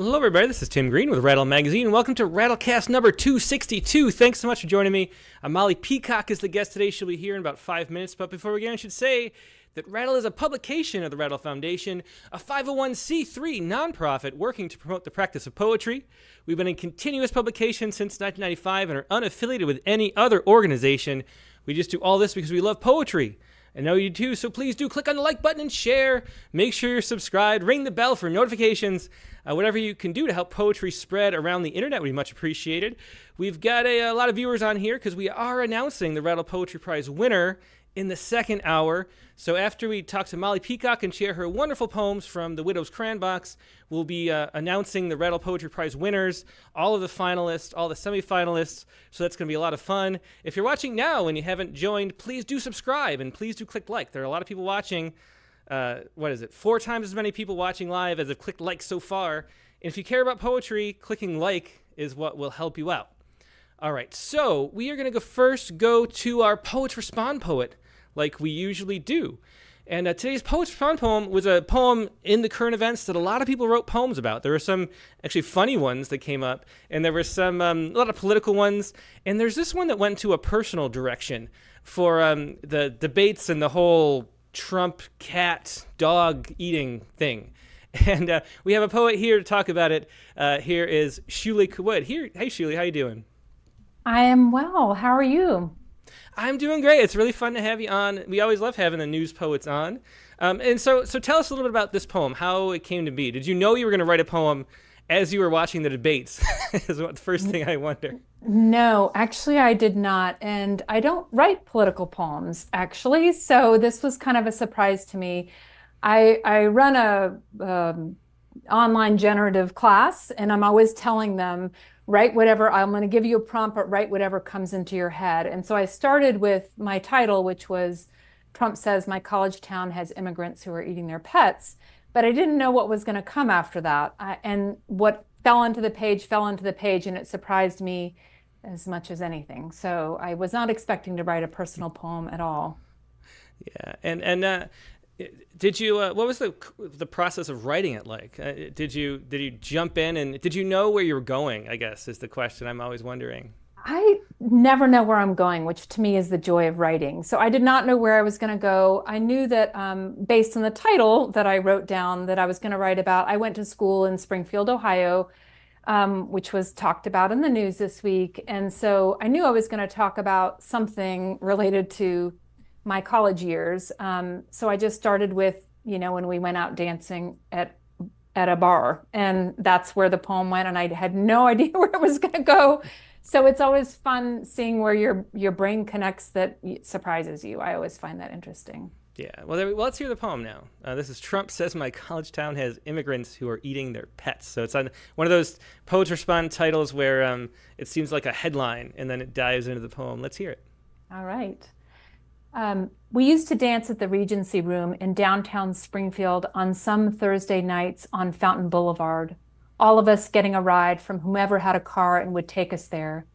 Hello, everybody. This is Tim Green with Rattle Magazine. Welcome to Rattlecast number 262. Thanks so much for joining me. Molly Peacock is the guest today. She'll be here in about 5 minutes. But before we begin, I should say that Rattle is a publication of the Rattle Foundation, a 501c3 nonprofit working to promote the practice of poetry. We've been in continuous publication since 1995 and are unaffiliated with any other organization. We just do all this because we love poetry. I know you do, so please do click on the like button and share. Make sure you're subscribed. Ring the bell for notifications. Whatever you can do to help poetry spread around the internet would be much appreciated. We've got a lot of viewers on here because we are announcing the Rattle Poetry Prize winner in the second hour. So after we talk to Molly Peacock and share her wonderful poems from the Widow's Crayon Box, we'll be announcing the Rattle Poetry Prize winners, all of the finalists, all the semifinalists. So that's going to be a lot of fun. If you're watching now and you haven't joined, please do subscribe and please do click like. There are a lot of people watching. 4 times as many people watching live as have clicked like so far. And if you care about poetry, clicking like is what will help you out. All right, so we are going to go to our Poets Respond poet, like we usually do. And today's Poets Respond poem was a poem in the current events that a lot of people wrote poems about. There were some actually funny ones that came up, and there were some a lot of political ones. And there's this one that went to a personal direction for the debates and the whole Trump cat dog eating thing. And we have a poet here to talk about it. Here is Shuly Cawood. Hey Shuly, how you doing? I am well. How are you? I'm doing great. It's really fun to have you on. We always love having the news poets on. And so tell us a little bit about this poem, how it came to be. Did you know you were going to write a poem as you were watching the debates? Is the first thing I wonder. No, actually, I did not. And I don't write political poems, actually. So this was kind of a surprise to me. I run a online generative class, and I'm always telling them, write whatever, I'm going to give you a prompt, but write whatever comes into your head. And so I started with my title, which was Trump says my college town has immigrants who are eating their pets. But I didn't know what was going to come after that. And what fell into the page, and it surprised me as much as anything. So I was not expecting to write a personal poem at all. Yeah, and did you? What was the process of writing it like? Did you jump in and did you know where you were going? I guess is the question I'm always wondering. I never know where I'm going, which to me is the joy of writing. So I did not know where I was going to go. I knew that based on the title that I wrote down that I was going to write about, I went to school in Springfield, Ohio, which was talked about in the news this week. And so I knew I was going to talk about something related to my college years. So I just started with, when we went out dancing at a bar, and that's where the poem went. And I had no idea where it was going to go. So it's always fun seeing where your brain connects that surprises you. I always find that interesting. Yeah. Well, let's hear the poem now. This is Trump says my college town has immigrants who are eating their pets. So it's on one of those Poets Respond titles where it seems like a headline and then it dives into the poem. Let's hear it. All right. We used to dance at the Regency Room in downtown Springfield on some Thursday nights on Fountain Boulevard, all of us getting a ride from whomever had a car and would take us there.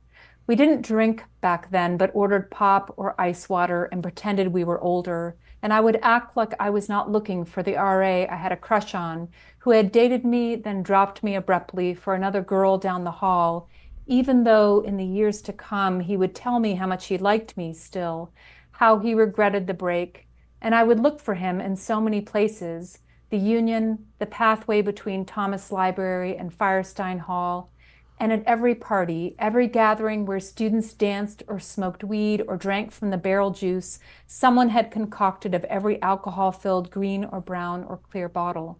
We didn't drink back then, but ordered pop or ice water and pretended we were older. And I would act like I was not looking for the RA I had a crush on, who had dated me, then dropped me abruptly for another girl down the hall, even though in the years to come, he would tell me how much he liked me still, how he regretted the break. And I would look for him in so many places, the Union, the pathway between Thomas Library and Firestein Hall, and at every party, every gathering where students danced or smoked weed or drank from the barrel juice someone had concocted of every alcohol-filled green or brown or clear bottle.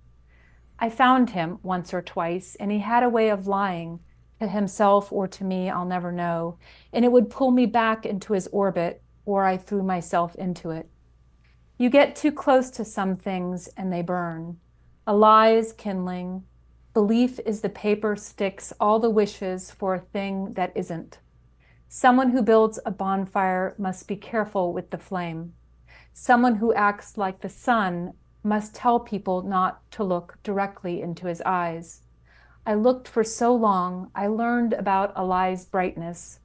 I found him once or twice, and he had a way of lying, to himself or to me, I'll never know, and it would pull me back into his orbit, or I threw myself into it. You get too close to some things and they burn. A lie is kindling. Belief is the paper sticks all the wishes for a thing that isn't. Someone who builds a bonfire must be careful with the flame. Someone who acts like the sun must tell people not to look directly into his eyes. I looked for so long, I learned about a lie's brightness.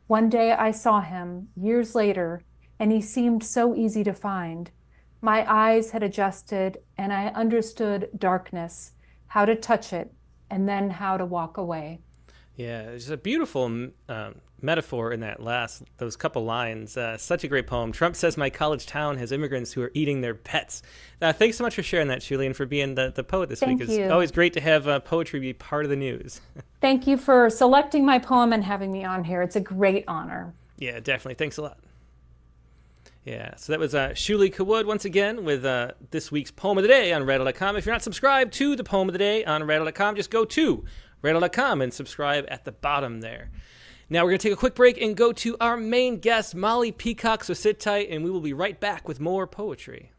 One day I saw him, years later, and he seemed so easy to find. My eyes had adjusted, and I understood darkness, how to touch it, and then how to walk away. Yeah, it's a beautiful metaphor in those couple lines. Such a great poem. Trump says my college town has immigrants who are eating their pets. Thanks so much for sharing that, Shuly, and for being the poet this week. Thank you. It's always great to have poetry be part of the news. Thank you for selecting my poem and having me on here. It's a great honor. Yeah, definitely. Thanks a lot. Yeah, so that was Shuly Cawood once again with this week's Poem of the Day on Rattle.com. If you're not subscribed to the Poem of the Day on Rattle.com, just go to Rattle.com and subscribe at the bottom there. Now we're going to take a quick break and go to our main guest, Molly Peacock, so sit tight and we will be right back with more poetry.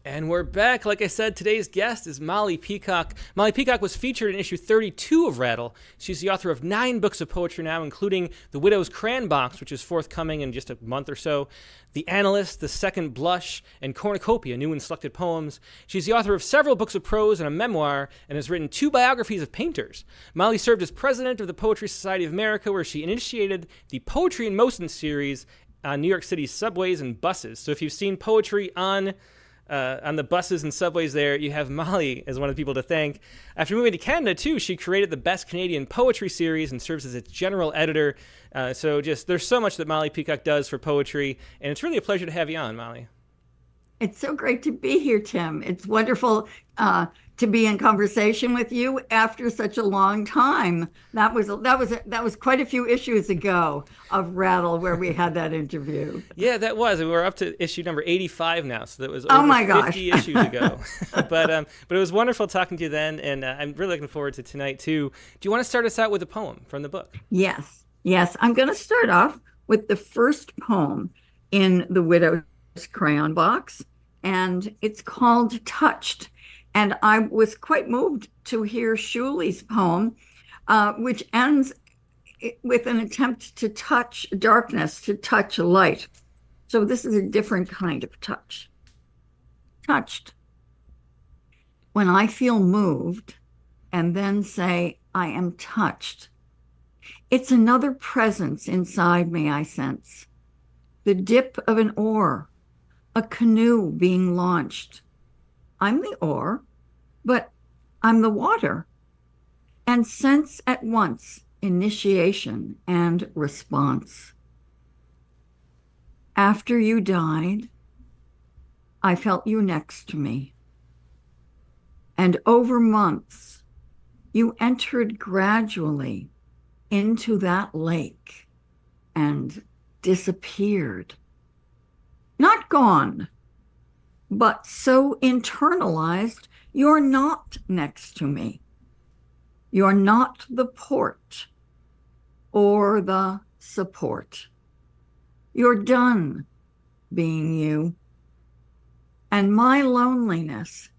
And we're back. Like I said, today's guest is Molly Peacock. Molly Peacock was featured in issue 32 of Rattle. She's the author of 9 books of poetry now, including The Widow's Crayon Box, which is forthcoming in just a month or so, The Analyst, The Second Blush, and Cornucopia, new and selected poems. She's the author of several books of prose and a memoir, and has written 2 biographies of painters. Molly served as president of the Poetry Society of America, where she initiated the Poetry in Motion series on New York City's subways and buses. So if you've seen poetry on the buses and subways there, you have Molly as one of the people to thank. After moving to Canada, too, she created the Best Canadian Poetry series and serves as its general editor. So there's so much that Molly Peacock does for poetry, and it's really a pleasure to have you on, Molly. It's so great to be here, Tim. It's wonderful to be in conversation with you after such a long time. That was quite a few issues ago of Rattle where we had that interview. Yeah, that was. We're up to issue number 85 now, so that was oh over my 50 issues ago. but it was wonderful talking to you then, and I'm really looking forward to tonight too. Do you want to start us out with a poem from the book? Yes. I'm going to start off with the first poem in The Widow's Crayon Box, and it's called Touched. And I was quite moved to hear Shuly's poem, which ends with an attempt to touch darkness, to touch light. So this is a different kind of touch. Touched. When I feel moved and then say, I am touched, it's another presence inside me I sense. The dip of an oar, a canoe being launched. I'm the oar, but I'm the water, and sense at once initiation and response. After you died, I felt you next to me, and over months, you entered gradually into that lake and disappeared. Not gone, but so internalized, you're not next to me. You're not the port or the support. You're done being you. And my loneliness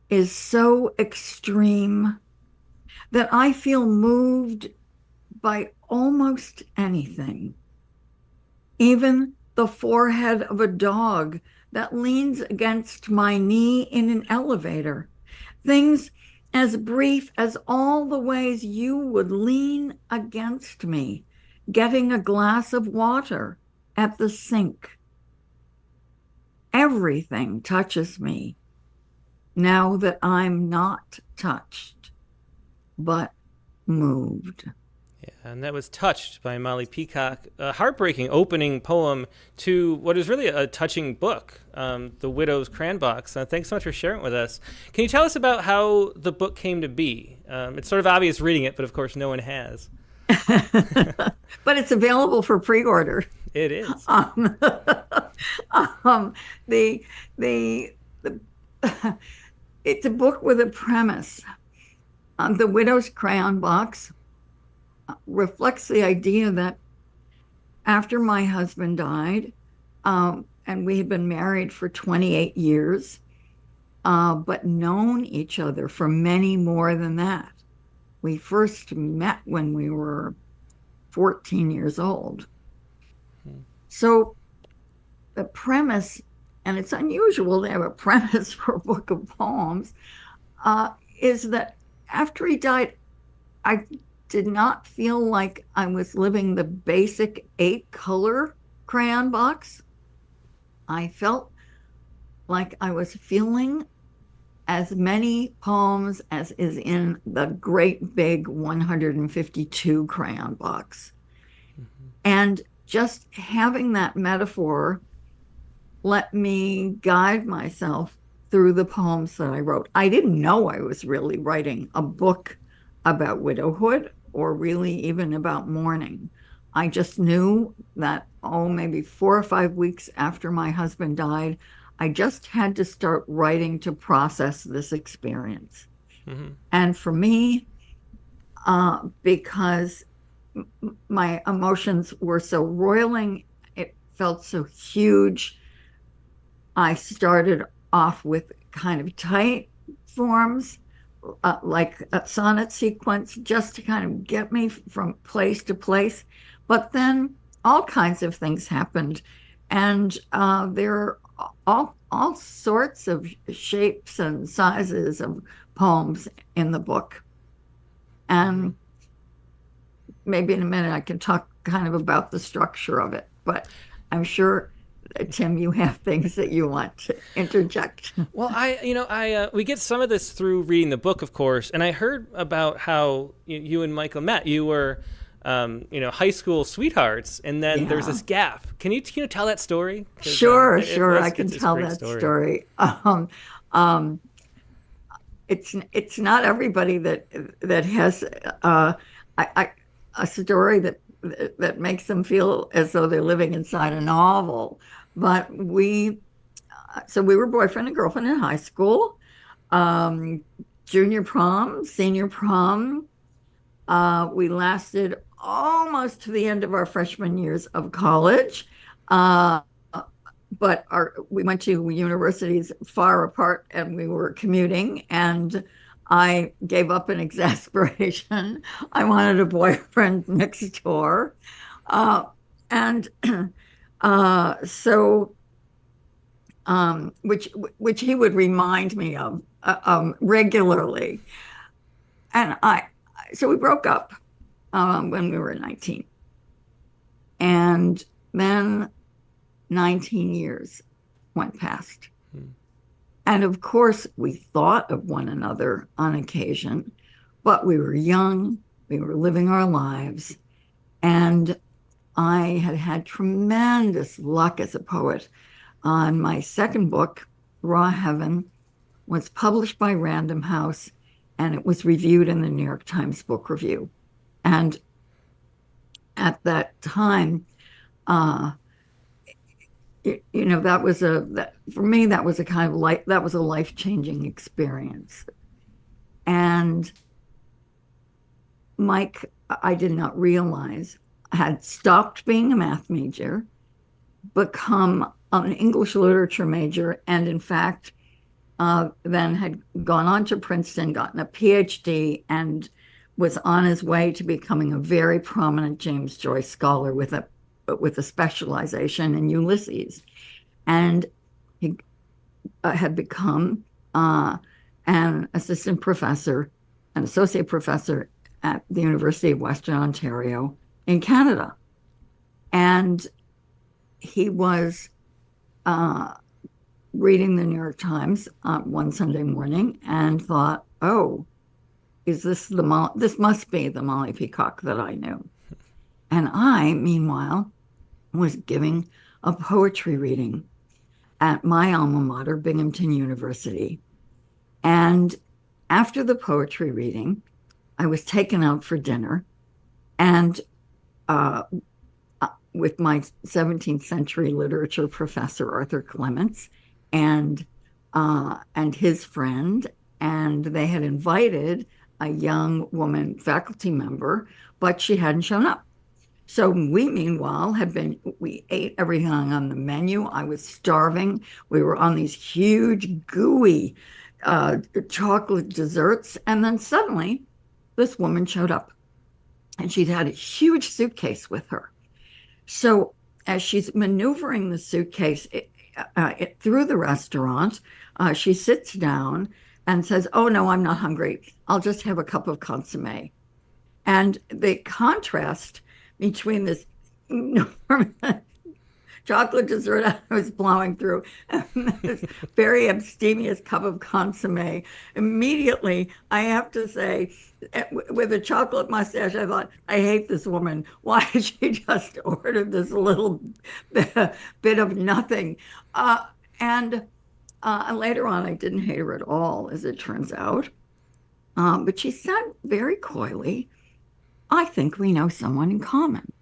is so extreme that I feel moved by almost anything, even the forehead of a dog that leans against my knee in an elevator. Things as brief as all the ways you would lean against me, getting a glass of water at the sink. Everything touches me now that I'm not touched, but moved. Yeah, and that was Touched by Molly Peacock, a heartbreaking opening poem to what is really a touching book, The Widow's Crayon Box. Thanks so much for sharing it with us. Can you tell us about how the book came to be? It's sort of obvious reading it, but of course no one has. But it's available for pre-order. It is. It's a book with a premise. The Widow's Crayon Box reflects the idea that after my husband died, and we had been married for 28 years, but known each other for many more than that. We first met when we were 14 years old. So the premise, and it's unusual to have a premise for a book of poems, is that after he died, I did not feel like I was living the basic 8-color crayon box. I felt like I was feeling as many poems as is in the great big 152 crayon box. Mm-hmm. And just having that metaphor let me guide myself through the poems that I wrote. I didn't know I was really writing a book about widowhood or really even about mourning. I just knew that, maybe 4 or 5 weeks after my husband died, I just had to start writing to process this experience. Mm-hmm. And for me, because my emotions were so roiling, it felt so huge, I started off with kind of tight forms, like a sonnet sequence, just to kind of get me from place to place. But then all kinds of things happened, and there are all sorts of shapes and sizes of poems in the book. And maybe in a minute I can talk kind of about the structure of it, but I'm sure, Tim, you have things that you want to interject. Well, we get some of this through reading the book, of course, and I heard about how you and Michael met. You were, high school sweethearts, and then there's this gap. Can you tell that story? Sure, I can tell that story. It's not everybody that has a story that makes them feel as though they're living inside a novel. But we were boyfriend and girlfriend in high school, junior prom, senior prom. We lasted almost to the end of our freshman years of college. But we went to universities far apart, and we were commuting, and I gave up in exasperation. I wanted a boyfriend next door. Which he would remind me of regularly. And so we broke up when we were 19. And then 19 years went past. And of course, we thought of one another on occasion, but we were young, we were living our lives, and I had tremendous luck as a poet. On my second book, Raw Heaven, was published by Random House, and it was reviewed in the New York Times Book Review. And at that time, for me, that was a kind of life-changing experience. And Mike, I did not realize, had stopped being a math major, become an English literature major, and in fact, then had gone on to Princeton, gotten a PhD, and was on his way to becoming a very prominent James Joyce scholar with a with a specialization in Ulysses. And he had become an associate professor at the University of Western Ontario in Canada. And he was reading the New York Times one Sunday morning and thought, oh, this must be the Molly Peacock that I knew. And I, meanwhile, was giving a poetry reading at my alma mater, Binghamton University. And after the poetry reading, I was taken out for dinner, and with my 17th century literature professor, Arthur Clements, and his friend, and they had invited a young woman faculty member, but she hadn't shown up. So we, meanwhile, we ate everything on the menu. I was starving. We were on these huge, gooey chocolate desserts. And then suddenly this woman showed up, and she'd had a huge suitcase with her. So as she's maneuvering the suitcase through the restaurant, she sits down and says, oh, no, I'm not hungry. I'll just have a cup of consommé. And the contrast between this enormous chocolate dessert I was plowing through and this very abstemious cup of consommé, immediately, I have to say, with a chocolate mustache, I thought, I hate this woman. Why did she just order this little bit of nothing? And later on, I didn't hate her at all, as it turns out. But she said very coyly, I think we know someone in common.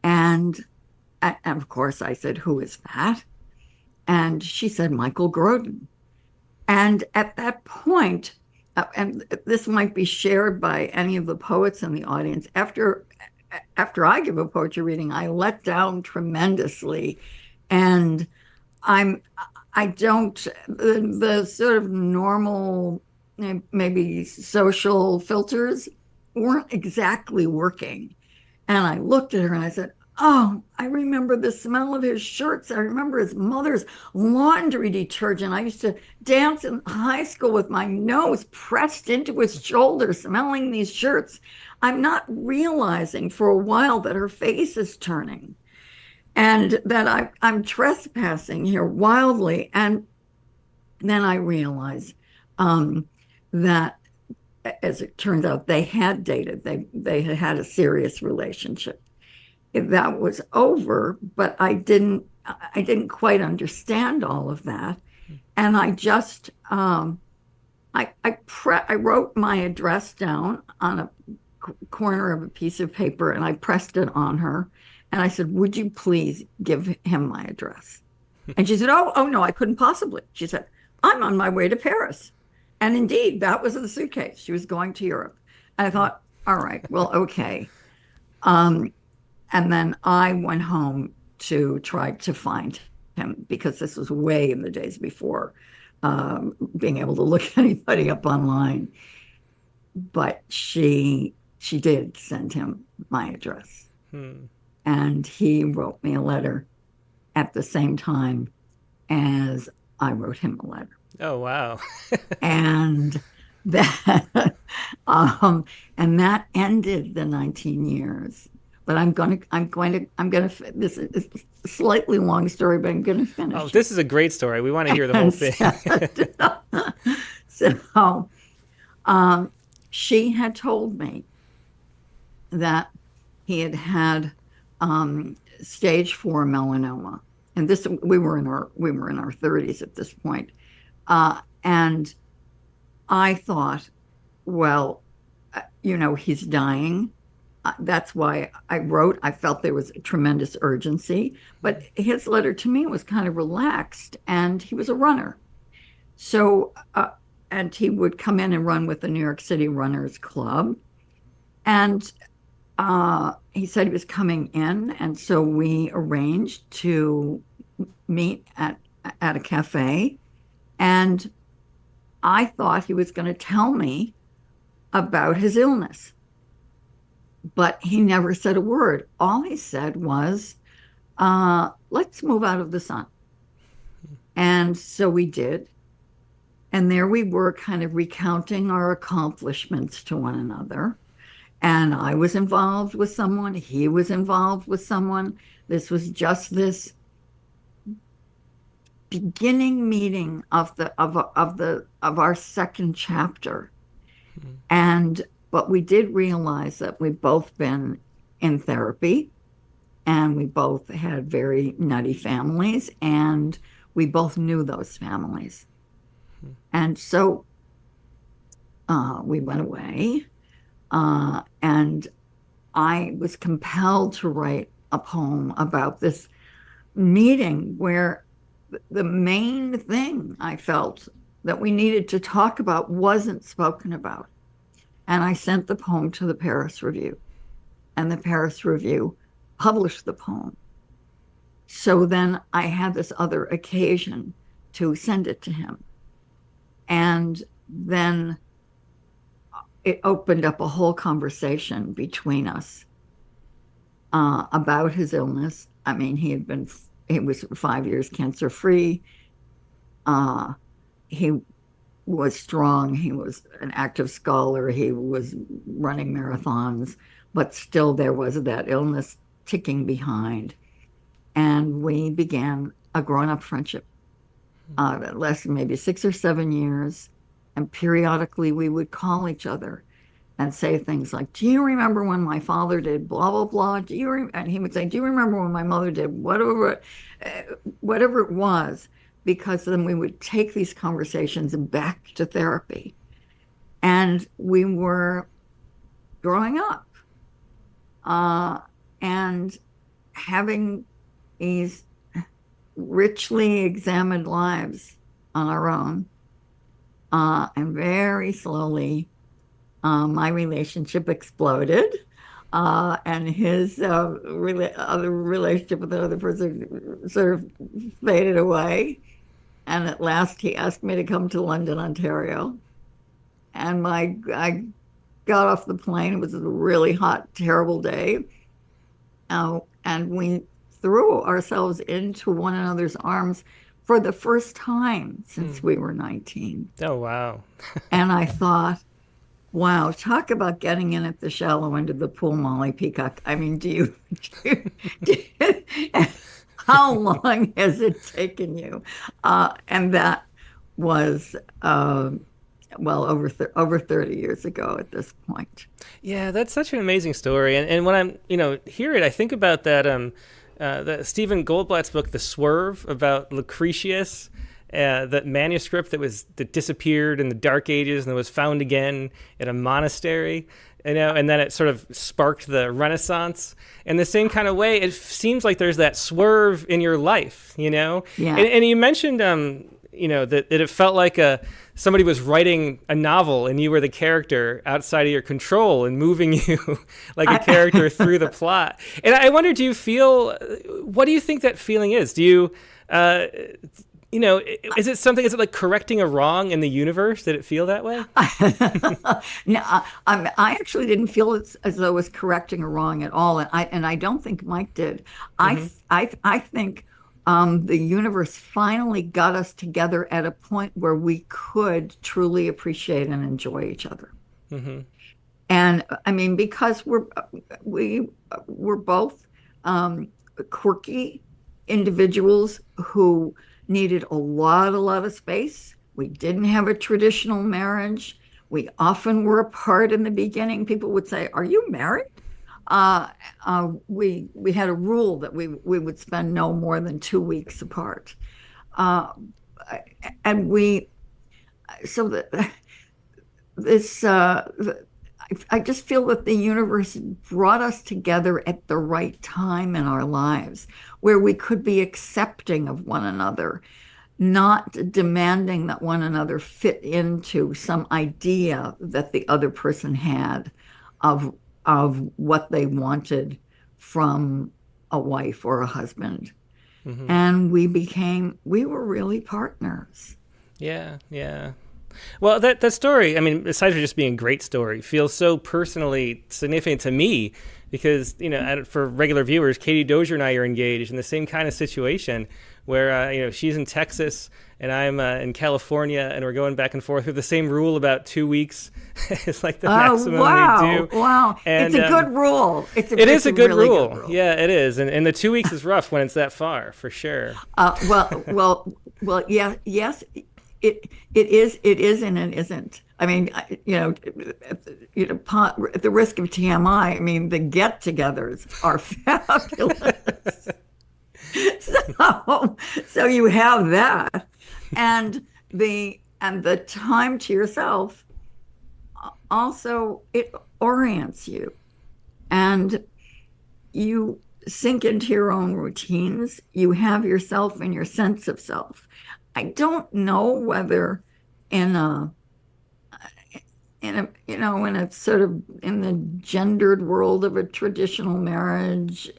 And of course, I said, who is that? And she said, Michael Grodin. And at that point, and this might be shared by any of the poets in the audience, after I give a poetry reading, I let down tremendously. And the sort of normal, maybe social filters weren't exactly working. And I looked at her and I said, oh, I remember the smell of his shirts. I remember his mother's laundry detergent. I used to dance in high school with my nose pressed into his shoulder, smelling these shirts. I'm not realizing for a while that her face is turning and that I'm trespassing here wildly. And then I realized that, as it turned out, they had dated. They had a serious relationship. That was over, but I didn't quite understand all of that, and I just I wrote my address down on a corner of a piece of paper, and I pressed it on her, and I said, "Would you please give him my address?" And she said, "Oh no, I couldn't possibly." She said, "I'm on my way to Paris," and indeed, that was the suitcase. She was going to Europe. And I thought, all right, well, okay. And then I went home to try to find him, because this was way in the days before being able to look anybody up online. But she did send him my address. And he wrote me a letter at the same time as I wrote him a letter. Oh, wow. And that ended the 19 years. But I'm going to, this is a slightly long story, but I'm going to finish. Oh, this is a great story. We want to hear the whole thing. So she had told me that he had stage 4 melanoma. And we were in our 30s at this point. And I thought, well, he's dying. That's why I wrote. I felt there was a tremendous urgency, but his letter to me was kind of relaxed, and he was a runner. So, and he would come in and run with the New York City Runners Club. And he said he was coming in, and so we arranged to meet at a cafe. And I thought he was going to tell me about his illness. but he never said a word. All he said was, let's move out of the sun. And so we did. And there we were, kind of recounting our accomplishments to one another. And I was involved with someone, he was involved with someone. This was just this beginning meeting of our second chapter. And but we did realize that we'd both been in therapy, and we both had very nutty families, and we both knew those families. And so we went away, and I was compelled to write a poem about this meeting where the main thing I felt that we needed to talk about wasn't spoken about. And I sent the poem to the Paris Review, and the Paris Review published the poem. So then I had this other occasion to send it to him. And then it opened up a whole conversation between us about his illness. I mean, he was 5 years cancer free. He was strong. He was an active scholar. He was running marathons, but still there was that illness ticking behind. And we began a grown-up friendship that lasted maybe 6 or 7 years. And periodically we would call each other and say things like, do you remember when my father did blah, blah, blah? And he would say, do you remember when my mother did whatever it was? Because then we would take these conversations back to therapy. And we were growing up and having these richly examined lives on our own. And very slowly, my relationship exploded, and his other relationship with another person sort of faded away. And at last, he asked me to come to London, Ontario. And I got off the plane. It was a really hot, terrible day. And we threw ourselves into one another's arms for the first time since we were 19. Oh, wow. And I thought, wow, talk about getting in at the shallow end of the pool, Molly Peacock. I mean, how long has it taken you? And that was, over 30 years ago at this point. Yeah, that's such an amazing story. And when I'm, hear it, I think about that Stephen Goldblatt's book, The Swerve, about Lucretius, that manuscript that disappeared in the Dark Ages and that was found again in a monastery, and then it sort of sparked the Renaissance. In the same kind of way, it seems like there's that swerve in your life, Yeah. And you mentioned, that it felt like somebody was writing a novel and you were the character outside of your control and moving you like a character through the plot. And I wonder, what do you think that feeling is? Do you, is it like correcting a wrong in the universe? Did it feel that way? No, I actually didn't feel as though it was correcting a wrong at all. And I don't think Mike did. Mm-hmm. I think the universe finally got us together at a point where we could truly appreciate and enjoy each other. Mm-hmm. And I mean, because we're both quirky individuals who needed a lot of space. We didn't have a traditional marriage. We often were apart in the beginning. People would say, "Are you married?" We had a rule that we would spend no more than 2 weeks apart, and I just feel that the universe brought us together at the right time in our lives, where we could be accepting of one another, not demanding that one another fit into some idea that the other person had of what they wanted from a wife or a husband. Mm-hmm. And we were really partners. Yeah. Well, that story, I mean, aside from just being a great story, feels so personally significant to me because, for regular viewers, Katie Dozier and I are engaged in the same kind of situation where, she's in Texas and I'm in California, and we're going back and forth with the same rule about 2 weeks. It's like the maximum we do. Wow. And, it's a good rule. It's a good really rule. Good rule. Yeah, it is. And the 2 weeks is rough when it's that far, for sure. Well, yeah, yes, it is, and it isn't. I mean, at the risk of TMI, I mean, the get-togethers are fabulous. So you have that, and the time to yourself. Also, it orients you, and you sink into your own routines. You have yourself and your sense of self. I don't know whether in a sort of in the gendered world of a traditional marriage,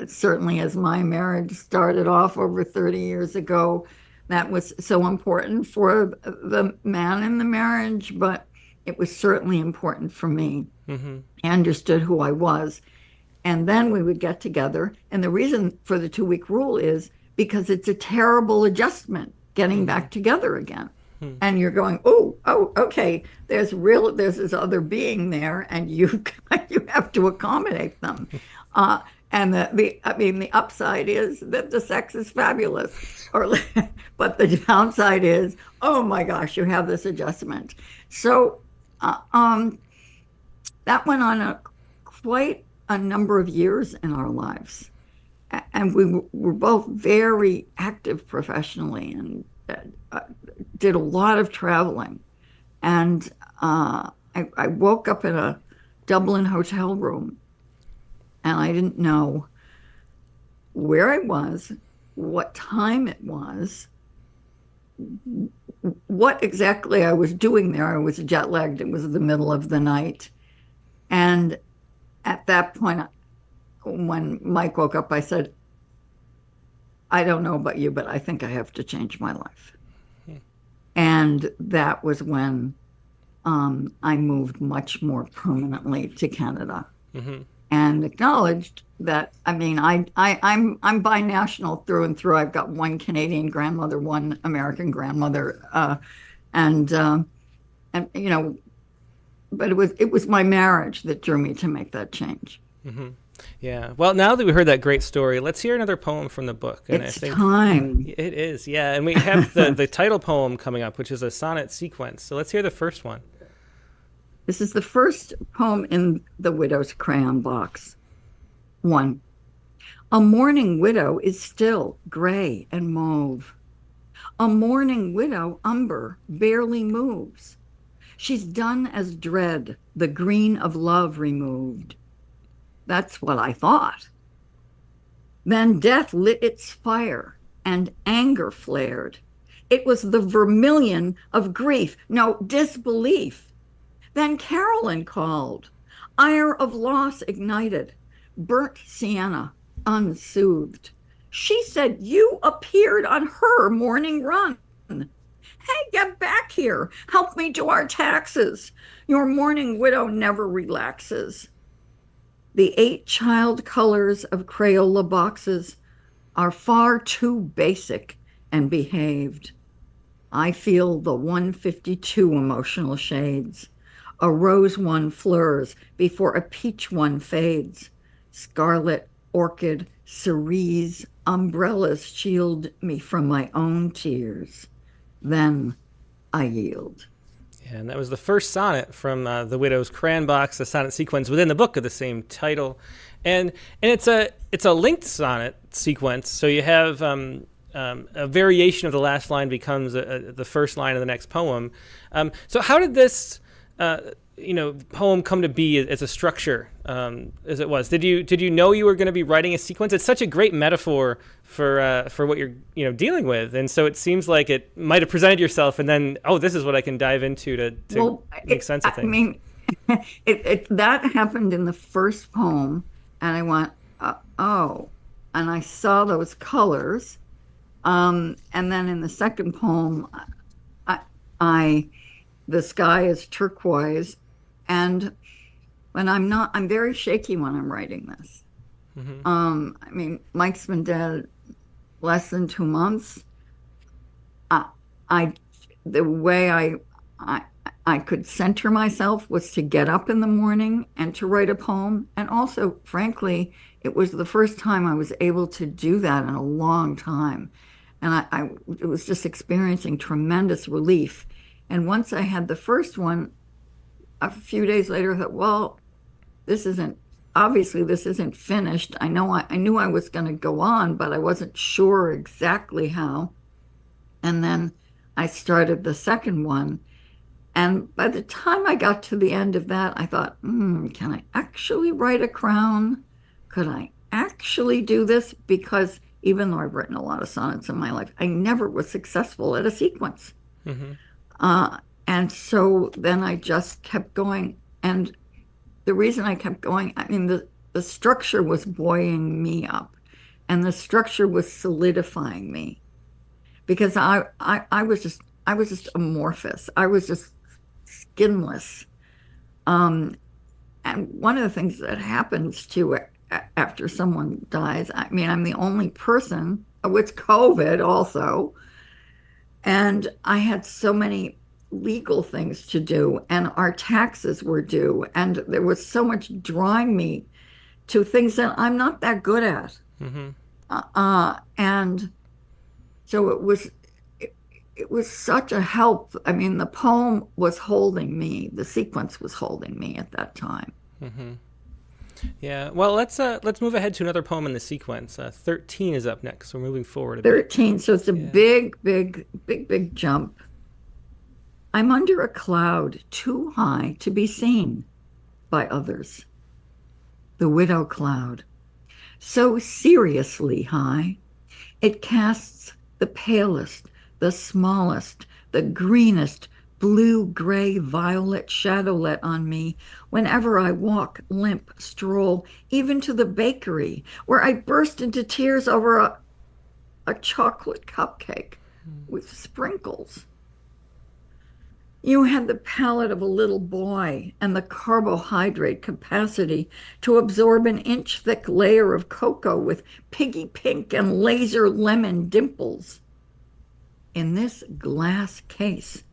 certainly as my marriage started off over 30 years ago, that was so important for the man in the marriage, but it was certainly important for me. Mm-hmm. I understood who I was. And then we would get together. And the reason for the 2-week rule is because it's a terrible adjustment getting back together again. And you're going, oh, okay, there's this other being there, and you have to accommodate them. And the upside is that the sex is fabulous, but the downside is, oh my gosh, you have this adjustment. So that went on quite a number of years in our lives, and we were both very active professionally and did a lot of traveling. And I woke up in a Dublin hotel room, and I didn't know where I was, what time it was, what exactly I was doing there. I was jet lagged. It was the middle of the night. And at that point, when Mike woke up, I said, I don't know about you, but I think I have to change my life. And that was when I moved much more permanently to Canada, and acknowledged that, I mean, I'm binational through and through. I've got one Canadian grandmother, one American grandmother, and but it was my marriage that drew me to make that change. Mm-hmm. Yeah. Well, now that we heard that great story, let's hear another poem from the book. And it's time. It is, yeah. And we have the title poem coming up, which is a sonnet sequence. So let's hear the first one. This is the first poem in the Widow's Crayon box. 1. A mourning widow is still, gray and mauve. A mourning widow, umber, barely moves. She's done as dread, the green of love removed. That's what I thought. Then death lit its fire, and anger flared. It was the vermilion of grief, no, disbelief. Then Carolyn called. Ire of loss ignited, burnt sienna, unsoothed. She said you appeared on her morning run. Hey, get back here. Help me do our taxes. Your mourning widow never relaxes. The 8 child colors of Crayola boxes are far too basic and behaved. I feel the 152 emotional shades. A rose one flurs before a peach one fades. Scarlet, orchid, cerise, umbrellas shield me from my own tears. Then I yield. Yeah, and that was the first sonnet from the Widow's Crayon box, the sonnet sequence within the book of the same title, and it's a linked sonnet sequence. So you have a variation of the last line becomes the first line of the next poem. So how did this poem come to be as a structure as it was? Did you know you were going to be writing a sequence? It's such a great metaphor for what you're dealing with, and so it seems like it might have presented yourself, and then this is what I can dive into to make sense of things. I mean, that happened in the first poem, and I went, and I saw those colors, and then in the second poem, I the sky is turquoise. And when I'm very shaky when I'm writing this. I mean, Mike's been dead less than 2 months. I the way I could center myself was to get up in the morning and to write a poem. And also, frankly, it was the first time I was able to do that in a long time. And I was just experiencing tremendous relief. And once I had the first one, a few days later, I thought, well, this isn't finished. I knew I was going to go on, but I wasn't sure exactly how. And then I started the second one. And by the time I got to the end of that, I thought, can I actually write a crown? Could I actually do this? Because even though I've written a lot of sonnets in my life, I never was successful at a sequence. And so then I just kept going. And the reason I kept going, I mean, the structure was buoying me up, and the structure was solidifying me, because I was just amorphous. I was just skinless. And one of the things that happens to after someone dies, I mean, I'm the only person with COVID also, and I had so many legal things to do, and our taxes were due, and there was so much drawing me to things that I'm not that good at. And so it was such a help. I mean, the poem was holding me, the sequence was holding me at that time. Yeah. Well, let's move ahead to another poem in the sequence. 13 is up next. We're moving forward a bit. 13. So it's a big jump. I'm under a cloud too high to be seen by others. The widow cloud, so seriously high, it casts the palest, the smallest, the greenest, blue-gray violet shadowlet on me whenever I walk, limp, stroll, even to the bakery, where I burst into tears over a chocolate cupcake with sprinkles. You had the palate of a little boy and the carbohydrate capacity to absorb an inch-thick layer of cocoa with piggy pink and laser lemon dimples. In this glass case,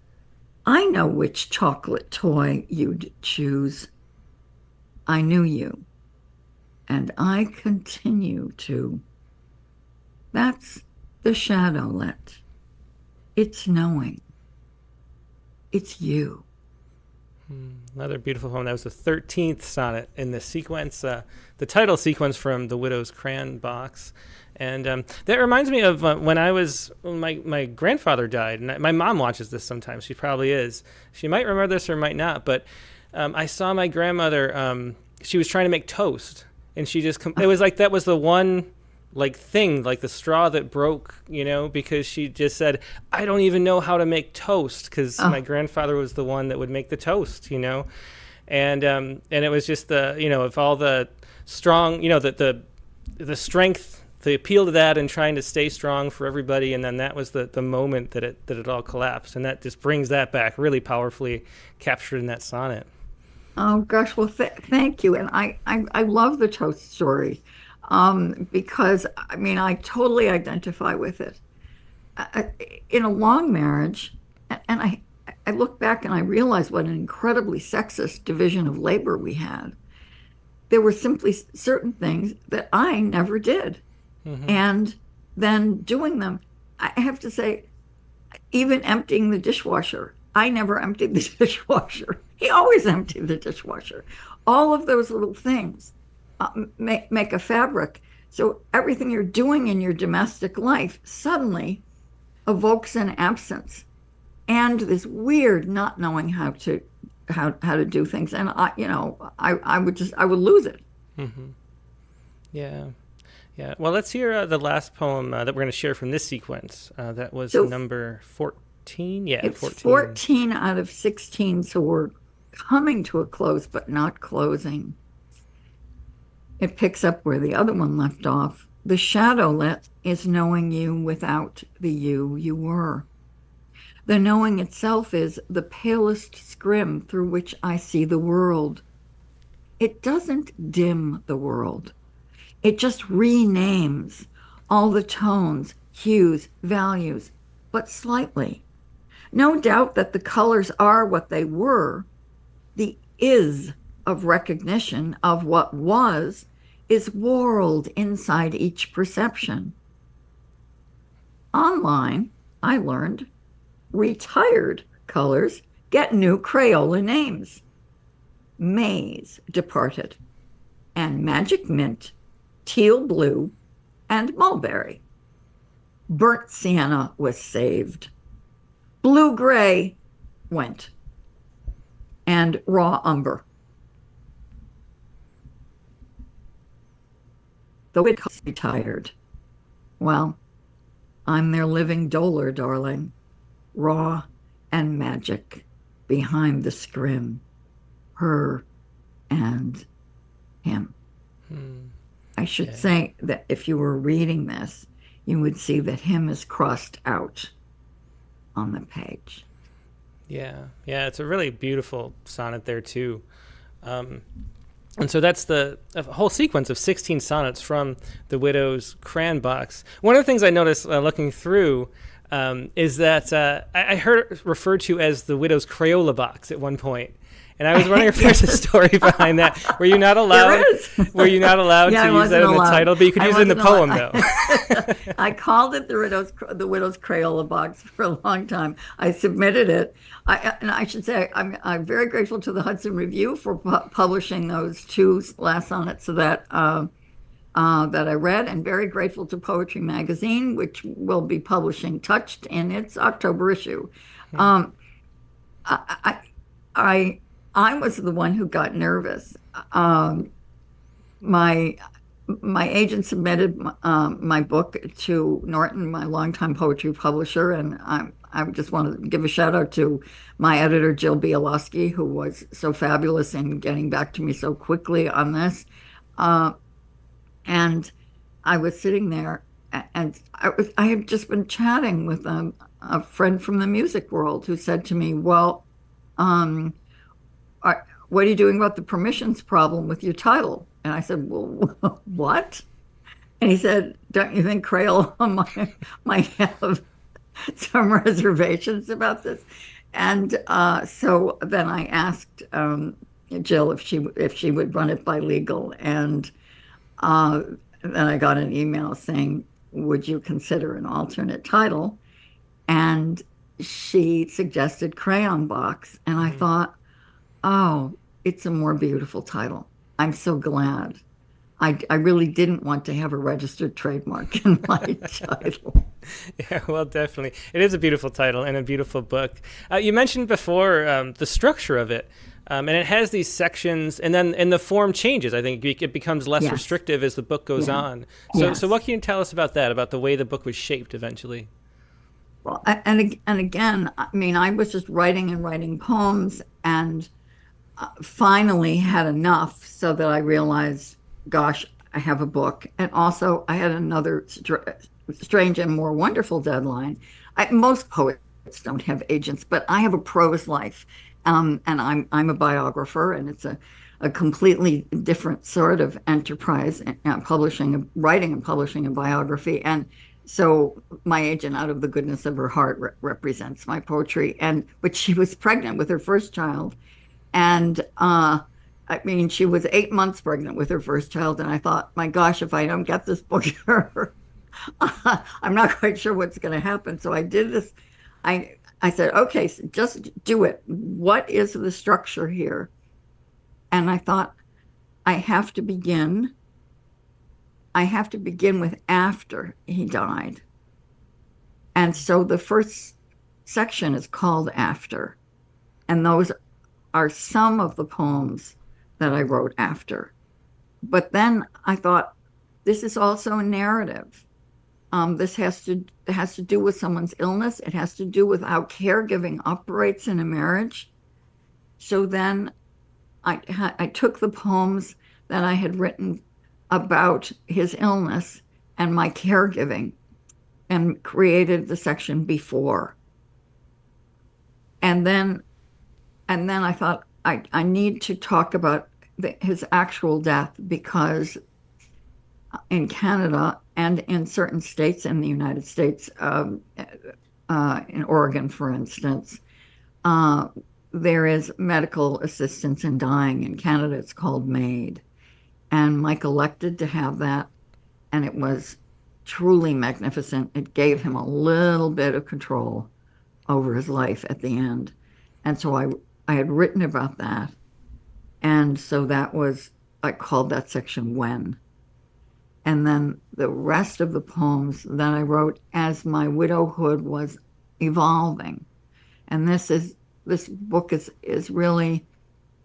I know which chocolate toy you'd choose. I knew you, and I continue to. That's the shadowlet. It's knowing. It's you. Another beautiful poem. That was the 13th sonnet in the sequence, the title sequence from The Widow's Crayon box. And that reminds me of when my grandfather died. And my mom watches this sometimes. She probably is. She might remember this or might not. But I saw my grandmother, she was trying to make toast. And she just, it was like that was the one thing, like the straw that broke, because she just said, I don't even know how to make toast, because my grandfather was the one that would make the toast, and it was just of all the strong, the strength, the appeal to that and trying to stay strong for everybody, and then that was the moment that it all collapsed, and that just brings that back really powerfully captured in that sonnet. Oh gosh, well thank you, and I love the toast story. Because I mean, I totally identify with it. In a long marriage, and I look back and I realize what an incredibly sexist division of labor we had. There were simply certain things that I never did. And then doing them, I have to say, even emptying the dishwasher, I never emptied the dishwasher. He always emptied the dishwasher. All of those little things make a fabric. So everything you're doing in your domestic life suddenly evokes an absence and this weird not knowing how to do things. And I would lose it. Yeah. Well, let's hear the last poem that we're going to share from this sequence. That was number 14. Yeah, it's 14. 14 out of 16. So we're coming to a close, but not closing. It picks up where the other one left off. The shadowlet is knowing you without the you were. The knowing itself is the palest scrim through which I see the world. It doesn't dim the world. It just renames all the tones, hues, values, but slightly. No doubt that the colors are what they were. The is of recognition of what was is whorled inside each perception. Online, I learned, retired colors get new Crayola names. Maize departed, and magic mint, teal blue, and mulberry. Burnt sienna was saved. Blue gray went, and raw umber. The widows retired. Well, I'm their living dolor, darling, raw and magic behind the scrim, her and him. I should say that if you were reading this, you would see that him is crossed out on the page. Yeah, it's a really beautiful sonnet there too. And so that's a whole sequence of 16 sonnets from the Widow's Crayon box. One of the things I noticed looking through is that I heard it referred to as the Widow's Crayola box at one point. And I was wondering if there's a story behind that. Were you not allowed? Were you not allowed to use that in the title? But you could use it in the poem, though. I called it the Widow's Crayola box for a long time. I submitted it, and I should say I'm very grateful to the Hudson Review for publishing those two last sonnets that that I read, and very grateful to Poetry Magazine, which will be publishing Touched in its October issue. I was the one who got nervous. My agent submitted my book to Norton, my longtime poetry publisher, and I just want to give a shout out to my editor, Jill Bielowski, who was so fabulous in getting back to me so quickly on this. And I was sitting there, and I had just been chatting with a friend from the music world who said to me, well, what are you doing about the permissions problem with your title? And I said, well, what? And he said, don't you think Crayola might have some reservations about this? And so then I asked Jill if she would run it by legal. And then I got an email saying, would you consider an alternate title? And she suggested Crayon Box. And I thought, oh, it's a more beautiful title. I'm so glad. I really didn't want to have a registered trademark in my title. Yeah, well, definitely. It is a beautiful title and a beautiful book. You mentioned before the structure of it, and it has these sections, and the form changes. I think it becomes less restrictive as the book goes on. So what can you tell us about that, about the way the book was shaped eventually? Well, and again, I mean, I was just writing poems, and finally had enough so that I realized, gosh, I have a book. And also I had another strange and more wonderful deadline. Most poets don't have agents, but I have a prose life. And I'm a biographer, and it's a completely different sort of enterprise, writing and publishing a biography. And so my agent, out of the goodness of her heart, represents my poetry. But she was pregnant with her first child. And I mean, she was 8 months pregnant with her first child. And I thought, my gosh, if I don't get this book to her, I'm not quite sure what's going to happen. So I did this. I said, okay, so just do it. What is the structure here? And I thought, I have to begin with after he died. And so the first section is called After. And those are some of the poems that I wrote after. But then I thought, this is also a narrative. This has to do with someone's illness. It has to do with how caregiving operates in a marriage. So then I took the poems that I had written about his illness and my caregiving and created the section before. And then I thought I need to talk about his actual death, because in Canada and in certain states in the United States, in Oregon, for instance, there is medical assistance in dying. In Canada, it's called MAID. And Mike elected to have that, and it was truly magnificent. It gave him a little bit of control over his life at the end. And so I had written about that. And so I called that section When. And then the rest of the poems that I wrote as my widowhood was evolving. And this book is really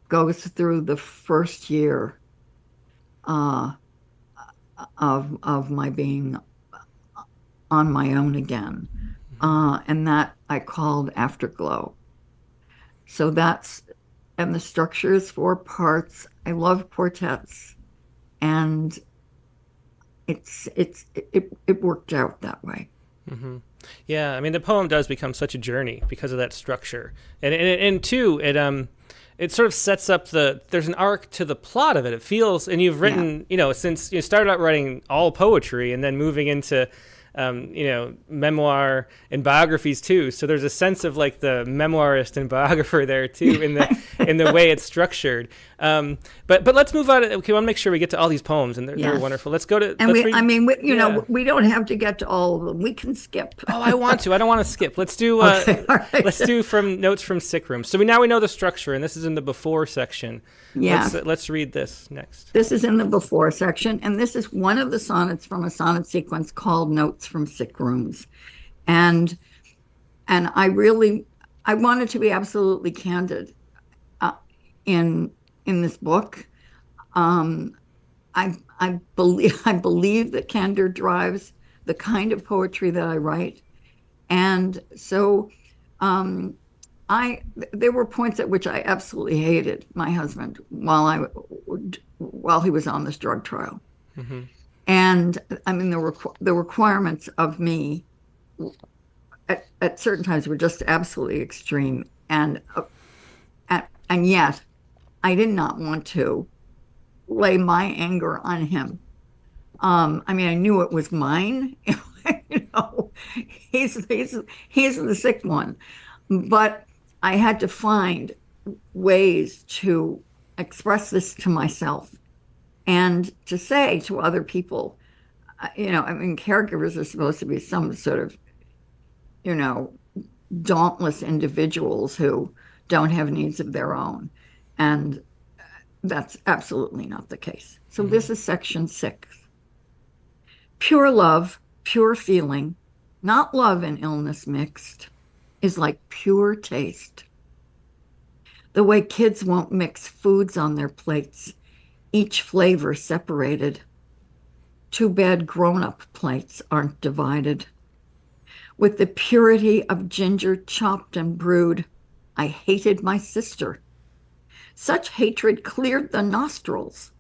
goes through the first year of my being on my own again. And that I called Afterglow. So and the structure is 4 parts. I love quartets, and it worked out that way. Mm-hmm. Yeah, I mean, the poem does become such a journey because of that structure, and too, it sort of sets up there's an arc to the plot of it. It feels, and you've written, since you started out writing all poetry and then moving into memoir and biographies too. So there's a sense of like the memoirist and biographer there too in the way it's structured. But let's move on. Okay, I want to make sure we get to all these poems, and they're wonderful. Let's go to. And we don't have to get to all of them. We can skip. Oh, I want to. I don't want to skip. Let's do. Okay, all right. Let's do from Notes from Sick Room. So we know the structure, and this is in the before section. Yeah. Let's read this next. This is in the before section, and this is one of the sonnets from a sonnet sequence called Notes from Sick Rooms. And I wanted to be absolutely candid in this book. I believe that candor drives the kind of poetry that I write. And so there were points at which I absolutely hated my husband while he was on this drug trial. Mm-hmm. And I mean, the requirements of me at certain times were just absolutely extreme. And yet I did not want to lay my anger on him. I mean, I knew it was mine. He's the sick one. But I had to find ways to express this to myself and to say to other people, I mean, caregivers are supposed to be some sort of, dauntless individuals who don't have needs of their own. And that's absolutely not the case. So This is section 6. Pure love, pure feeling, not love and illness mixed, is like pure taste. The way kids won't mix foods on their plates, each flavor separated. Too bad grown-up plates aren't divided. With the purity of ginger chopped and brewed, I hated my sister. Such hatred cleared the nostrils.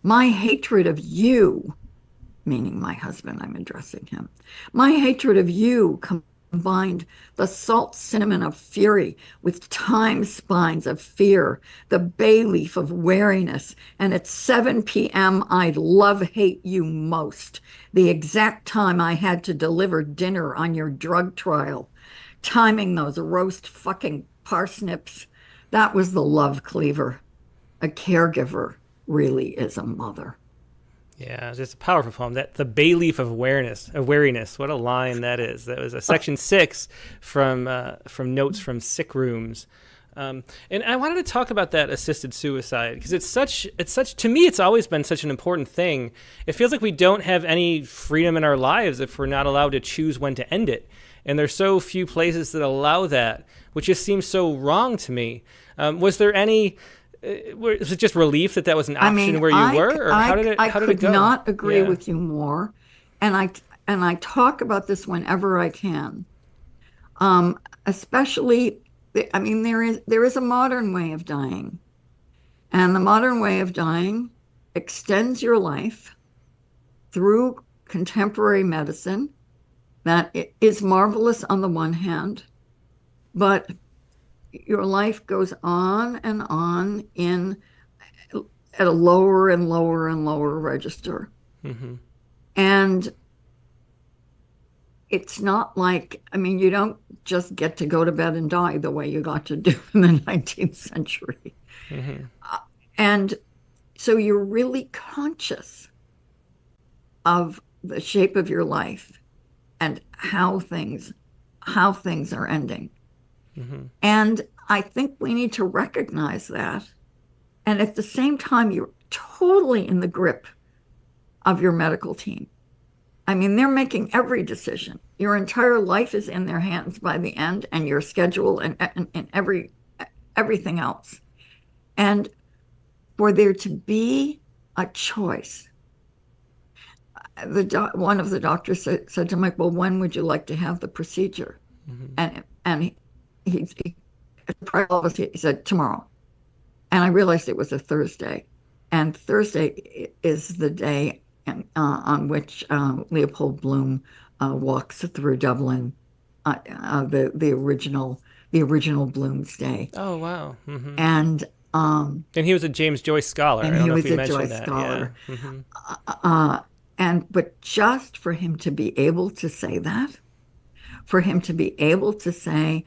My hatred of you, meaning my husband, I'm addressing him. My hatred of you combined the salt cinnamon of fury with thyme spines of fear, the bay leaf of wariness, and at 7 p.m. I'd love hate you most, the exact time I had to deliver dinner on your drug trial, timing those roast fucking parsnips. That was the love cleaver. A caregiver really is a mother. Yeah, it's just a powerful poem. That the bay leaf of wariness. What a line that is. That was a section 6 from Notes from Sick Rooms. And I wanted to talk about that assisted suicide because it's such to me it's always been such an important thing. It feels like we don't have any freedom in our lives if we're not allowed to choose when to end it. And there's so few places that allow that, which just seems so wrong to me. Was there any? Was it just relief that was an option where you were, or how did it go? I could not agree with you more, and I talk about this whenever I can. Especially, I mean, there is a modern way of dying, and the modern way of dying extends your life through contemporary medicine that is marvelous on the one hand, but your life goes on and on at a lower and lower and lower register. Mm-hmm. And it's not like, I mean, you don't just get to go to bed and die the way you got to do in the 19th century. Mm-hmm. And so you're really conscious of the shape of your life and how things are ending. Mm-hmm. And I think we need to recognize that. And at the same time, you're totally in the grip of your medical team. I mean, they're making every decision. Your entire life is in their hands by the end, and your schedule and everything else. And for there to be a choice, one of the doctors said to Mike, "Well, when would you like to have the procedure?" Mm-hmm. And he said, "Tomorrow." And I realized it was a Thursday, and Thursday is the day on which Leopold Bloom walks through Dublin, the original Bloom's Day. Oh wow! Mm-hmm. And he was a James Joyce scholar. And I don't he know was if you a mentioned Joyce that. scholar. Yeah. Mm-hmm. But just for him to be able to say that, for him to be able to say,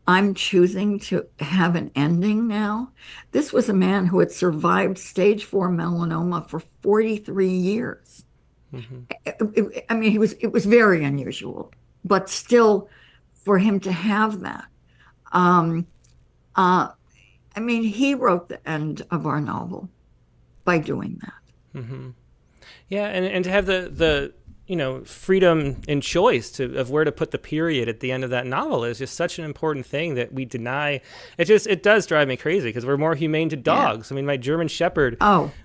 I'm choosing to have an ending now. This was a man who had survived stage 4 melanoma for 43 years. Mm-hmm. I mean, it was very unusual, but still for him to have that. I mean, he wrote the end of our novel by doing that. Mm-hmm. Yeah, and to have the freedom and choice of where to put the period at the end of that novel is just such an important thing that we deny. It does drive me crazy because we're more humane to dogs. Yeah. I mean, my German Shepherd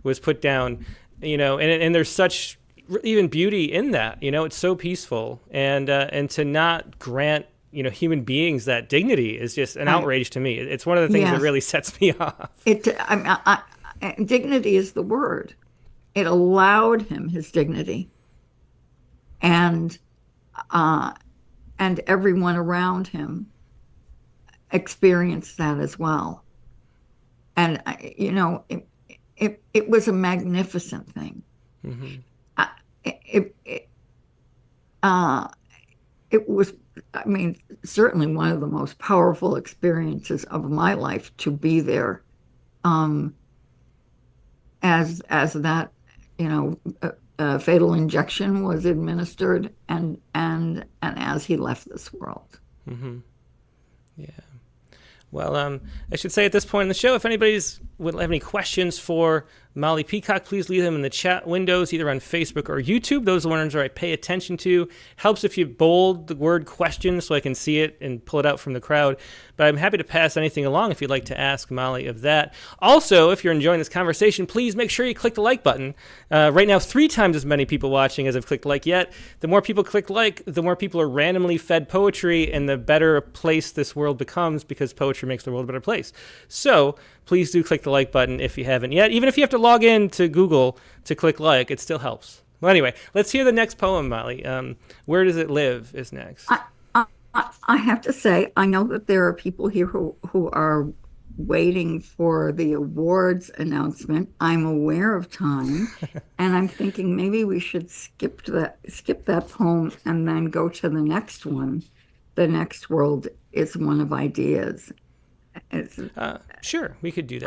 was put down, and there's such even beauty in that. It's so peaceful, and to not grant human beings that dignity is just an outrage to me. It's one of the things that really sets me off. Dignity is the word. It allowed him his dignity. And everyone around him experienced that as well. And it was a magnificent thing. Mm-hmm. It was, I mean, certainly one of the most powerful experiences of my life to be there, as that fatal injection was administered, and as he left this world. Mm-hmm. Yeah. Well, I should say at this point in the show, if anybody's would have any questions for Molly Peacock, please leave them in the chat windows, either on Facebook or YouTube. Those are the ones where I pay attention to. Helps if you bold the word question so I can see it and pull it out from the crowd. But I'm happy to pass anything along if you'd like to ask Molly of that. Also, if you're enjoying this conversation, please make sure you click the like button. Right now, 3 times as many people watching as have clicked like yet. The more people click like, the more people are randomly fed poetry, and the better a place this world becomes, because poetry makes the world a better place. So please do click the like button if you haven't yet. Even if you have to log in to Google to click like, it still helps. Well, anyway, let's hear the next poem, Molly. Where Does It Live is next. I have to say, I know that there are people here who are waiting for the awards announcement. I'm aware of time, and I'm thinking maybe we should skip that poem and then go to the next one. The Next World is One of Ideas. Sure, we could do that.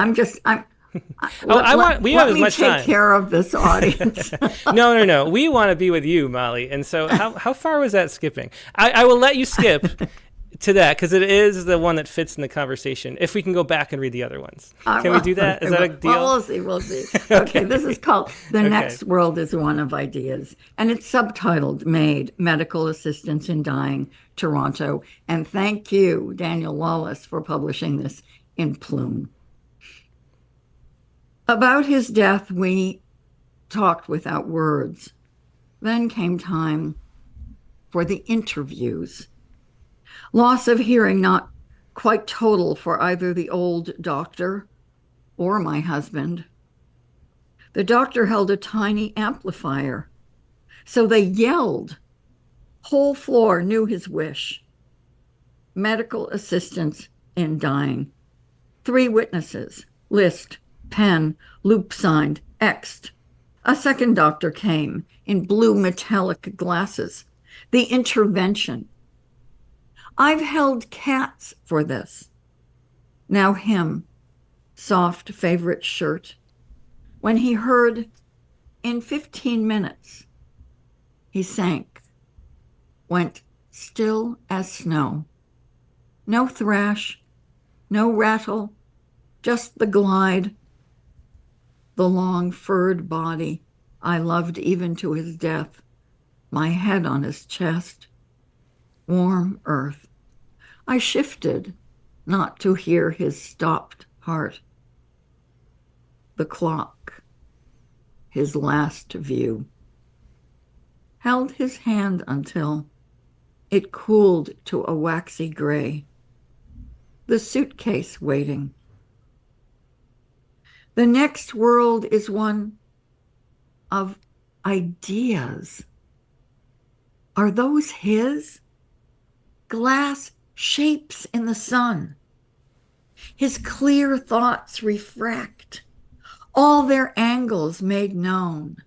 We have as much time. Let me take care of this audience. No. We want to be with you, Molly. And so how far was that skipping? I will let you skip to that because it is the one that fits in the conversation. If we can go back and read the other ones. Can we do that? Is that a deal? Well, we'll see. Okay, this is called The Next World is One of Ideas. And it's subtitled Made, Medical Assistance in Dying, Toronto. And thank you, Daniel Lawless, for publishing this in Plume. About his death, we talked without words. Then came time for the interviews. Loss of hearing not quite total for either the old doctor or my husband. The doctor held a tiny amplifier, so they yelled. Whole floor knew his wish. medical assistance in dying. 3 witnesses, list, pen, loop signed, X'd. A second doctor came in blue metallic glasses. The intervention. I've held cats for this. Now him, soft favorite shirt. When he heard, in 15 minutes, he sank, went still as snow. No thrash, no rattle, just the glide. The long furred body I loved even to his death, my head on his chest. Warm earth. I shifted, not to hear his stopped heart. The clock, his last view. Held his hand until it cooled to a waxy gray. The suitcase waiting. The next world is one of ideas. Are those his? Glass shapes in the sun. His clear thoughts refract, all their angles made known.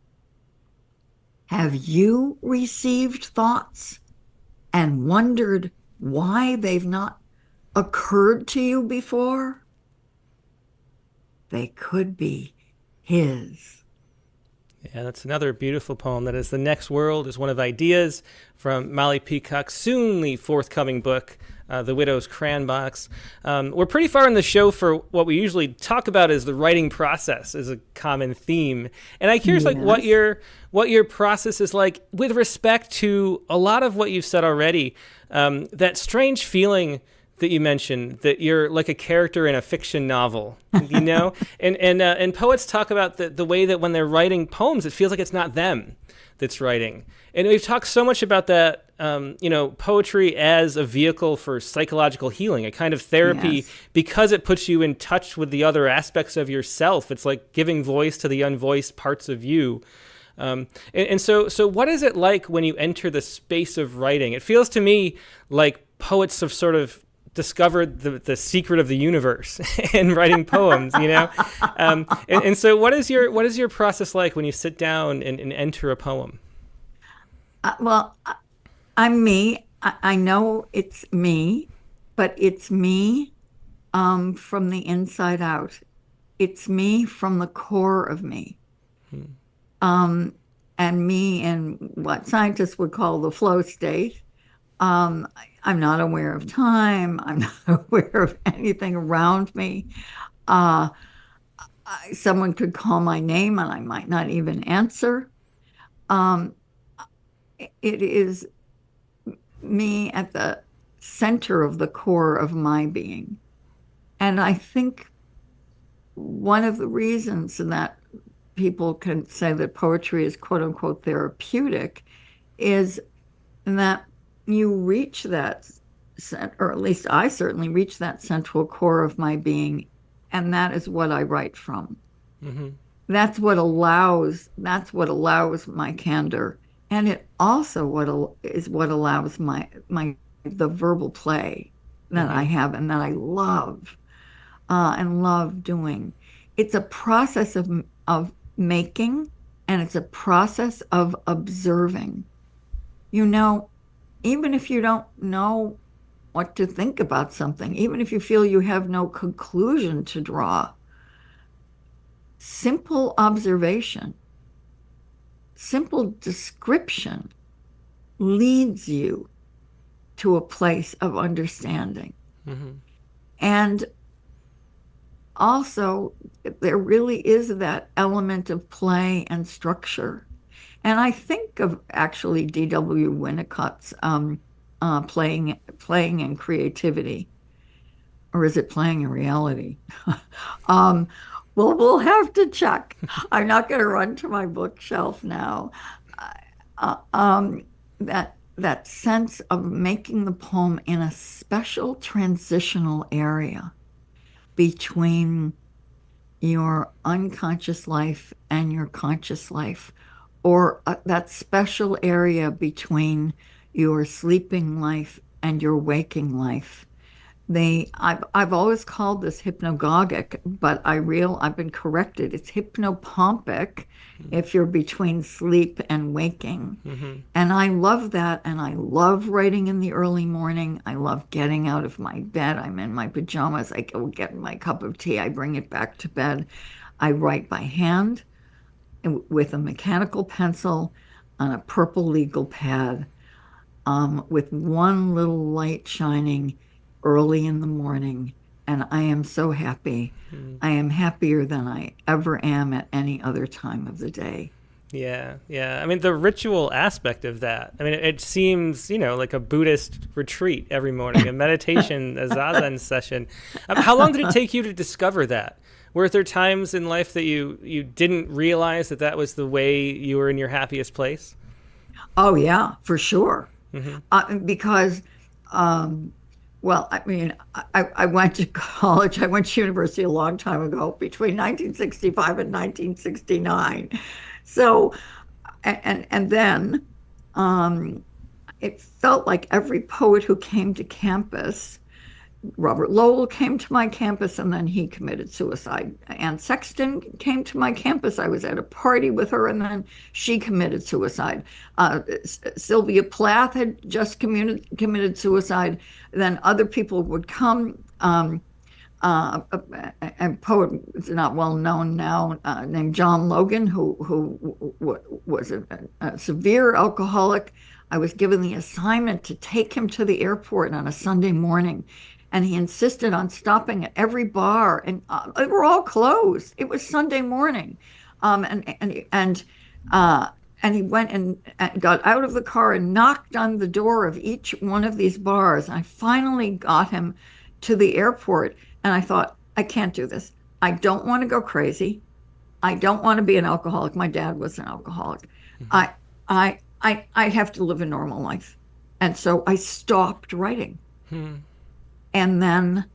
Have you received thoughts and wondered why they've not occurred to you before? They could be his. Yeah, that's another beautiful poem. That is The Next World is one of ideas from Molly Peacock's soonly forthcoming book, The Widow's Crayon Box. We're pretty far in the show for what we usually talk about as the writing process is a common theme. And I'm curious, like, what your process is like with respect to a lot of what you've said already. That strange feeling that you mentioned, that you're like a character in a fiction novel, you know? and poets talk about the way that when they're writing poems, it feels like it's not them that's writing. And we've talked so much about that, poetry as a vehicle for psychological healing, a kind of therapy, yes, because it puts you in touch with the other aspects of yourself. It's like giving voice to the unvoiced parts of you. So what is it like when you enter the space of writing? It feels to me like poets have sort of discovered the secret of the universe in writing poems, you know? So what is your process like when you sit down and enter a poem? I'm me. I know it's me, but it's me from the inside out. It's me from the core of me. And me in what scientists would call the flow state. I'm not aware of time. I'm not aware of anything around me. Someone could call my name and I might not even answer. It is me at the center of the core of my being. And I think one of the reasons that people can say that poetry is quote unquote therapeutic is that you reach that, or at least I certainly reach that central core of my being, and that is what I write from. Mm-hmm. That's what allows my candor, and it also is what allows the verbal play that I have and that I love and love doing. It's a process of making, and it's a process of observing. Even if you don't know what to think about something, even if you feel you have no conclusion to draw, simple observation, simple description leads you to a place of understanding. Mm-hmm. And also, there really is that element of play and structure. And I think of actually D.W. Winnicott's playing and creativity. Or is it playing in reality? Well, we'll have to check. I'm not going to run to my bookshelf now. That sense of making the poem in a special transitional area between your unconscious life and your conscious life, or that special area between your sleeping life and your waking life. I've always called this hypnagogic, but I've been corrected. It's hypnopompic if you're between sleep and waking. And I love that. And I love writing in the early morning. I love getting out of my bed. I'm in my pajamas. I go get my cup of tea. I bring it back to bed. I write by hand with a mechanical pencil on a purple legal pad, with one little light shining early in the morning, and I am so happy. I am happier than I ever am at any other time of the day. Yeah, yeah. I mean, the ritual aspect of that. I mean, it seems, like a Buddhist retreat every morning, a meditation, a zazen session. How long did it take you to discover that? Were there times in life that you didn't realize that was the way you were in your happiest place? Oh, yeah, for sure. Because, well, I mean, I went to college. I went to university a long time ago, between 1965 and 1969. So, and then it felt like every poet who came to campus, Robert Lowell came to my campus and then he committed suicide. Anne Sexton came to my campus. I was at a party with her and then she committed suicide. Sylvia Plath had just committed suicide. Then other people would come. A poet is not well known now, named John Logan, who was a severe alcoholic. I was given the assignment to take him to the airport on a Sunday morning. And he insisted on stopping at every bar, and they were all closed. It was Sunday morning, and he went and got out of the car and knocked on the door of each one of these bars. And I finally got him to the airport, and I thought, I can't do this. I don't want to go crazy. I don't want to be an alcoholic. My dad was an alcoholic. I have to live a normal life, and so I stopped writing. And then,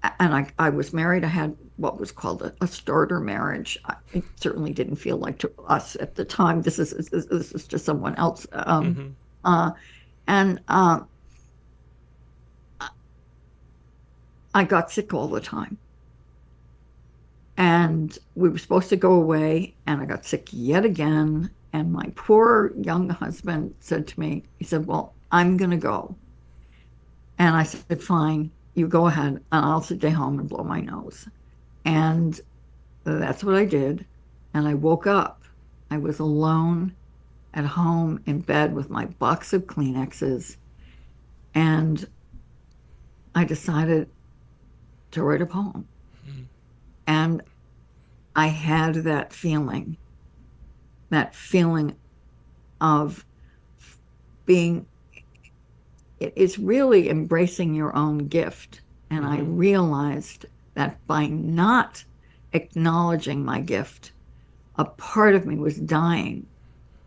I was married. I had what was called a starter marriage. It certainly didn't feel like to us at the time. This is to someone else. I got sick all the time. And we were supposed to go away, and I got sick yet again. And my poor young husband said to me, he said, well, I'm going to go. And I said, fine. You go ahead, and I'll stay home and blow my nose. And that's what I did. And I woke up. I was alone at home in bed with my box of Kleenexes. And I decided to write a poem. And I had that feeling of being, it is really embracing your own gift. And I realized that by not acknowledging my gift, a part of me was dying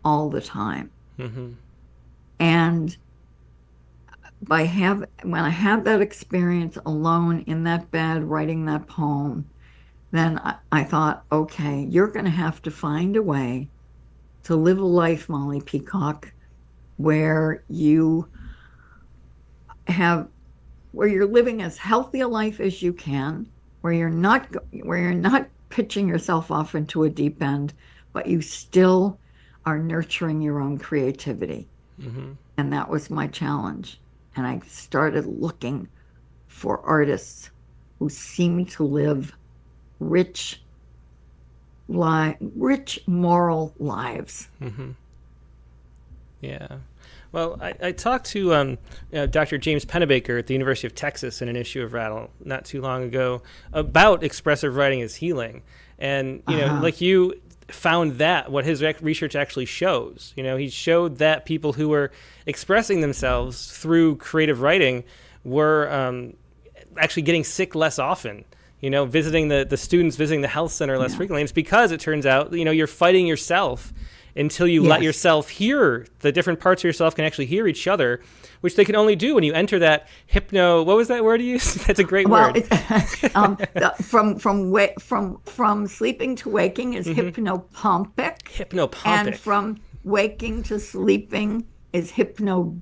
all the time. And when I had that experience alone in that bed writing that poem, then I thought, okay, you're going to have to find a way to live a life, Molly Peacock, where you're living as healthy a life as you can, where you're not pitching yourself off into a deep end, but you still are nurturing your own creativity. And that was my challenge. And I started looking for artists who seemed to live rich moral lives. Yeah. Well, I talked to Dr. James Pennebaker at the University of Texas in an issue of Rattle not too long ago about expressive writing as healing. And, like you found that, what his research actually shows. He showed that people who were expressing themselves through creative writing were actually getting sick less often. Visiting the students visiting the health center less frequently. And it's because it turns out, you're fighting yourself until you let yourself hear, the different parts of yourself can actually hear each other, which they can only do when you enter that what was that word you used? That's a great word. From sleeping to waking is hypnopompic. And from waking to sleeping is hypnagogic.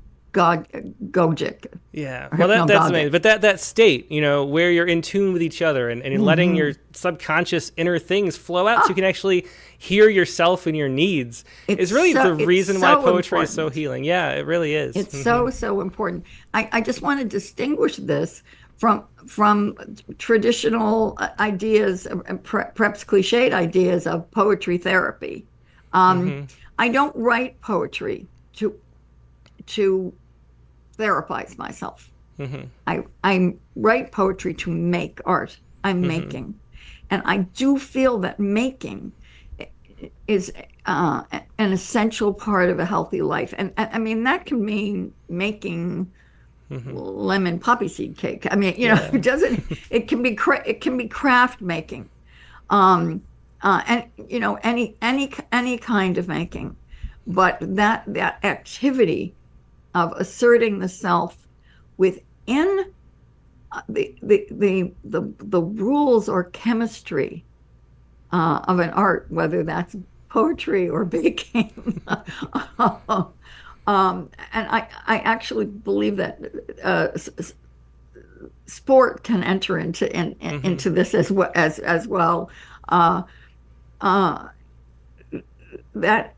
Yeah, well, that's amazing. But that state, where you're in tune with each other and letting your subconscious inner things flow out so you can actually hear yourself and your needs is really the reason why poetry is so healing. Yeah, it really is. It's so important. I just want to distinguish this from traditional ideas, perhaps cliched ideas of poetry therapy. I don't write poetry to therapize myself. I write poetry to make art. I'm making. And I do feel that making is an essential part of a healthy life. And I mean, that can mean making lemon poppy seed cake. I mean, it can be craft making. And any kind of making. But that activity of asserting the self within the rules or chemistry of an art, whether that's poetry or baking. And I actually believe that sport can enter into this as well. That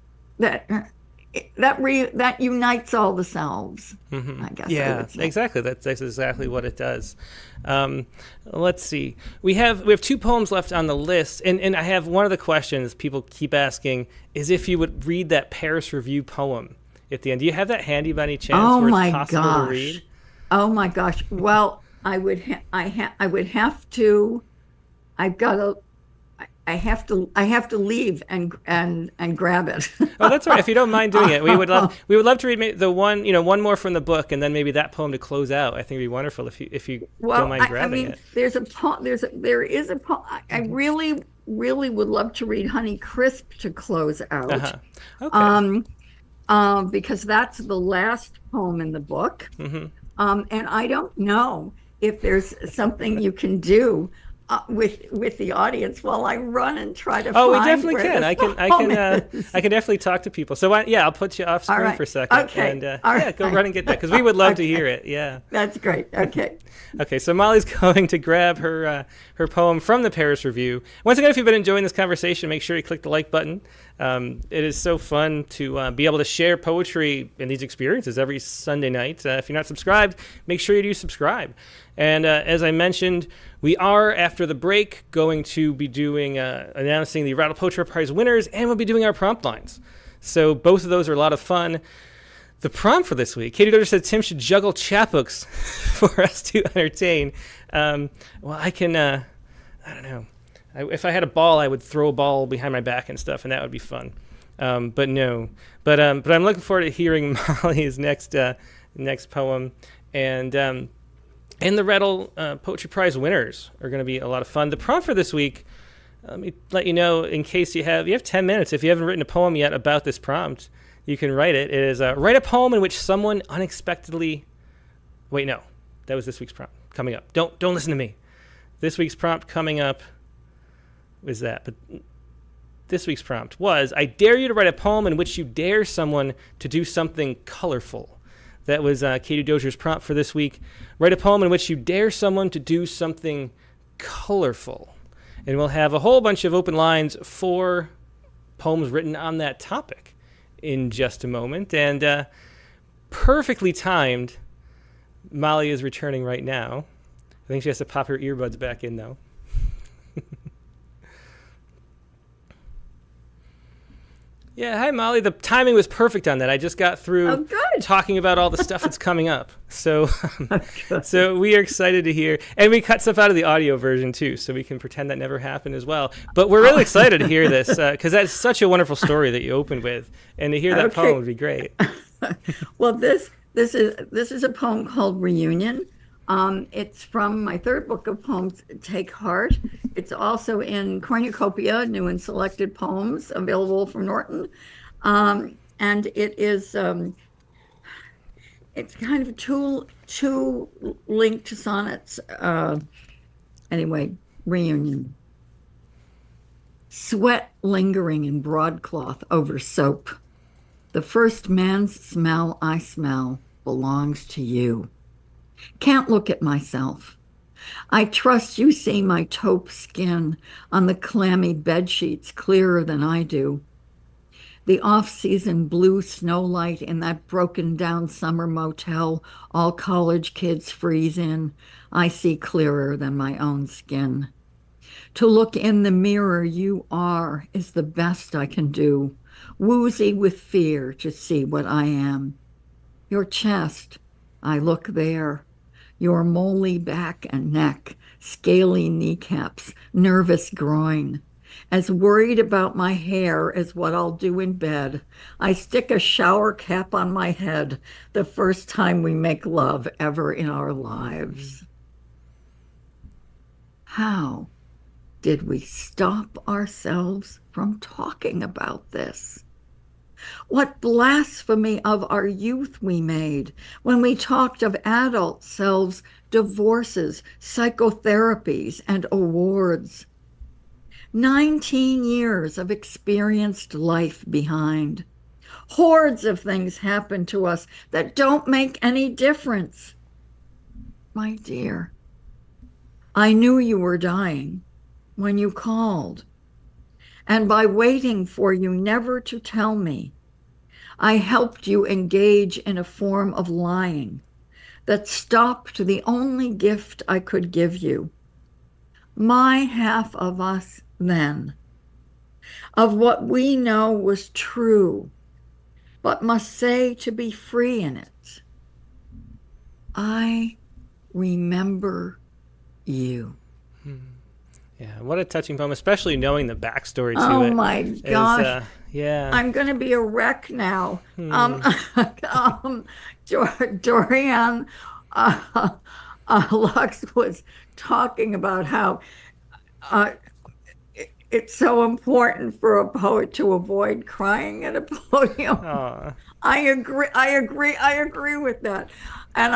unites all the selves. I guess. Yeah, exactly. That's exactly what it does. Let's see. We have 2 poems left on the list, and I have one of the questions people keep asking is if you would read that Paris Review poem at the end. Do you have that handy by any chance? Oh where my it's possible gosh! To read? Oh my gosh! Well, I would have to. I have to leave and grab it. Oh, that's all right. If you don't mind doing it, we would love to read the one more from the book, and then maybe that poem to close out. I think it'd be wonderful if you don't mind grabbing it. There is a poem. I really would love to read Honey Crisp to close out. Okay. Because that's the last poem in the book. And I don't know if there's something you can do with the audience while I run and try to. Oh, we definitely can. I can definitely talk to people. So I'll put you off screen for a second. Okay. And go run and get that because we would love to hear it. Yeah. That's great. Okay. Okay. So Molly's going to grab her poem from the Paris Review. Once again, if you've been enjoying this conversation, make sure you click the like button. It is so fun to be able to share poetry and these experiences every Sunday night. If you're not subscribed, make sure you do subscribe. And as I mentioned, we are, after the break, going to be doing announcing the Rattle Poetry Prize winners, and we'll be doing our prompt lines. So both of those are a lot of fun. The prompt for this week, Katie Dozier said Tim should juggle chapbooks for us to entertain. Well, I can, I don't know. If I had a ball, I would throw a ball behind my back and stuff, and that would be fun. But no. But I'm looking forward to hearing Molly's next poem. And the Rattle Poetry Prize winners are going to be a lot of fun. The prompt for this week, let me let you know in case you have 10 minutes. If you haven't written a poem yet about this prompt, you can write it. It is write a poem in which someone unexpectedly. Wait, no, that was this week's prompt coming up. Don't listen to me. This week's prompt coming up was that, but this week's prompt was: I dare you to write a poem in which you dare someone to do something colorful. That was Katie Dozier's prompt for this week. Write a poem in which you dare someone to do something colorful. And we'll have a whole bunch of open lines for poems written on that topic in just a moment. And perfectly timed, Molly is returning right now. I think she has to pop her earbuds back in, though. Yeah, hi, Molly. The timing was perfect on that. I just got through talking about all the stuff that's coming up. So so we are excited to hear. And we cut stuff out of the audio version, too, so we can pretend that never happened as well. But we're really excited to hear this because that's such a wonderful story that you opened with. And to hear that poem would be great. Well, this is a poem called Reunion. It's from my third book of poems, Take Heart. It's also in Cornucopia, new and selected poems, available from Norton. And it is, it's kind of two linked sonnets. Anyway, Reunion. Sweat lingering in broadcloth over soap. The first man's smell I smell belongs to you. Can't look at myself. I trust you see my taupe skin on the clammy bed sheets clearer than I do. The off-season blue snowlight in that broken-down summer motel all college kids freeze in, I see clearer than my own skin. To look in the mirror you are is the best I can do, woozy with fear to see what I am. Your chest, I look there. Your moly back and neck, scaly kneecaps, nervous groin. As worried about my hair as what I'll do in bed, I stick a shower cap on my head the first time we make love ever in our lives. How did we stop ourselves from talking about this? What blasphemy of our youth we made when we talked of adult selves, divorces, psychotherapies, and awards. 19 years of experienced life behind. Hordes of things happen to us that don't make any difference. My dear, I knew you were dying when you called. And by waiting for you never to tell me, I helped you engage in a form of lying that stopped the only gift I could give you, my half of us then, of what we know was true, but must say to be free in it. I remember you. Yeah, what a touching poem, especially knowing the backstory to it. Oh my gosh. Yeah. I'm going to be a wreck now. Dorian Lux was talking about how it's so important for a poet to avoid crying at a podium. I agree with that. And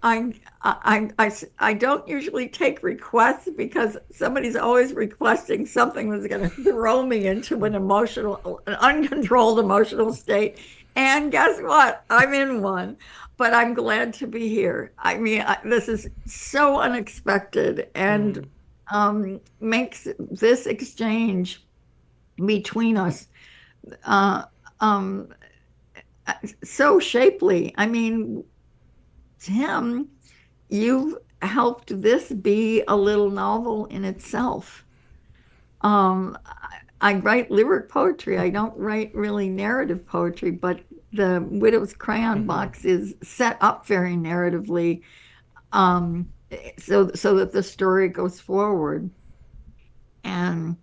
I don't usually take requests because somebody's always requesting something that's going to throw me into an uncontrolled emotional state. And guess what? I'm in one, but I'm glad to be here. I mean, this is so unexpected and makes this exchange between us so shapely. I mean, Tim, you've helped this be a little novel in itself. I write lyric poetry. I don't write really narrative poetry, but the Widow's Crayon box is set up very narratively, so that the story goes forward. And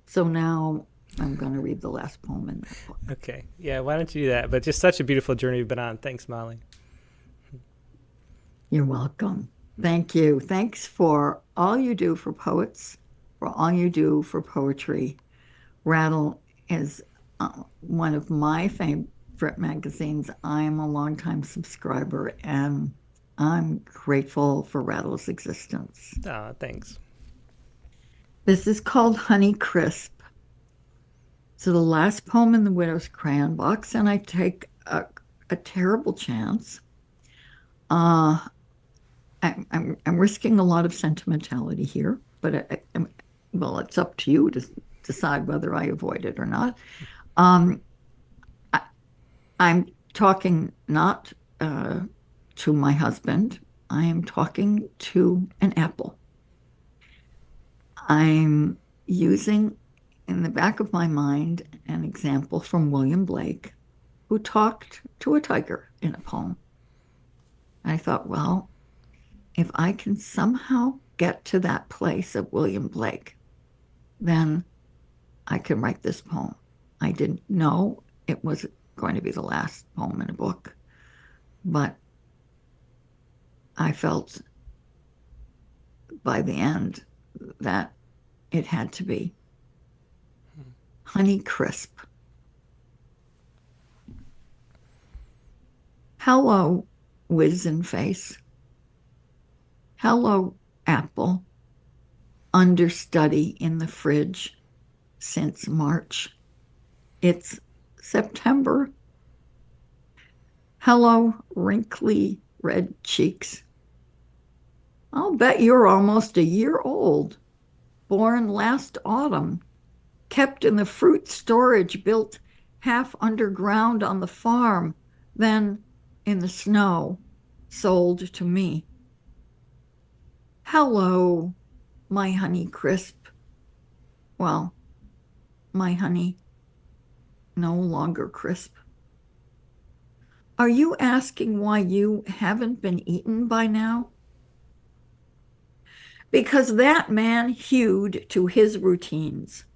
so now I'm going to read the last poem in that book. Okay. Yeah, why don't you do that? But just such a beautiful journey you've been on. Thanks, Molly. You're welcome. Thank you. Thanks for all you do for poets, for all you do for poetry. Rattle is one of my favorite magazines. I'm a longtime subscriber, and I'm grateful for Rattle's existence. Thanks. This is called Honey Crisp. So the last poem in the Widow's Crayon box, and I take a terrible chance. I'm risking a lot of sentimentality here, but well, it's up to you to decide whether I avoid it or not. I'm talking not to my husband. I am talking to an apple. I'm using in the back of my mind an example from William Blake, who talked to a tiger in a poem. I thought, well, if I can somehow get to that place of William Blake, then I can write this poem. I didn't know it was going to be the last poem in a book, but I felt by the end that it had to be. Honey Crisp. Hello, wizen face. Hello, apple. Understudy in the fridge since March. It's September. Hello, wrinkly red cheeks I'll bet you're almost a year old, born last autumn, kept in the fruit storage built half underground on the farm, then in the snow, sold to me. Hello, my honey crisp. Well, my honey, no longer crisp. Are you asking why you haven't been eaten by now? Because that man hewed to his routines.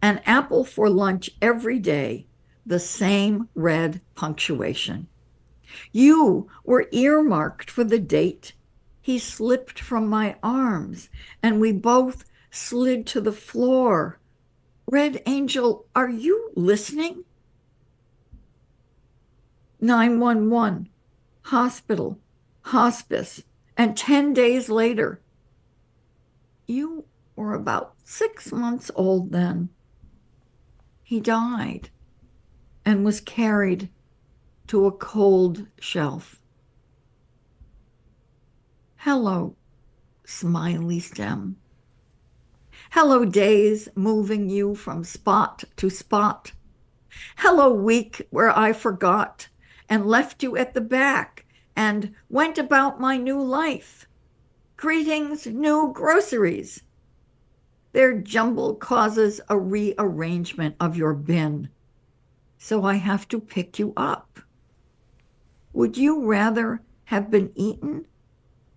An apple for lunch every day, the same red punctuation. You were earmarked for the date. He slipped from my arms, and we both slid to the floor. Red Angel, are you listening? 911, hospital, hospice, and 10 days later. You were about 6 months old then. He died and was carried to a cold shelf. Hello, smiley stem. Hello, days moving you from spot to spot. Hello, week where I forgot and left you at the back and went about my new life. Greetings, new groceries. Their jumble causes a rearrangement of your bin, so I have to pick you up. Would you rather have been eaten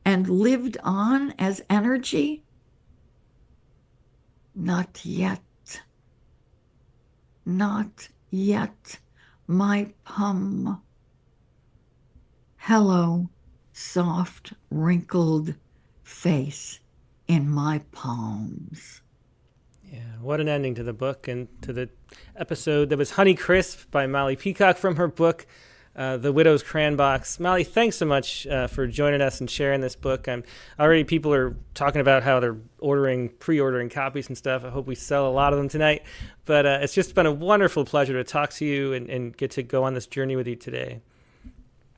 and lived on as energy? Not yet. Not yet, my pum. Hello, soft, wrinkled face in my palms. Yeah, what an ending to the book and to the episode. That was Honey Crisp by Molly Peacock from her book, The Widow's Crayon Box. Molly, thanks so much for joining us and sharing this book. Already people are talking about how they're pre-ordering copies and stuff. I hope we sell a lot of them tonight. But it's just been a wonderful pleasure to talk to you and get to go on this journey with you today.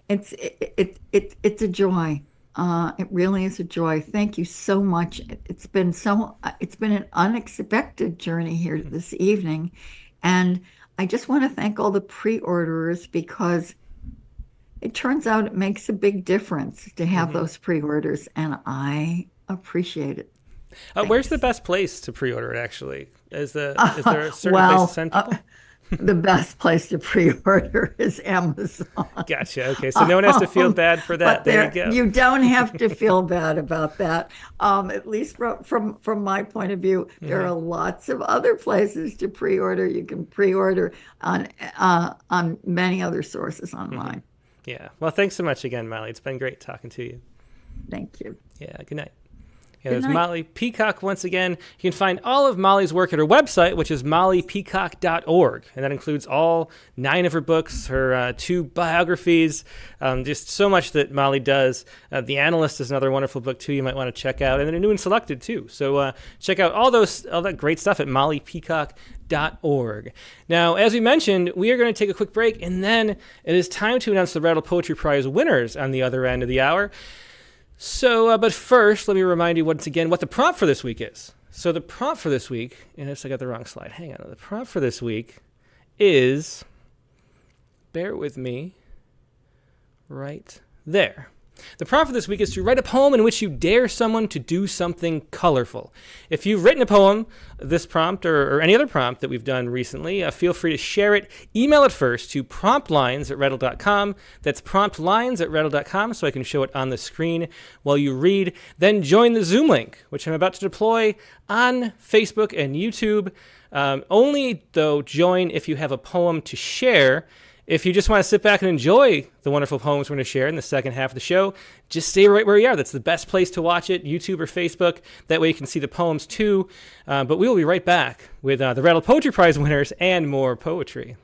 It's a joy. It really is a joy. Thank you so much. It's been an unexpected journey here this evening, and I just want to thank all the pre-orderers, because it turns out it makes a big difference to have those pre-orders, and I appreciate it. Where's the best place to pre-order it, actually? Is there a certain place to send people? The best place to pre-order is Amazon. Gotcha. Okay, so no one has to feel bad for that. There you go. You don't have to feel bad about that. At least from my point of view, there are lots of other places to pre-order. You can pre-order on many other sources online. Yeah. Well, thanks so much again, Molly. It's been great talking to you. Thank you. Yeah. Good night. Yeah, there's Molly Peacock once again. You can find all of Molly's work at her website, which is mollypeacock.org. And that includes all 9 of her books, her 2 biographies, just so much that Molly does. The Analyst is another wonderful book, too, you might want to check out. And then a new and selected, too. So check out all that great stuff at mollypeacock.org. Now, as we mentioned, we are going to take a quick break, and then it is time to announce the Rattle Poetry Prize winners on the other end of the hour. So, but first, let me remind you once again what the prompt for this week is. So the prompt for this week, and I got the wrong slide. Hang on. The prompt for this week is, bear with me, right there. The prompt for this week is to write a poem in which you dare someone to do something colorful. If you've written a poem, this prompt or any other prompt that we've done recently, feel free to share it. Email it first to promptlines@rattle.com. That's promptlines@rattle.com, so I can show it on the screen while you read. Then join the Zoom link, which I'm about to deploy on Facebook and YouTube. Only, though, join if you have a poem to share. If you just want to sit back and enjoy the wonderful poems we're going to share in the second half of the show, just stay right where you are. That's the best place to watch it, YouTube or Facebook. That way you can see the poems too. But we will be right back with the Rattle Poetry Prize winners and more poetry.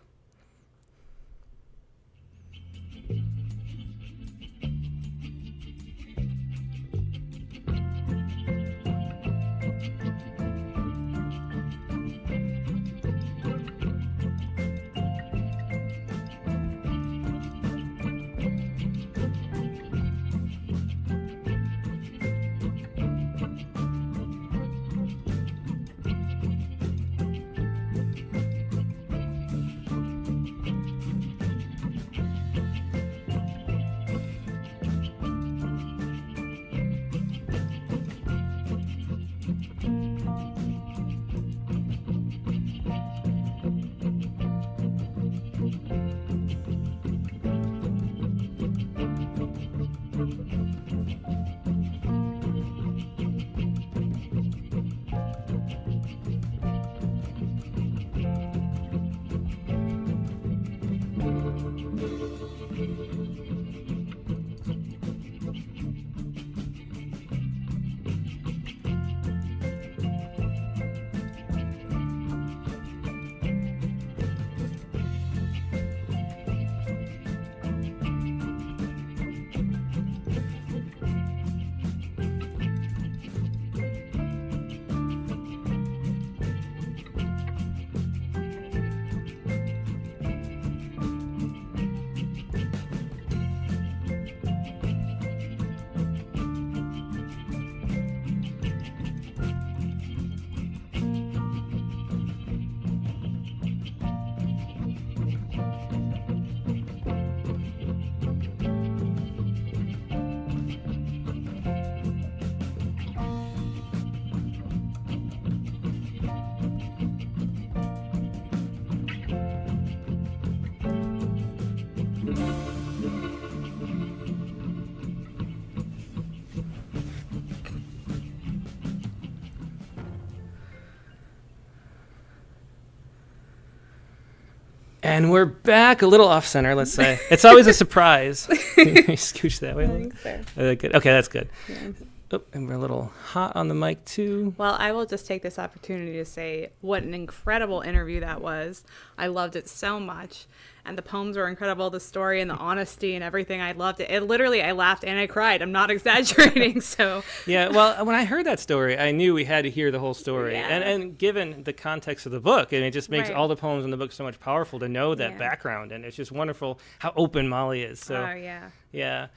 And we're back, a little off center, let's say. It's always a surprise. Scooch that way a little. Good. Okay, that's good. Yeah. Oh, and we're a little hot on the mic too. Well, I will just take this opportunity to say what an incredible interview that was. I loved it so much. And the poems were incredible, the story and the honesty and everything. I loved it. Literally, I laughed and I cried. I'm not exaggerating. So yeah, well, when I heard that story, I knew we had to hear the whole story. Yeah. And given the context of the book, and it just makes Right. all the poems in the book so much powerful to know that Yeah. background. And it's just wonderful how open Molly is. So yeah. yeah.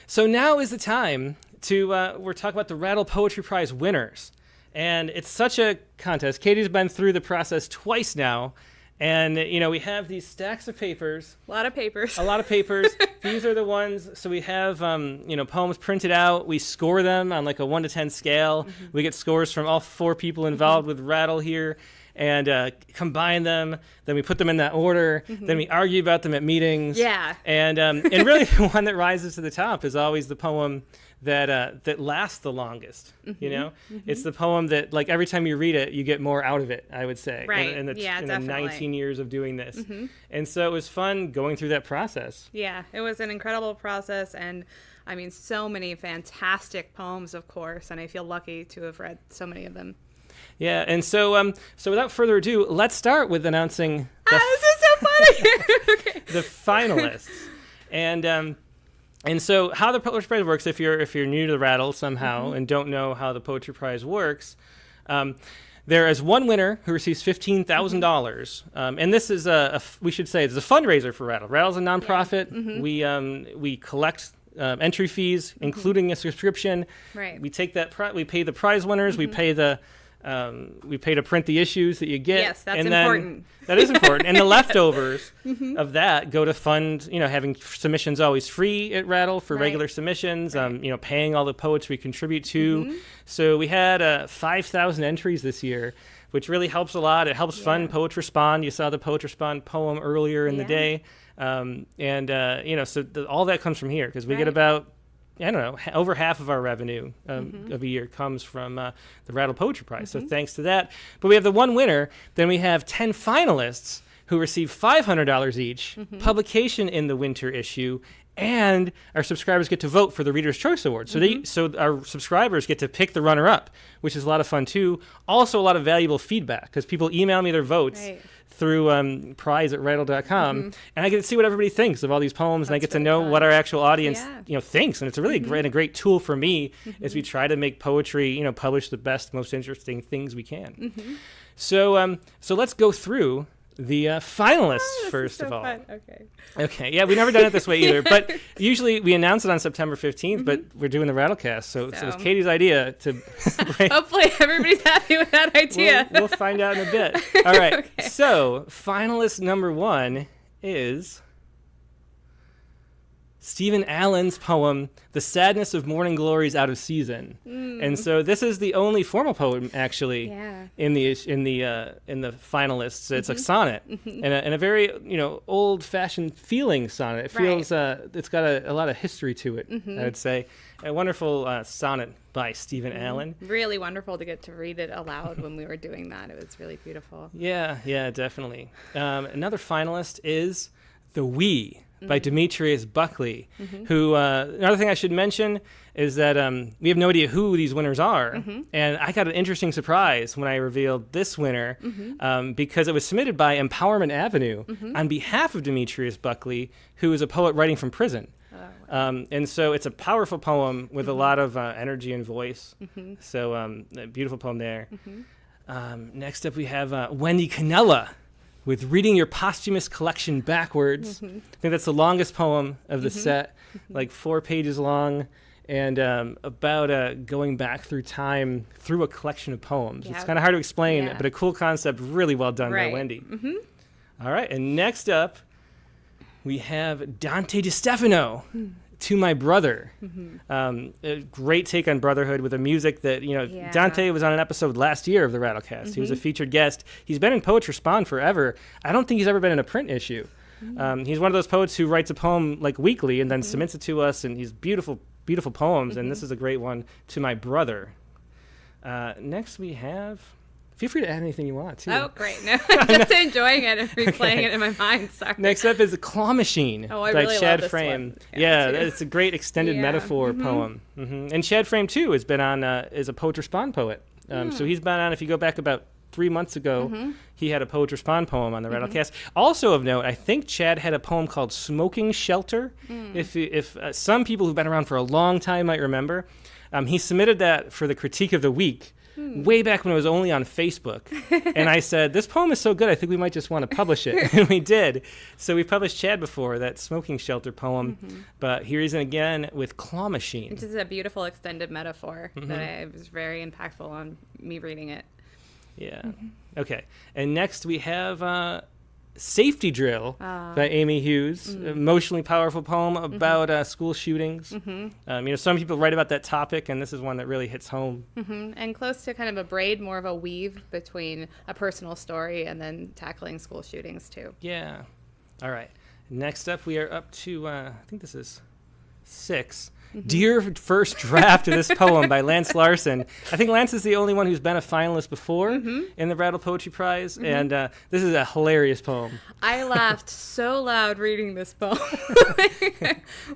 So now is the time to we're talking about the Rattle Poetry Prize winners. And it's such a contest. Katie's been through the process twice now. And, you know, we have these stacks of papers. A lot of papers. A lot of papers. These are the ones. So we have, you know, poems printed out. We score them on like a 1 to 10 scale. Mm-hmm. We get scores from all 4 people involved with Rattle here and combine them. Then we put them in that order. Then we argue about them at meetings. Yeah. And really the one that rises to the top is always the poem that lasts the longest. You know, it's the poem that, like, every time you read it, you get more out of it, I would say. Right. In the Definitely. 19 years of doing this. And so it was fun going through that process. Yeah, it was an incredible process. And I mean, so many fantastic poems, of course. And I feel lucky to have read so many of them. Yeah, and so without further ado, let's start with announcing This is so funny. Okay. the finalists. And so how the Poetry Prize works, if you're new to the Rattle somehow and don't know how the Poetry Prize works, there is one winner who receives $15,000, and this is we should say it's a fundraiser for Rattle. Rattle's a nonprofit. We collect entry fees, including a subscription. Right. We take that. We pay the prize winners. We pay to print the issues that you get. Yes, that's and important. That is important. And the leftovers of that go to fund, you know, having submissions always free at Rattle for Right. regular submissions, you know, paying all the poets we contribute to. So we had 5,000 entries this year, which really helps a lot. It helps fund Poets Respond. You saw the Poets Respond poem earlier in the day. You know, so all that comes from here because we get about, I don't know, over half of our revenue of a year comes from the Rattle Poetry Prize. So thanks to that. But we have the one winner. Then we have 10 finalists who receive $500 each, publication in the winter issue, and our subscribers get to vote for the Reader's Choice Award. So our subscribers get to pick the runner-up, which is a lot of fun too. Also a lot of valuable feedback because people email me their votes. Right. Through prize@rattle.com, and I get to see what everybody thinks of all these poems, and I get to really know fun. what our actual audience, Yeah. you know, thinks, and it's a really great tool for me as we try to make poetry, you know, publish the best, most interesting things we can. So let's go through the finalists first of all. Okay. Okay, yeah, we've never done it this way either, but usually we announce it on September 15th, but we're doing the Rattlecast, so it was Katie's idea to Hopefully everybody's happy with that idea. We'll find out in a bit. All right. So, finalist number 1 is Stephen Allen's poem, "The Sadness of Morning Glories Out of Season." And so this is the only formal poem actually in the finalists. It's a sonnet and a very, you know, old-fashioned feeling sonnet. It feels it's got a lot of history to it, I would say. A wonderful sonnet by Stephen Allen. Really wonderful to get to read it aloud when we were doing that. It was really beautiful. Yeah, definitely. Another finalist is The We by Demetrius Buckley, who, another thing I should mention is that we have no idea who these winners are. And I got an interesting surprise when I revealed this winner because it was submitted by Empowerment Avenue on behalf of Demetrius Buckley, who is a poet writing from prison. And so it's a powerful poem with a lot of energy and voice. So a beautiful poem there. Next up we have Wendy Canella with Reading Your Posthumous Collection Backwards. I think that's the longest poem of the set, like 4 pages long, and about going back through time through a collection of poems. It's kind of hard to explain, but a cool concept, really well done by Wendy. All right, and next up, we have Dante DiStefano, To My Brother. A great take on brotherhood with a music that, you know, Dante was on an episode last year of the Rattlecast. He was a featured guest. He's been in Poets Respond forever. I don't think he's ever been in a print issue. He's one of those poets who writes a poem like weekly and then submits it to us, and he's beautiful poems, and this is a great one, To My Brother. Next we have feel free to add anything you want, too. Oh, great. No, I'm just enjoying it and replaying it in my mind. Sorry. Next up is The Claw Machine Oh, I by really Chad love this Frame. one. Yeah, too. it's a great extended metaphor poem. And Chad Frame, too, has been on, is a Poet Respond poet. So he's been on, if you go back about 3 months ago, he had a Poet Respond poem on the Rattlecast. Also of note, I think Chad had a poem called Smoking Shelter. If some people who've been around for a long time might remember, he submitted that for the Critique of the Week way back when it was only on Facebook. And I said, this poem is so good, I think we might just want to publish it. And we did. So we published Chad before, that Smoking Shelter poem. But here he's again with Claw Machine. Which is a beautiful extended metaphor that was very impactful on me reading it. Yeah. Okay. And next we have Safety Drill by Amy Hughes, emotionally powerful poem about school shootings. Some people write about that topic, and this is one that really hits home. And close to kind of a braid, more of a weave between a personal story and then tackling school shootings, too. Yeah. All right. Next up, we are up to, I think this is 6. Dear First Draft of this poem by Lance Larson. I think Lance is the only one who's been a finalist before in the Rattle Poetry Prize, and this is a hilarious poem. I laughed so loud reading this poem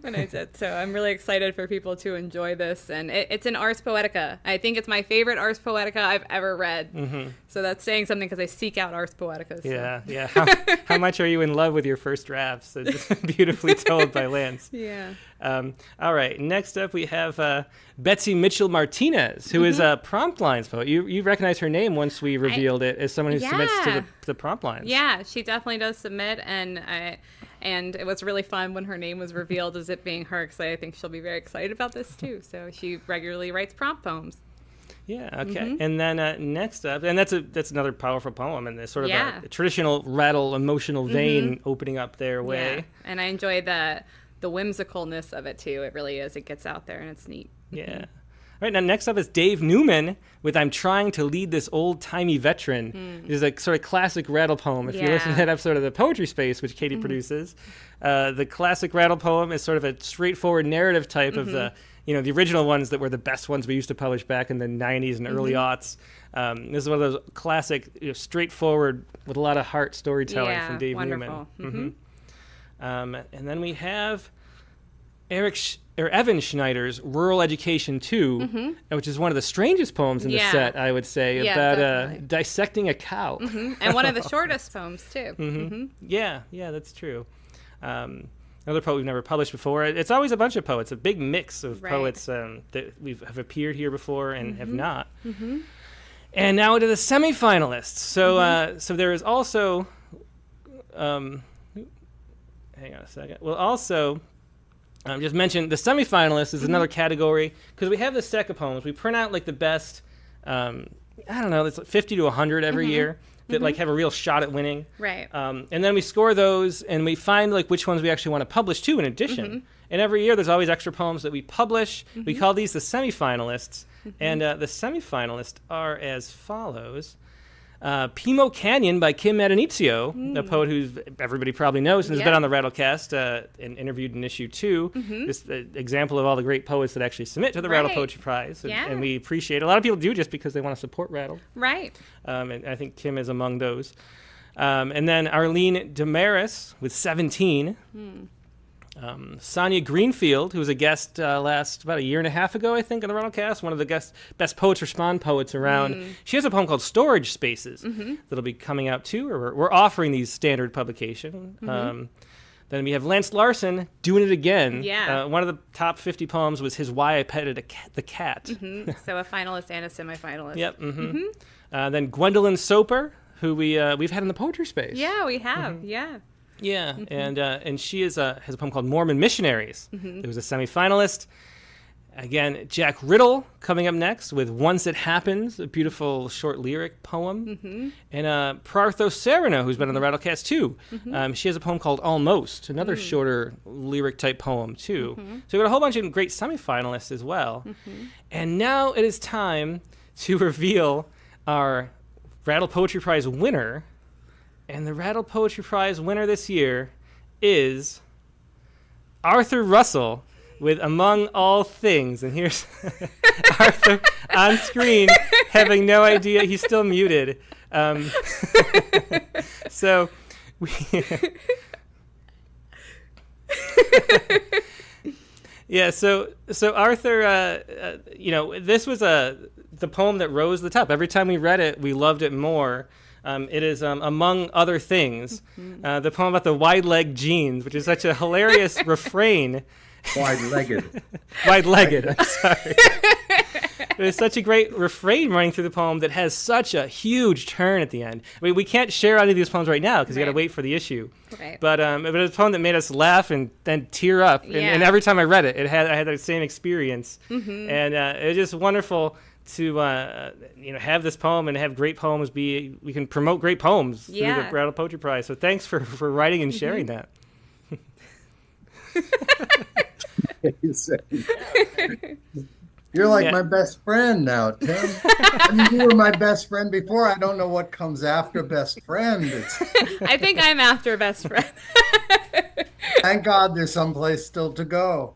when I did, so I'm really excited for people to enjoy this. And it's an Ars Poetica. I think it's my favorite Ars Poetica I've ever read. So that's saying something because I seek out Ars Poeticas. So. Yeah. How much are you in love with your first drafts? So just beautifully told by Lance. Yeah. All right. Next up, we have Betsy Mitchell Martinez, who is a Prompt Lines poet. You recognize her name once we revealed it as someone who submits to the Prompt Lines. Yeah, she definitely does submit, and it was really fun when her name was revealed as it being her, because I think she'll be very excited about this too. So she regularly writes prompt poems. Yeah. Okay. And then next up, and that's another powerful poem in this sort of a traditional rattle emotional vein, opening up their way. Yeah. And I enjoy the whimsicalness of it too. It really is. It gets out there and it's neat. Yeah. All right, now next up is Dave Newman with I'm Trying to Lead This Old-Timey Veteran. It is a sort of classic rattle poem. If you listen to that episode of the Poetry Space, which Katie produces, the classic rattle poem is sort of a straightforward narrative type of the original ones that were the best ones we used to publish back in the 90s and early aughts. This is one of those classic, straightforward, with a lot of heart storytelling from Dave wonderful. Newman. And then we have Evan Schneider's Rural Education 2, which is one of the strangest poems in the set, I would say, about dissecting a cow. And one of the shortest poems, too. Yeah, that's true. Another poet we've never published before. It's always a bunch of poets, a big mix of poets that have appeared here before and have not. And now to the semifinalists. So there is also... hang on a second. Well, also... just mention the semifinalists is another category, because we have this stack of poems. We print out like the best, it's like 50 to 100 every year that like have a real shot at winning. Right. And then we score those and we find like which ones we actually want to publish too in addition. And every year there's always extra poems that we publish. We call these the semifinalists. And the semifinalists are as follows. Pimo Canyon by Kim Madanizio, a poet who everybody probably knows and has been on the Rattlecast and interviewed in issue 2. This example of all the great poets that actually submit to the Rattle Poetry Prize. And we appreciate it. A lot of people do just because they want to support Rattle. Right. And I think Kim is among those. And then Arlene Damaris with 17. Sonia Greenfield, who was a guest about a year and a half ago, I think, on the Rattlecast, one of the best Poets Respond poets around. She has a poem called Storage Spaces that'll be coming out too, or we're offering these standard publication. Then we have Lance Larson doing it again. One of the top 50 poems was his Why I Petted the Cat. So a finalist and a semifinalist. Yep. Then Gwendolyn Soper, who we've had in the Poetry Space. Yeah, we have. Yeah, and she has a poem called Mormon Missionaries. It was a semifinalist. Again, Jack Riddle coming up next with Once It Happens, a beautiful short lyric poem. And Prartho Sereno, who's been on the Rattlecast too. She has a poem called Almost, another shorter lyric type poem too. So we've got a whole bunch of great semifinalists as well. And now it is time to reveal our Rattle Poetry Prize winner. And the Rattle Poetry Prize winner this year is Arthur Russell with Among All Things. And here's Arthur on screen having no idea he's still muted. So we... Yeah, so Arthur, this was the poem that rose to the top. Every time we read it, we loved it more. It is Among Other Things, the poem about the wide-legged jeans, which is such a hilarious refrain. Wide-legged. Wide-legged, I'm sorry. There's such a great refrain running through the poem that has such a huge turn at the end. I mean, we can't share any of these poems right now because you got to wait for the issue. Right. But it was a poem that made us laugh and then tear up. And every time I read it, I had that same experience. Mm-hmm. And it was just wonderful to have this poem and have great poems we can promote great poems through the Rattle Poetry Prize. So thanks for writing and sharing that. You're like my best friend now, Tim. I mean, you were my best friend before. I don't know what comes after best friend. I think I'm after best friend. Thank God there's someplace still to go.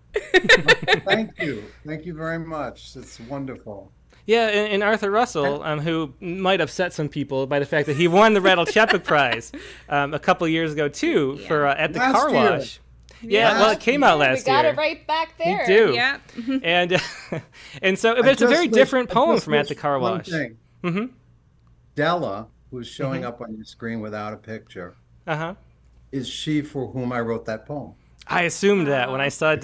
Thank you. Thank you very much. It's wonderful. Yeah, and Arthur Russell, who might upset some people by the fact that he won the Rattle Chapbook Prize a couple of years ago, too, for at the Last car year. wash. Yeah, well, it came out last year. We got it right back there. You do. Yeah. And so, but it's a very different poem from At the Car Wash. Mm-hmm. Della, who's showing up on your screen without a picture, is she for whom I wrote that poem. I assumed that when I saw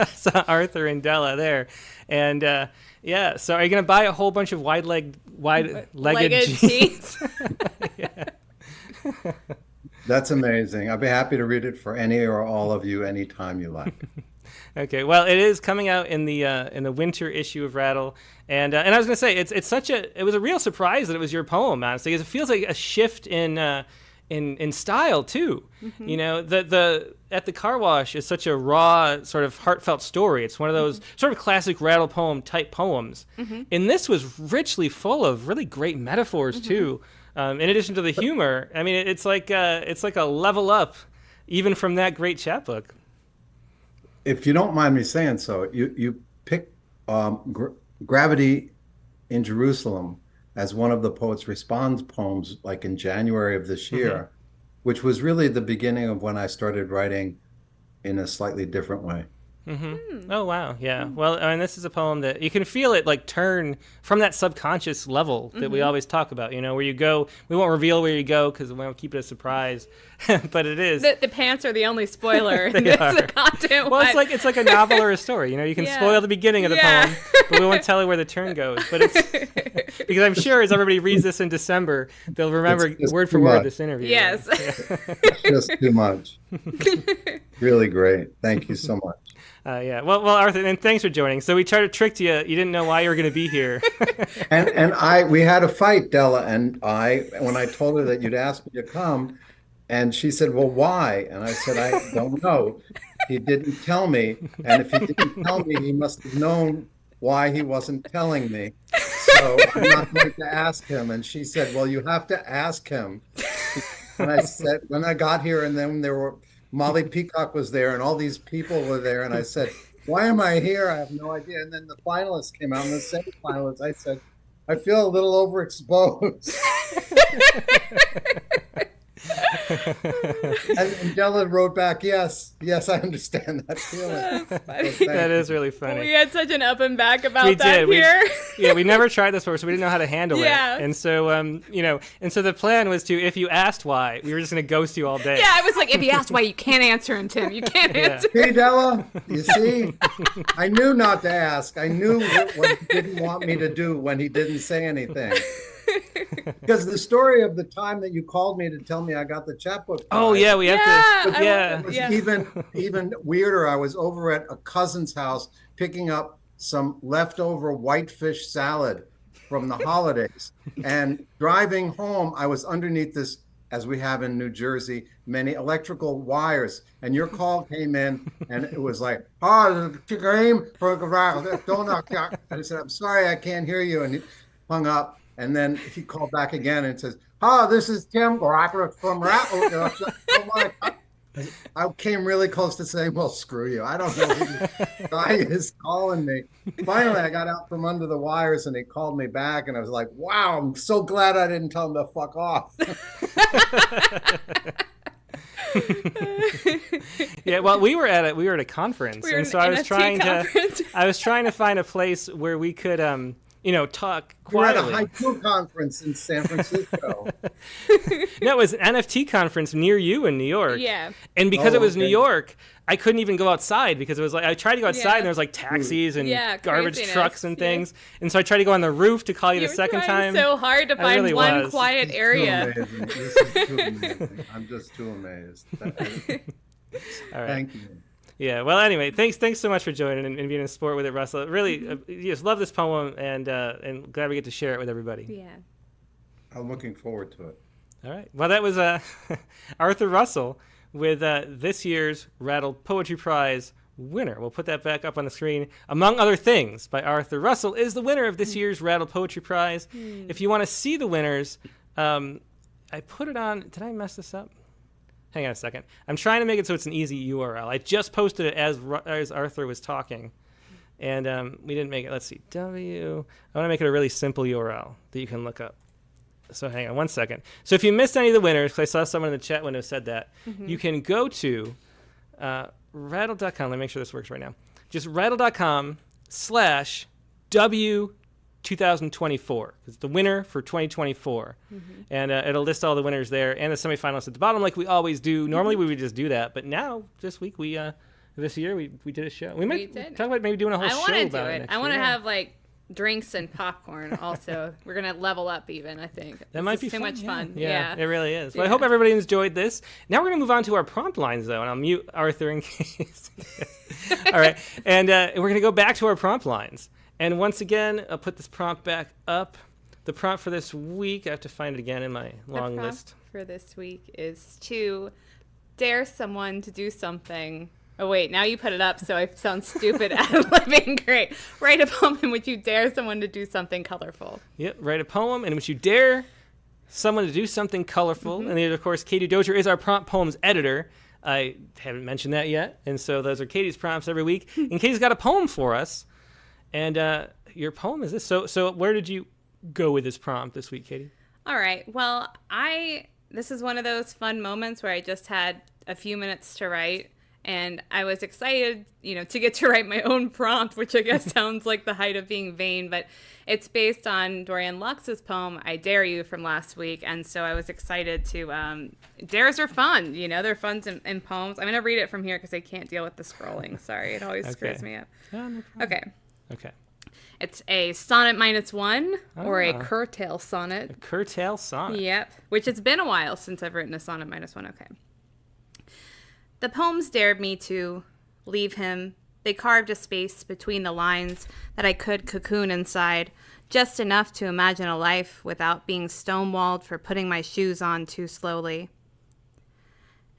saw Arthur and Della there. And so are you going to buy a whole bunch of wide-legged jeans? That's amazing. I'd be happy to read it for any or all of you anytime you like. Okay, well, it is coming out in the winter issue of Rattle, and I was going to say it was a real surprise that it was your poem, honestly, because it feels like a shift in style too. Mm-hmm. You know, the At the Car Wash is such a raw, sort of heartfelt story. It's one of those sort of classic Rattle poem type poems, and this was richly full of really great metaphors too. In addition to the humor, I mean, it's like a level up, even from that great chapbook. If you don't mind me saying so, you pick Gravity in Jerusalem as one of the Poets Responds poems, like in January of this year, which was really the beginning of when I started writing in a slightly different way. Mm-hmm. Oh, wow. Yeah. Well, I mean, this is a poem that you can feel it like turn from that subconscious level that we always talk about, you know, where you go. We won't reveal where you go because we want to keep it a surprise, but it is. The pants are the only spoiler. The content. Well, it's like a novel or a story. You know, you can spoil the beginning of the poem, but we won't tell you where the turn goes. But it's because I'm sure as everybody reads this in December, they'll remember word for word this interview. Yes. Right? It's just too much. Really great. Thank you so much. Well, Arthur, and thanks for joining. So we tricked you. You didn't know why you were going to be here. and we had a fight, Della and I, when I told her that you'd asked me to come, and she said, "Well, why?" And I said, "I don't know. He didn't tell me, and if he didn't tell me, he must have known why he wasn't telling me. So I'm not going to ask him." And she said, "Well, you have to ask him." And I said, when I got here, and then Molly Peacock was there and all these people were there. And I said, "Why am I here? I have no idea." And then the finalists came out, and the semi-finalists, I said, "I feel a little overexposed." and Della wrote back, yes, I understand that feeling. That is really funny. We had such an up and back about that here. We never tried this before, so we didn't know how to handle it. And so, so the plan was to, if you asked why, we were just going to ghost you all day. Yeah, I was like, if you asked why, you can't answer him, Tim. You can't answer. See, Della, you see, I knew not to ask. I knew what he didn't want me to do when he didn't say anything. Because the story of the time that you called me to tell me I got the chapbook prize. Oh yeah, we have to. It was even weirder. I was over at a cousin's house picking up some leftover whitefish salad from the holidays, and driving home, I was underneath this, as we have in New Jersey, many electrical wires. And your call came in, and it was like, "Oh, the game for donut." I said, "I'm sorry, I can't hear you," and he hung up. And then he called back again and says, "Oh, this is Tim from Rattle." I came really close to saying, well, screw you. I don't know who this guy is calling me. Finally, I got out from under the wires and he called me back and I was like, wow, I'm so glad I didn't tell him to fuck off. Yeah, well, we were at a conference, We were and an so I was NFT conference. I was trying to find a place where we could talk We're at a quietly. haiku conference in San Francisco. No, it was an NFT conference near you in New York. Yeah. And because it was New okay. York, I couldn't even go outside because it was like I tried to go outside Yeah. and there was like taxis and Yeah, garbage craziness. trucks and Yeah. things. And so I tried to go on the roof to call you, You the were second trying time. so hard to I find really one was. quiet Too area. amazing. This is too amazing. I'm just too amazed. All right. Thank you. Yeah. Well, anyway, thanks so much for joining and being in sport with it, Russell. Really, just love this poem and glad we get to share it with everybody. Yeah. I'm looking forward to it. All right. Well, that was Arthur Russell with this year's Rattle Poetry Prize winner. We'll put that back up on the screen. Among Other Things by Arthur Russell is the winner of this year's Rattle Poetry Prize. If you want to see the winners, I put it on. Did I mess this up? Hang on a second. I'm trying to make it so it's an easy URL. I just posted it as Arthur was talking, and we didn't make it. Let's see. I want to make it a really simple URL that you can look up. So hang on one second. So if you missed any of the winners, because I saw someone in the chat window said that, you can go to rattle.com. Let me make sure this works right now. Just rattle.com/W 2024. It's the winner for 2024. And it'll list all the winners there and the semifinalists at the bottom like we always do. Normally we would just do that, but now this week this year we did a show. We might did. talk about maybe doing a whole I show want to do about it. next I want to year. have like drinks and popcorn also. We're going to level up even, I think. That might be too much fun. Yeah, it really is. Well, I Yeah. hope everybody enjoyed this. Now we're going to move on to our prompt lines, though, and I'll mute Arthur in case. All right, and we're going to go back to our prompt lines. And once again, I'll put this prompt back up. The prompt for this week, I have to find it again in my long the prompt list. for this week is to dare someone to do something. Oh, wait, now you put it up, so I sound stupid at living. Great. Write a poem in which you dare someone to do something colorful. Yep, write a poem in which you dare someone to do something colorful. And then, of course, Katie Dozier is our prompt poems editor. I haven't mentioned that yet. And so those are Katie's prompts every week. And Katie's got a poem for us. And your poem is this. So where did you go with this prompt this week, Katie? All right. Well, this is one of those fun moments where I just had a few minutes to write. And I was excited, to get to write my own prompt, which I guess sounds like the height of being vain, but it's based on Dorian Lux's poem, I Dare You, from last week. And so I was excited to, dares are fun, they're fun in poems. I'm going to read it from here because I can't deal with the scrolling. Sorry, it always screws me up. Oh, no problem. Okay. Okay. It's a sonnet -1 or a curtail sonnet. A curtail sonnet. Yep, which it's been a while since I've written a sonnet -1. Okay. The poems dared me to leave him. They carved a space between the lines that I could cocoon inside, just enough to imagine a life without being stonewalled for putting my shoes on too slowly.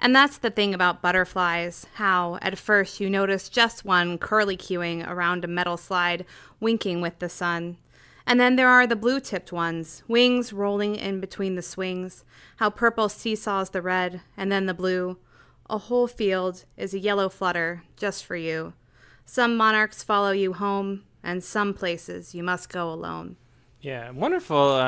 And that's the thing about butterflies, how at first you notice just one curly-cueing around a metal slide, winking with the sun. And then there are the blue-tipped ones, wings rolling in between the swings, how purple seesaws the red, and then the blue. A whole field is a yellow flutter just for you. Some monarchs follow you home, and some places you must go alone. Yeah, wonderful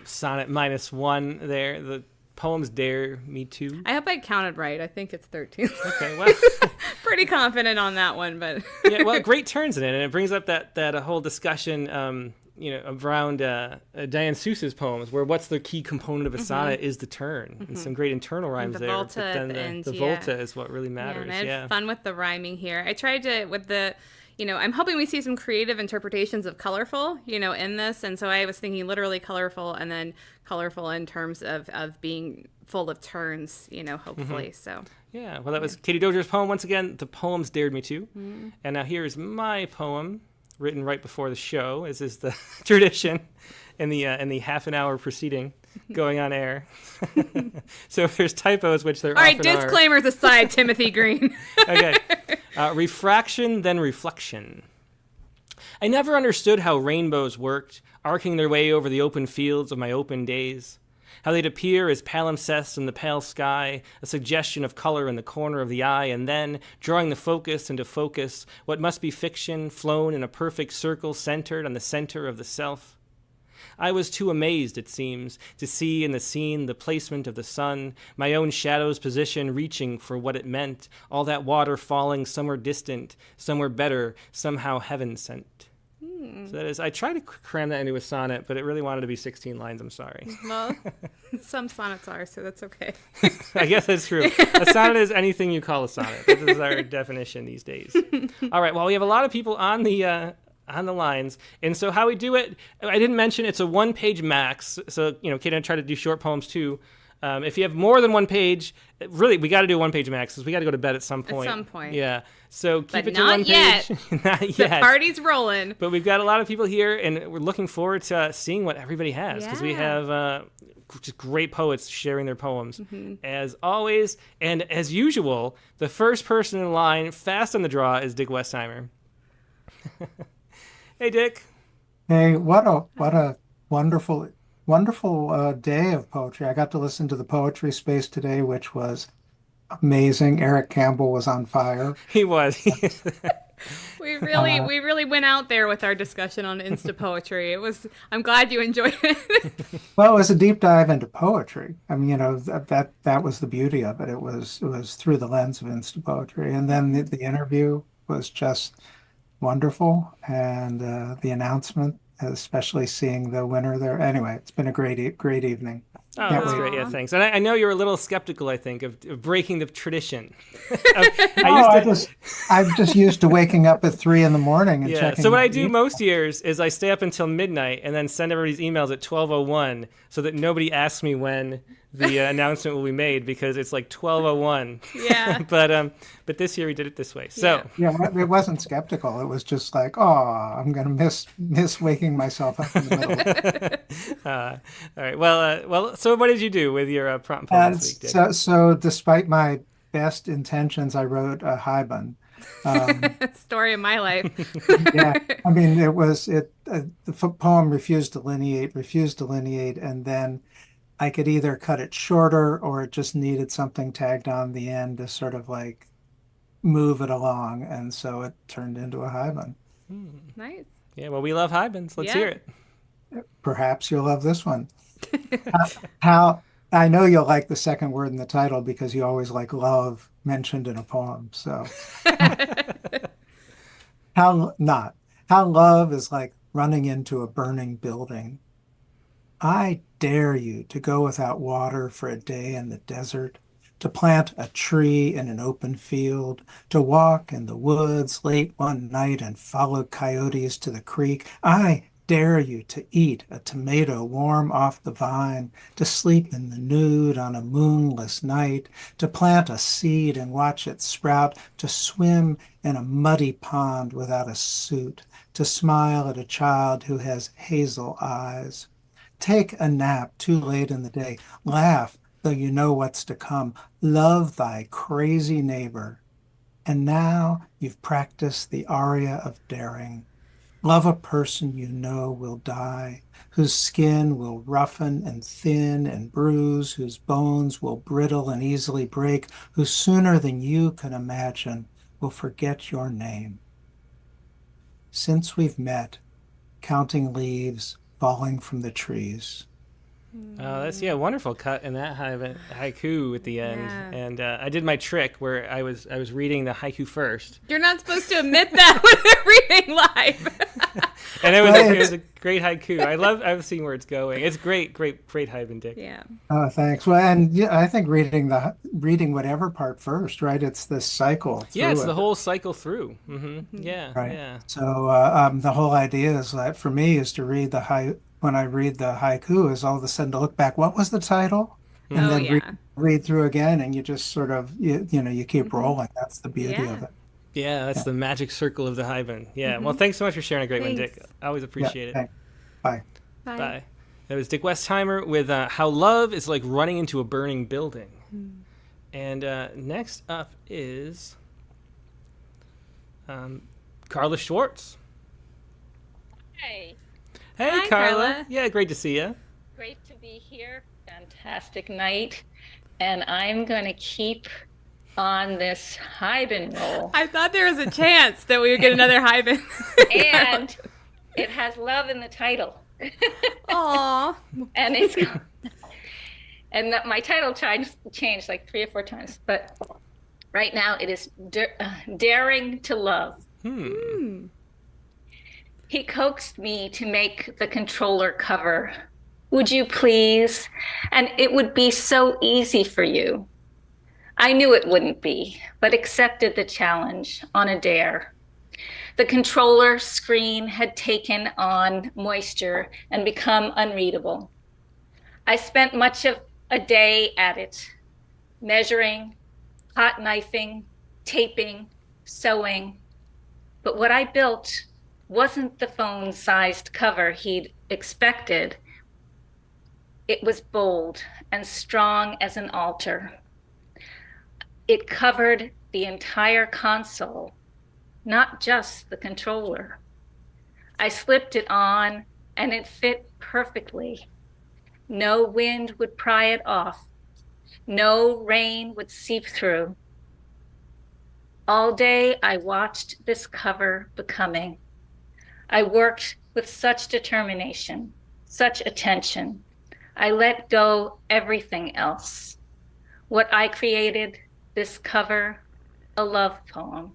sonnet -1 there. The poems dare me to. I hope I counted right. I think it's 13. Okay, well, Pretty confident on that one, but yeah, well, great turns in it, and it brings up that whole discussion, around Diane Seuss's poems, where what's the key component of a sonnet is the turn, and some great internal rhymes the there. volta but then at the end, the yeah. volta is what really yeah, matters. and I had Yeah. fun with the rhyming here. I tried to with the. I'm hoping we see some creative interpretations of colorful, in this. And so I was thinking literally colorful and then colorful in terms of being full of turns, hopefully. So, Yeah, well, that was Katie Dozier's poem. Once again, the poems dared me to. And now here's my poem, written right before the show, as is the tradition in the half an hour preceding going on air. So if there's typos, which there all right, often are. disclaimers aside, Timothy Green. Okay. Refraction, then reflection. I never understood how rainbows worked, arcing their way over the open fields of my open days. How they'd appear as palimpsests in the pale sky, a suggestion of color in the corner of the eye, and then, drawing the focus into focus, what must be fiction flown in a perfect circle centered on the center of the self. I was too amazed, it seems, to see in the scene the placement of the sun, my own shadow's position reaching for what it meant, all that water falling somewhere distant, somewhere better, somehow heaven sent. So that is, I tried to cram that into a sonnet, but it really wanted to be 16 lines. I'm sorry. Well, some sonnets are, so that's okay. I guess that's true. A sonnet is anything you call a sonnet. This is our definition these days. All right. Well, we have a lot of people on the lines, and so how we do it, I didn't mention it's a 1-page max. So Kate and I try to do short poems too. If you have more than 1 page, really, we got to do a 1-page max because we got to go to bed at some point. At some point. Yeah. So keep But it to not 1 yet. page. Not The yet. party's rolling. But we've got a lot of people here, and we're looking forward to seeing what everybody has because we have just great poets sharing their poems as always. And as usual, the first person in line, fast on the draw, is Dick Westheimer. Hey, Dick. Hey, what a wonderful day of poetry. I got to listen to the Poetry Space today, which was amazing. Eric Campbell was on fire. He was. We really went out there with our discussion on Insta poetry. I'm glad you enjoyed it. Well, it was a deep dive into poetry. I mean, that was the beauty of it. It was through the lens of Insta poetry, and then the interview was just wonderful, and the announcement, especially seeing the winner there. Anyway, it's been a great evening. Oh, Can't that's wait. great. Yeah, thanks. And I know you're a little skeptical, I think, of breaking the tradition. I'm just used to waking up at 3 a.m. and Yeah. checking. So what I do most years is I stay up until midnight and then send everybody's emails at 12:01 so that nobody asks me when the announcement will be made because it's like 12:01. Yeah. But this year we did it this way. So Yeah, it wasn't skeptical. It was just like, oh, I'm gonna miss waking myself up in the middle. all right. Well. So what did you do with your prompt poem this week, Dick? So despite my best intentions, I wrote a haibun. Story of my life. Yeah, I mean, the poem refused to lineate, and then I could either cut it shorter or it just needed something tagged on the end to sort of like move it along, and so it turned into a haibun. Nice. Yeah. Well, we love haibuns. Let's Yeah. hear it. Perhaps you'll love this one. How I know you'll like the second word in the title because you always like love mentioned in a poem. So how love is like running into a burning building. I dare you to go without water for a day in the desert, to plant a tree in an open field, to walk in the woods late one night and follow coyotes to the creek. I dare you to eat a tomato warm off the vine, to sleep in the nude on a moonless night, to plant a seed and watch it sprout, to swim in a muddy pond without a suit, to smile at a child who has hazel eyes. Take a nap too late in the day. Laugh, though you know what's to come. Love thy crazy neighbor. And now you've practiced the aria of daring. Love a person you know will die, whose skin will roughen and thin and bruise, whose bones will brittle and easily break, who sooner than you can imagine will forget your name. Since we've met, counting leaves falling from the trees. Oh, that's wonderful cut in that haiku at the end. Yeah. And I did my trick where I was reading the haiku first, You're not supposed to admit that when they're reading live. and it was a great haiku. I've seen where it's going. It's great haibun, Dick. Yeah. Oh, thanks. Well, and yeah, I think reading whatever part first, right? It's this cycle. Yeah, it's through the it. whole cycle through. Yeah, Right. yeah. So the whole idea is that for me is to read when I read the haiku is all of a sudden to look back, what was the title? And Oh, then yeah. read through again, and you just sort of you keep rolling. That's the beauty Yeah. of it. Yeah, that's the magic circle of the haibun. Yeah. Well, thanks so much for sharing a great one, Dick. Thanks. I always appreciate it. Thanks. Bye. Bye. Bye. That was Dick Westheimer with How Love is Like Running into a Burning Building. And next up is Carla Schwartz. Hey, Hey, Hi, Carla. Carla. Yeah, great to see you. great to be here. And fantastic night, and I'm going to keep on this Hyben roll. I thought there was a chance that we would get another Hyben. And it has love in the title. Aww. And my title changed like 3 or 4 times, but right now it is Daring to Love. He coaxed me to make the controller cover. Would you please? And it would be so easy for you. I knew it wouldn't be, but accepted the challenge on a dare. The controller screen had taken on moisture and become unreadable. I spent much of a day at it, measuring, hot knifing, taping, sewing. But what I built wasn't the phone-sized cover he'd expected. It was bold and strong as an altar. It covered the entire console, not just the controller. I slipped it on and it fit perfectly. No wind would pry it off. No rain would seep through. All day I watched this cover becoming. I worked with such determination, such attention. I let go everything else. What I created, this cover, a love poem.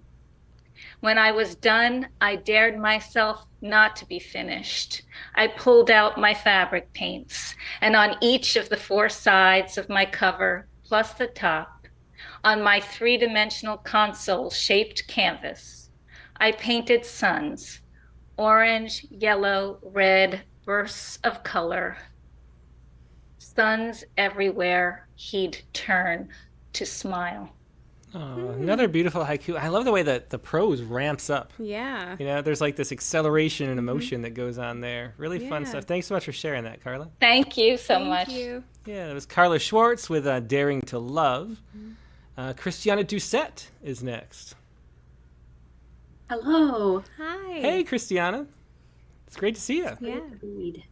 When I was done, I dared myself not to be finished. I pulled out my fabric paints, and on each of the 4 sides of my cover, plus the top, on my 3-dimensional console-shaped canvas, I painted suns, orange, yellow, red, bursts of color. Suns everywhere he'd turn to smile. Oh, another beautiful haiku. I love the way that the prose ramps up. Yeah. You know, there's like this acceleration and emotion that goes on there. Really fun Yeah. stuff. Thanks so much for sharing that, Carla. Thank you so Thank much. you. Yeah, that was Carla Schwartz with Daring to Love. Christiana Doucette is next. Hello. Hi. Hey, Christiana. It's great to see you. Yeah. Read.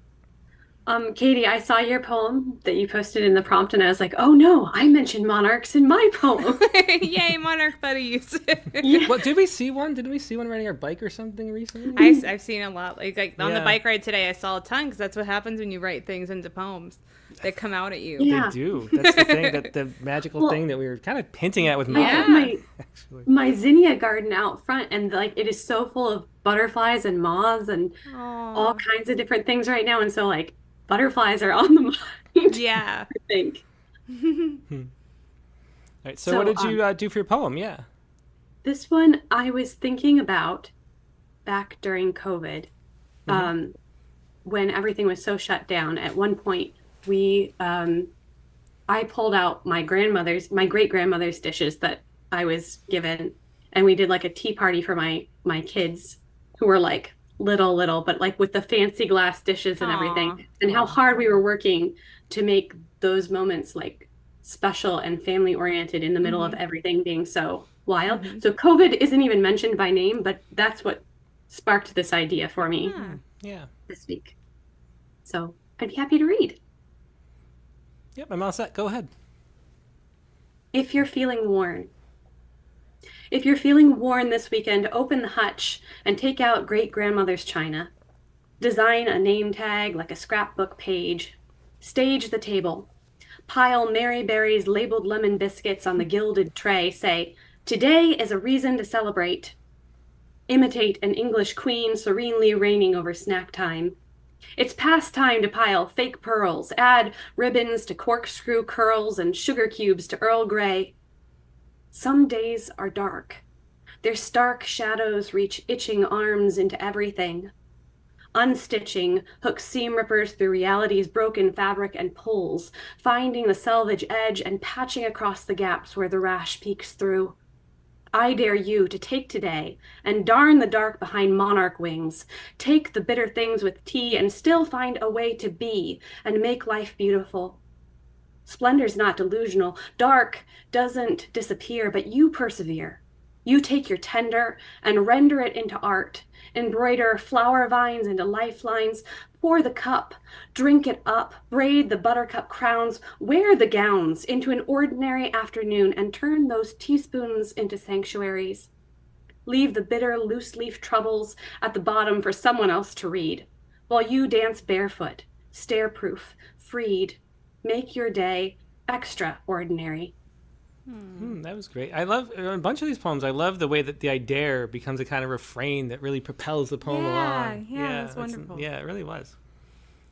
Katie, I saw your poem that you posted in the prompt, and I was like, oh no, I mentioned monarchs in my poem. Yay, Monarch Buddies. Yeah. Well, did we see one? Didn't we see one riding our bike or something recently? I've seen a lot. Like on the Yeah. bike ride today, I saw a ton because that's what happens when you write things into poems. They come out at you. Yeah. They do. That's the thing, the magical Well, thing that we were kind of hinting at with I Molly, have my actually. my zinnia garden out front, and like it is so full of butterflies and moths and all kinds of different things right now, and so like butterflies are on the mind. Yeah. I think. All right, so what So, did you do for your poem? Yeah. This one I was thinking about back during COVID, when everything was so shut down. At one point, I pulled out my great grandmother's dishes that I was given, and we did like a tea party for my kids who were like little, but like with the fancy glass dishes and everything, and how hard we were working to make those moments like special and family oriented in the middle of everything being so wild. So COVID isn't even mentioned by name, but that's what sparked this idea for me Yeah. this week. So I'd be happy to read. Yep, I'm all set. Go ahead. If you're feeling worn. If you're feeling worn this weekend, open the hutch and take out great grandmother's china. Design a name tag like a scrapbook page. Stage the table. Pile Mary Berry's labeled lemon biscuits on the gilded tray. Say, today is a reason to celebrate. Imitate an English queen serenely reigning over snack time. It's past time to pile fake pearls, add ribbons to corkscrew curls and sugar cubes to Earl Grey. Some days are dark. Their stark shadows reach itching arms into everything. Unstitching hooks seam rippers through reality's broken fabric and pulls, finding the selvage edge and patching across the gaps where the rash peeks through. I dare you to take today and darn the dark behind monarch wings. Take the bitter things with tea and still find a way to be and make life beautiful. Splendor's not delusional. Dark doesn't disappear, but you persevere. You take your tender and render it into art, embroider flower vines into lifelines, pour the cup, drink it up, braid the buttercup crowns, wear the gowns into an ordinary afternoon, and turn those teaspoons into sanctuaries. Leave the bitter loose leaf troubles at the bottom for someone else to read, while you dance barefoot, stare-proof, freed. Make your day extraordinary. That was great. I love a bunch of these poems. I love the way that the I dare becomes a kind of refrain that really propels the poem along. Yeah, that's wonderful. Yeah, it really was.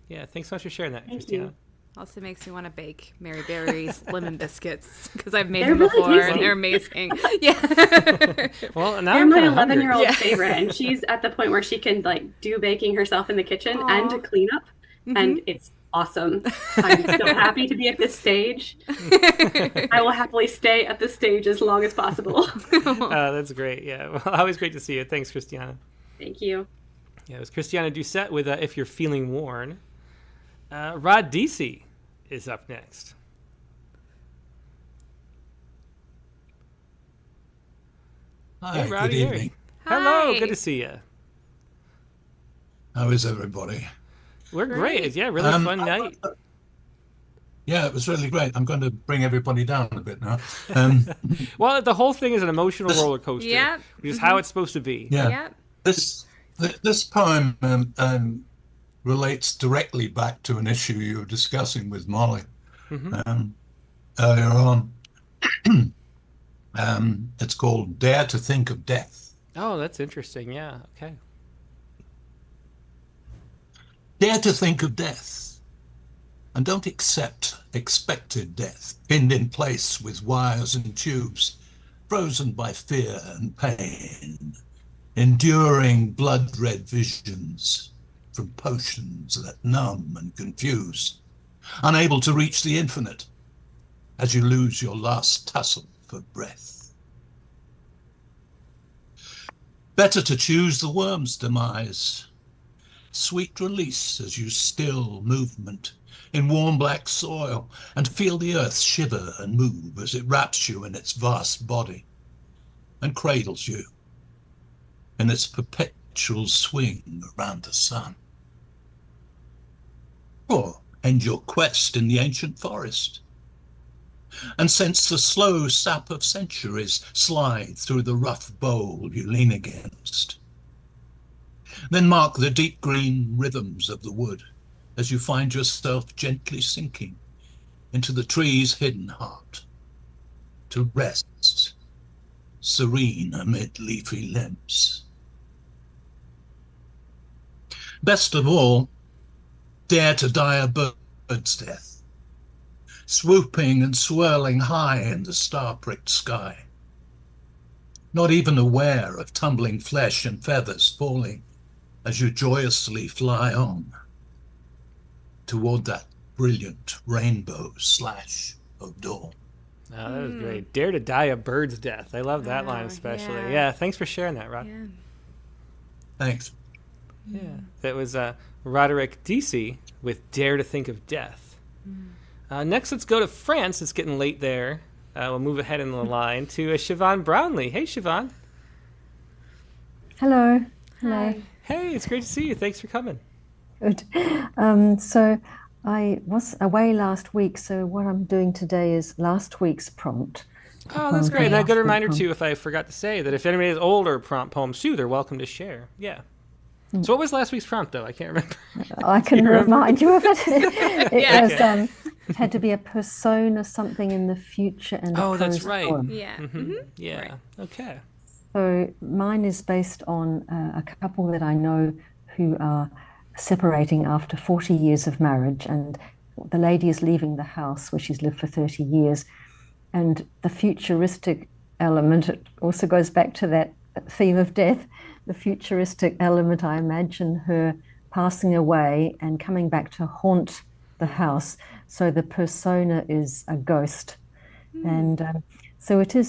Yeah, thanks so much for sharing that, Thank Christina. you. Also makes me want to bake Mary Berry's lemon biscuits because I've made They're them really before tasty. and they're amazing. Yeah. Well, now They're I'm my kind of 11-year-old hungry. favorite, and she's at the point where she can like do baking herself in the kitchen Aw. and clean up, and it's awesome. I'm so happy to be at this stage. I will happily stay at this stage as long as possible. That's great. Yeah, well, always great to see you. Thanks, Christiana. Thank you. Yeah, it was Christiana Doucette with If You're Feeling Worn. Rod Deasy is up next. Hi, Hey, Roddy, good hey. evening. Hello, Hi. good to see you. How is everybody? We're great. Great. Yeah, really fun night. Yeah, it was really great. I'm going to bring everybody down a bit now. Well, the whole thing is an emotional roller coaster, Yep. which is how it's supposed to be. Yeah, Yep. this poem relates directly back to an issue you were discussing with Molly earlier on. It's called Dare to Think of Death. Oh, that's interesting. Yeah. Okay. Dare to think of death, and don't accept expected death, pinned in place with wires and tubes, frozen by fear and pain, enduring blood-red visions from potions that numb and confuse, unable to reach the infinite as you lose your last tussle for breath. Better to choose the worm's demise, sweet release as you still movement in warm black soil and feel the earth shiver and move as it wraps you in its vast body and cradles you in its perpetual swing around the sun. Or end your quest in the ancient forest and sense the slow sap of centuries slide through the rough bole you lean against. Then mark the deep green rhythms of the wood as you find yourself gently sinking into the tree's hidden heart to rest, serene amid leafy limbs. Best of all, dare to die a bird's death, swooping and swirling high in the star-pricked sky, not even aware of tumbling flesh and feathers falling as you joyously fly on toward that brilliant rainbow slash of dawn. Oh, that was great. Dare to die a bird's death. I love that line Oh, especially. yeah. Yeah, thanks for sharing that, Rod. Yeah. Thanks. Yeah, that was Roderick Deasy with Dare to Think of Death. Next, let's go to France. It's getting late there. We'll move ahead in the line to Siobhan Brownlee. Hey, Siobhan. Hello. Hello. Hi. Hey, it's great to see you. Thanks for coming. Good. So I was away last week, so what I'm doing today is last week's prompt. Oh, that's great. And a Last good week's reminder, prompt. too, if I forgot to say, that if anybody has older prompt poems, too, they're welcome to share. Yeah. So what was last week's prompt, though? I can't remember. I can remind you of it. It Yeah. was, it had to be a persona, something in the future, and a Oh, that's prose right. poem. Yeah. Yeah. Right. Okay. So mine is based on a couple that I know who are separating after 40 years of marriage, and the lady is leaving the house where she's lived for 30 years. And the futuristic element also goes back to that theme of death. The futuristic element, I imagine her passing away and coming back to haunt the house. So the persona is a ghost. And so it's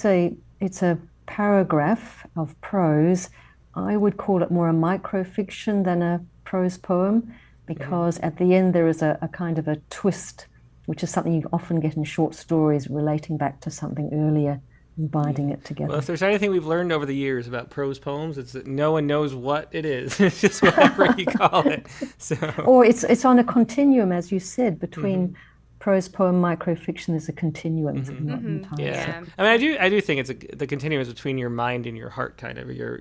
a paragraph of prose. I would call it more a microfiction than a prose poem, because at the end there is a kind of a twist, which is something you often get in short stories relating back to something earlier binding it together. Well, if there's anything we've learned over the years about prose poems, it's that no one knows what it is. It's just whatever you call it. So, or it's on a continuum, as you said, between prose poem, microfiction. There's a continuum. It's not entirely yeah. separate. I mean, I do think the continuum is between your mind and your heart, kind of your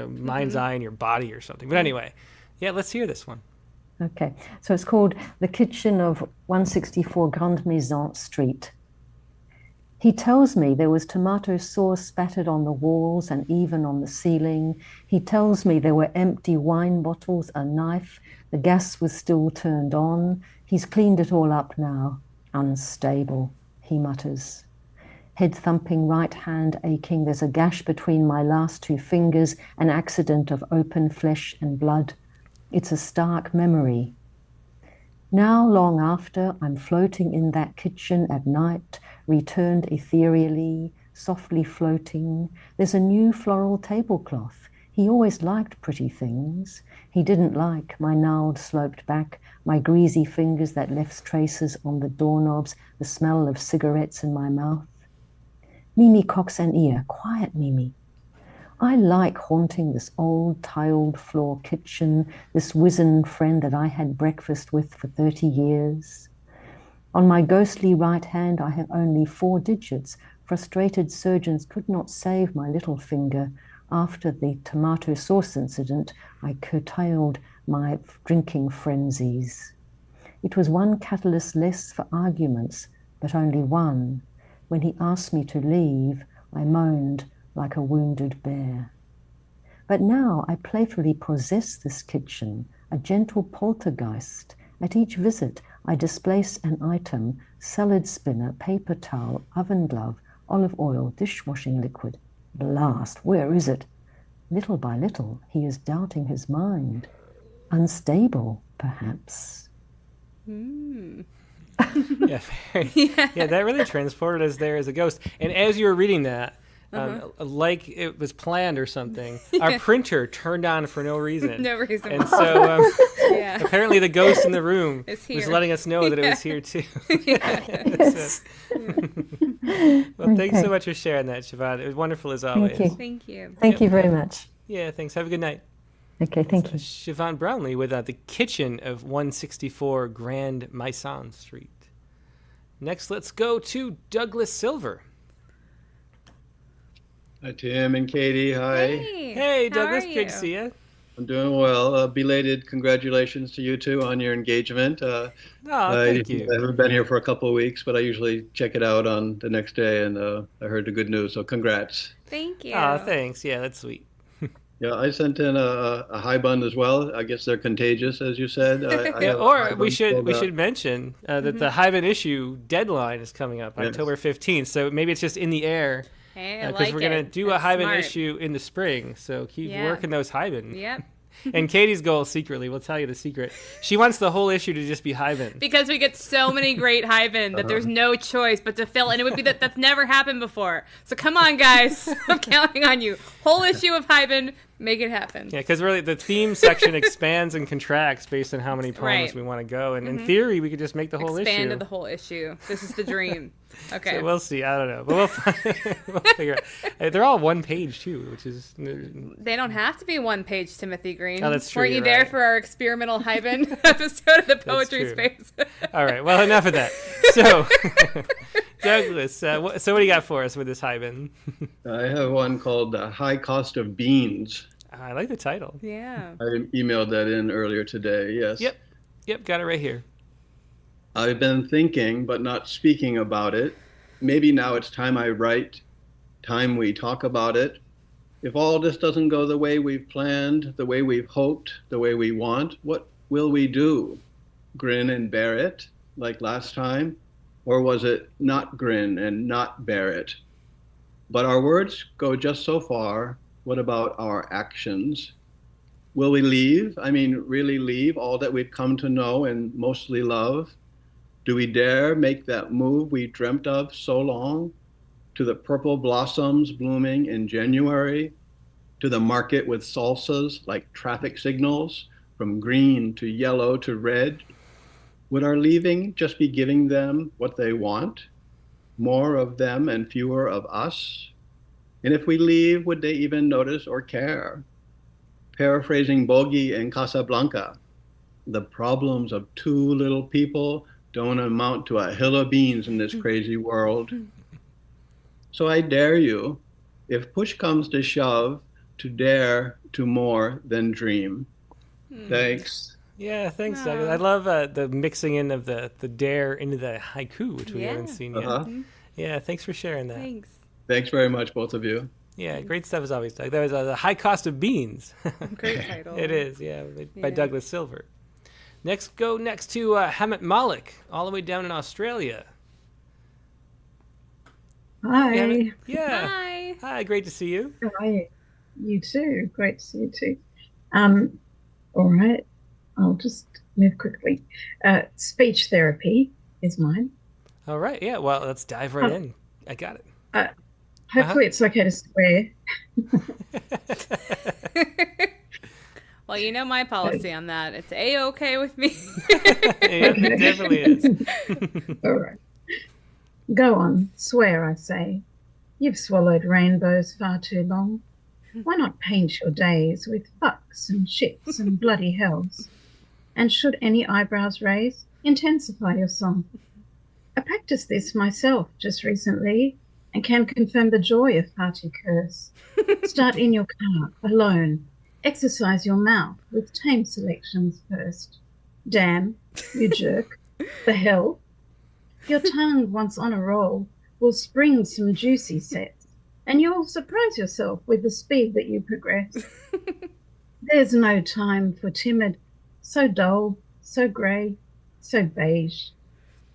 mind's eye and your body or something. But anyway, yeah, let's hear this one. Okay, so it's called The Kitchen of 164 Grande Maison Street. He tells me there was tomato sauce spattered on the walls and even on the ceiling. He tells me there were empty wine bottles, a knife. The gas was still turned on. He's cleaned it all up now. Unstable, he mutters. Head thumping, right hand aching. There's a gash between my last two fingers, an accident of open flesh and blood. It's a stark memory. Now, long after, I'm floating in that kitchen at night, returned ethereally, softly floating. There's a new floral tablecloth. He always liked pretty things. He didn't like my gnarled sloped back, my greasy fingers that left traces on the doorknobs, the smell of cigarettes in my mouth. Mimi cocks an ear. Quiet, Mimi. I like haunting this old tiled floor kitchen, this wizened friend that I had breakfast with for 30 years. On my ghostly right hand, I have only 4 digits. Frustrated surgeons could not save my little finger. After the tomato sauce incident, I curtailed my drinking frenzies. It was one catalyst less for arguments, but only one. When he asked me to leave, I moaned like a wounded bear. But now I playfully possess this kitchen, a gentle poltergeist. At each visit, I displace an item: salad spinner, paper towel, oven glove, olive oil, dishwashing liquid. Blast, where is it? Little by little, he is doubting his mind. Unstable, perhaps. Yeah, that really transported us there as a ghost. And as you were reading that, like it was planned or something, our printer turned on for no reason. No reason. And so apparently the ghost in the room was letting us know that it was here too. Yes. Well, thanks so much for sharing that, Siobhan. It was wonderful as always. Thank you. Thank you very much. Yeah, thanks. Have a good night. Okay, thank you. Siobhan Brownlee with The Kitchen of 164 Grande Maison Street. Next, let's go to Douglas Silver. Hi, Tim and Katie. Hi. Hey, Douglas. Good to see you. I'm doing well. Belated congratulations to you two on your engagement. Thank you. I haven't been here for a couple of weeks, but I usually check it out on the next day, and I heard the good news, so congrats. Thank you. Oh, thanks. Yeah, that's sweet. Yeah, I sent in a high bun as well. I guess they're contagious, as you said. We should mention that the Hyben issue deadline is coming up October 15th, so maybe it's just in the air. Hey, because we're going to do a Hyben issue in the spring, so keep working those Hyben. Yep. And Katie's goal secretly, we'll tell you the secret. She wants the whole issue to just be Hyben. Because we get so many great Hyben that there's no choice but to fill. And it would be that's never happened before. So come on, guys. I'm counting on you. Whole issue of Hyben, make it happen. Yeah, because really the theme section expands and contracts based on how many poems we want to go. And in theory, we could just make the whole issue. Expanded the whole issue. This is the dream. Okay. So we'll see. I don't know. But we'll figure it. They're all one page, too, which is... They don't have to be one page, Timothy Green. Oh, that's true. Weren't you there for our experimental Hyben episode of the Poetry Space? All right. Well, enough of that. So, Douglas, so what do you got for us with this Hyben? I have one called The High Cost of Beans. I like the title. Yeah. I emailed that in earlier today, yes. Yep, got it right here. I've been thinking, but not speaking about it. Maybe now it's time I write, time we talk about it. If all this doesn't go the way we've planned, the way we've hoped, the way we want, what will we do? Grin and bear it, like last time? Or was it not grin and not bear it? But our words go just so far. What about our actions? Will we leave? I mean, really leave all that we've come to know and mostly love? Do we dare make that move we dreamt of so long? To the purple blossoms blooming in January? To the market with salsas like traffic signals, from green to yellow to red? Would our leaving just be giving them what they want? more of them and fewer of us? And if we leave, would they even notice or care? Paraphrasing Bogey in Casablanca, the problems of two little people don't amount to a hill of beans in this crazy world. So I dare you, if push comes to shove, to dare to more than dream. Thanks. Yeah, thanks, Doug. I love the mixing in of the dare into the haiku, which we haven't seen yet. Yeah, thanks for sharing that. Thanks. Thanks very much, both of you. Yeah, great stuff as always, Doug. That was The High Cost of Beans. Great title. It is, yeah, by Douglas Silver. Next to Hamid Malik, all the way down in Australia. Hi. Yeah. Hi. Hi, great to see you. How are you? You too. Great to see you too. All right. I'll just move quickly. Speech therapy is mine. All right, yeah, well, let's dive right in. I got it. Hopefully it's okay to swear. Well, you know my policy on that. It's A-okay with me. Yeah, it definitely is. All right. Go on, swear, I say. You've swallowed rainbows far too long. Why not paint your days with fucks and shits and bloody hells? And should any eyebrows raise, intensify your song. I practiced this myself just recently and can confirm the joy of party curse. Start in your car, alone. Exercise your mouth with tame selections first. Damn, you jerk. The hell? Your tongue, once on a roll, will spring some juicy sets, and you'll surprise yourself with the speed that you progress. There's no time for timid, so dull, so grey, so beige.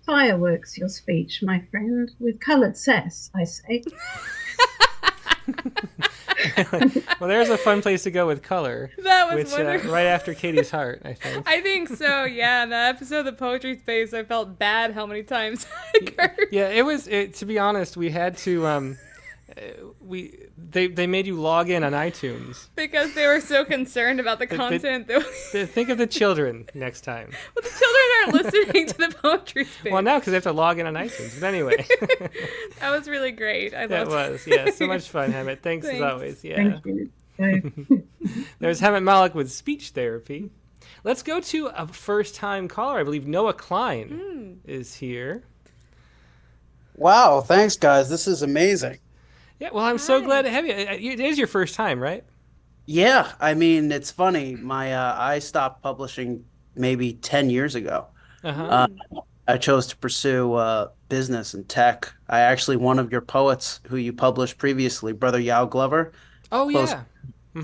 Fireworks your speech, my friend, with coloured sass, I say. Well, there's a fun place to go with color. That was which, wonderful. right after Katie's Heart, I think. I think so, yeah. In the episode of the Poetry Space, I felt bad how many times I cursed. Yeah, to be honest, we had to, they made you log in on iTunes. Because they were so concerned about the content. Think of the children next time. Well, the children aren't listening to the Poetry Space. Well, now because they have to log in on iTunes. But anyway. That was really great. I loved it. That was, yeah. So much fun, Hamid. Thanks as always. Yeah. Thank you. There's Hamid Malik with speech therapy. Let's go to a first-time caller. I believe Noah Klein is here. Wow, thanks, guys. This is amazing. Yeah, well, I'm so glad to have you. It is your first time, right? Yeah, I mean, it's funny. I stopped publishing maybe 10 years ago. I chose to pursue business and tech. One of your poets who you published previously, Brother Yao Glover. Oh, yeah.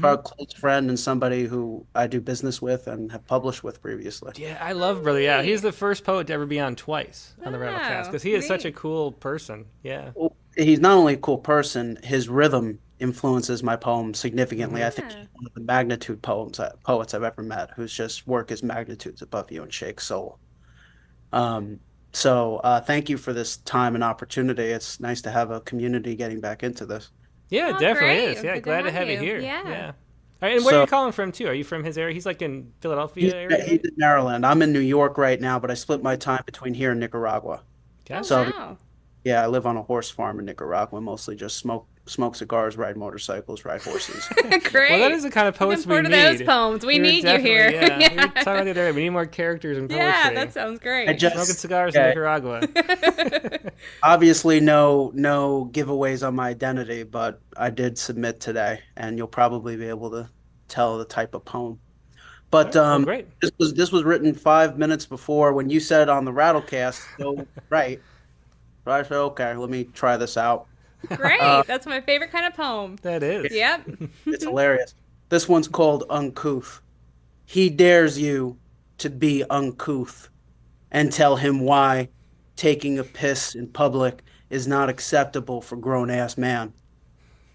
Our close friend and somebody who I do business with and have published with previously. Yeah, I love Brother Yao. He's the first poet to ever be on twice on the Rattlecast because he is such a cool person. Yeah. Well, he's not only a cool person, his rhythm influences my poems significantly. I think he's one of the magnitude poets I've ever met, whose just work is magnitudes above you and shakes soul. So thank you for this time and opportunity. It's nice to have a community getting back into this. Yeah, it definitely is. Yeah, glad to have you here. Yeah. All right, and where are you calling from, too? Are you from his area? He's like in Philadelphia area? He's in Maryland. I'm in New York right now, but I split my time between here and Nicaragua. Wow. Yeah, I live on a horse farm in Nicaragua, mostly just smoke cigars, ride motorcycles, ride horses. Great. Well, that is the kind of poets we need. Those poems. We need you here. Yeah. We were talking about the other day. We need more characters in poetry. Yeah, that sounds great. Smoking cigars in Nicaragua. Obviously, no giveaways on my identity, but I did submit today, and you'll probably be able to tell the type of poem. But great. This was written 5 minutes before when you said it on the Rattlecast. So right. So I said, okay, let me try this out. Great. That's my favorite kind of poem. That is. Yep. It's hilarious. This one's called Uncouth. He dares you to be uncouth and tell him why taking a piss in public is not acceptable for grown-ass man.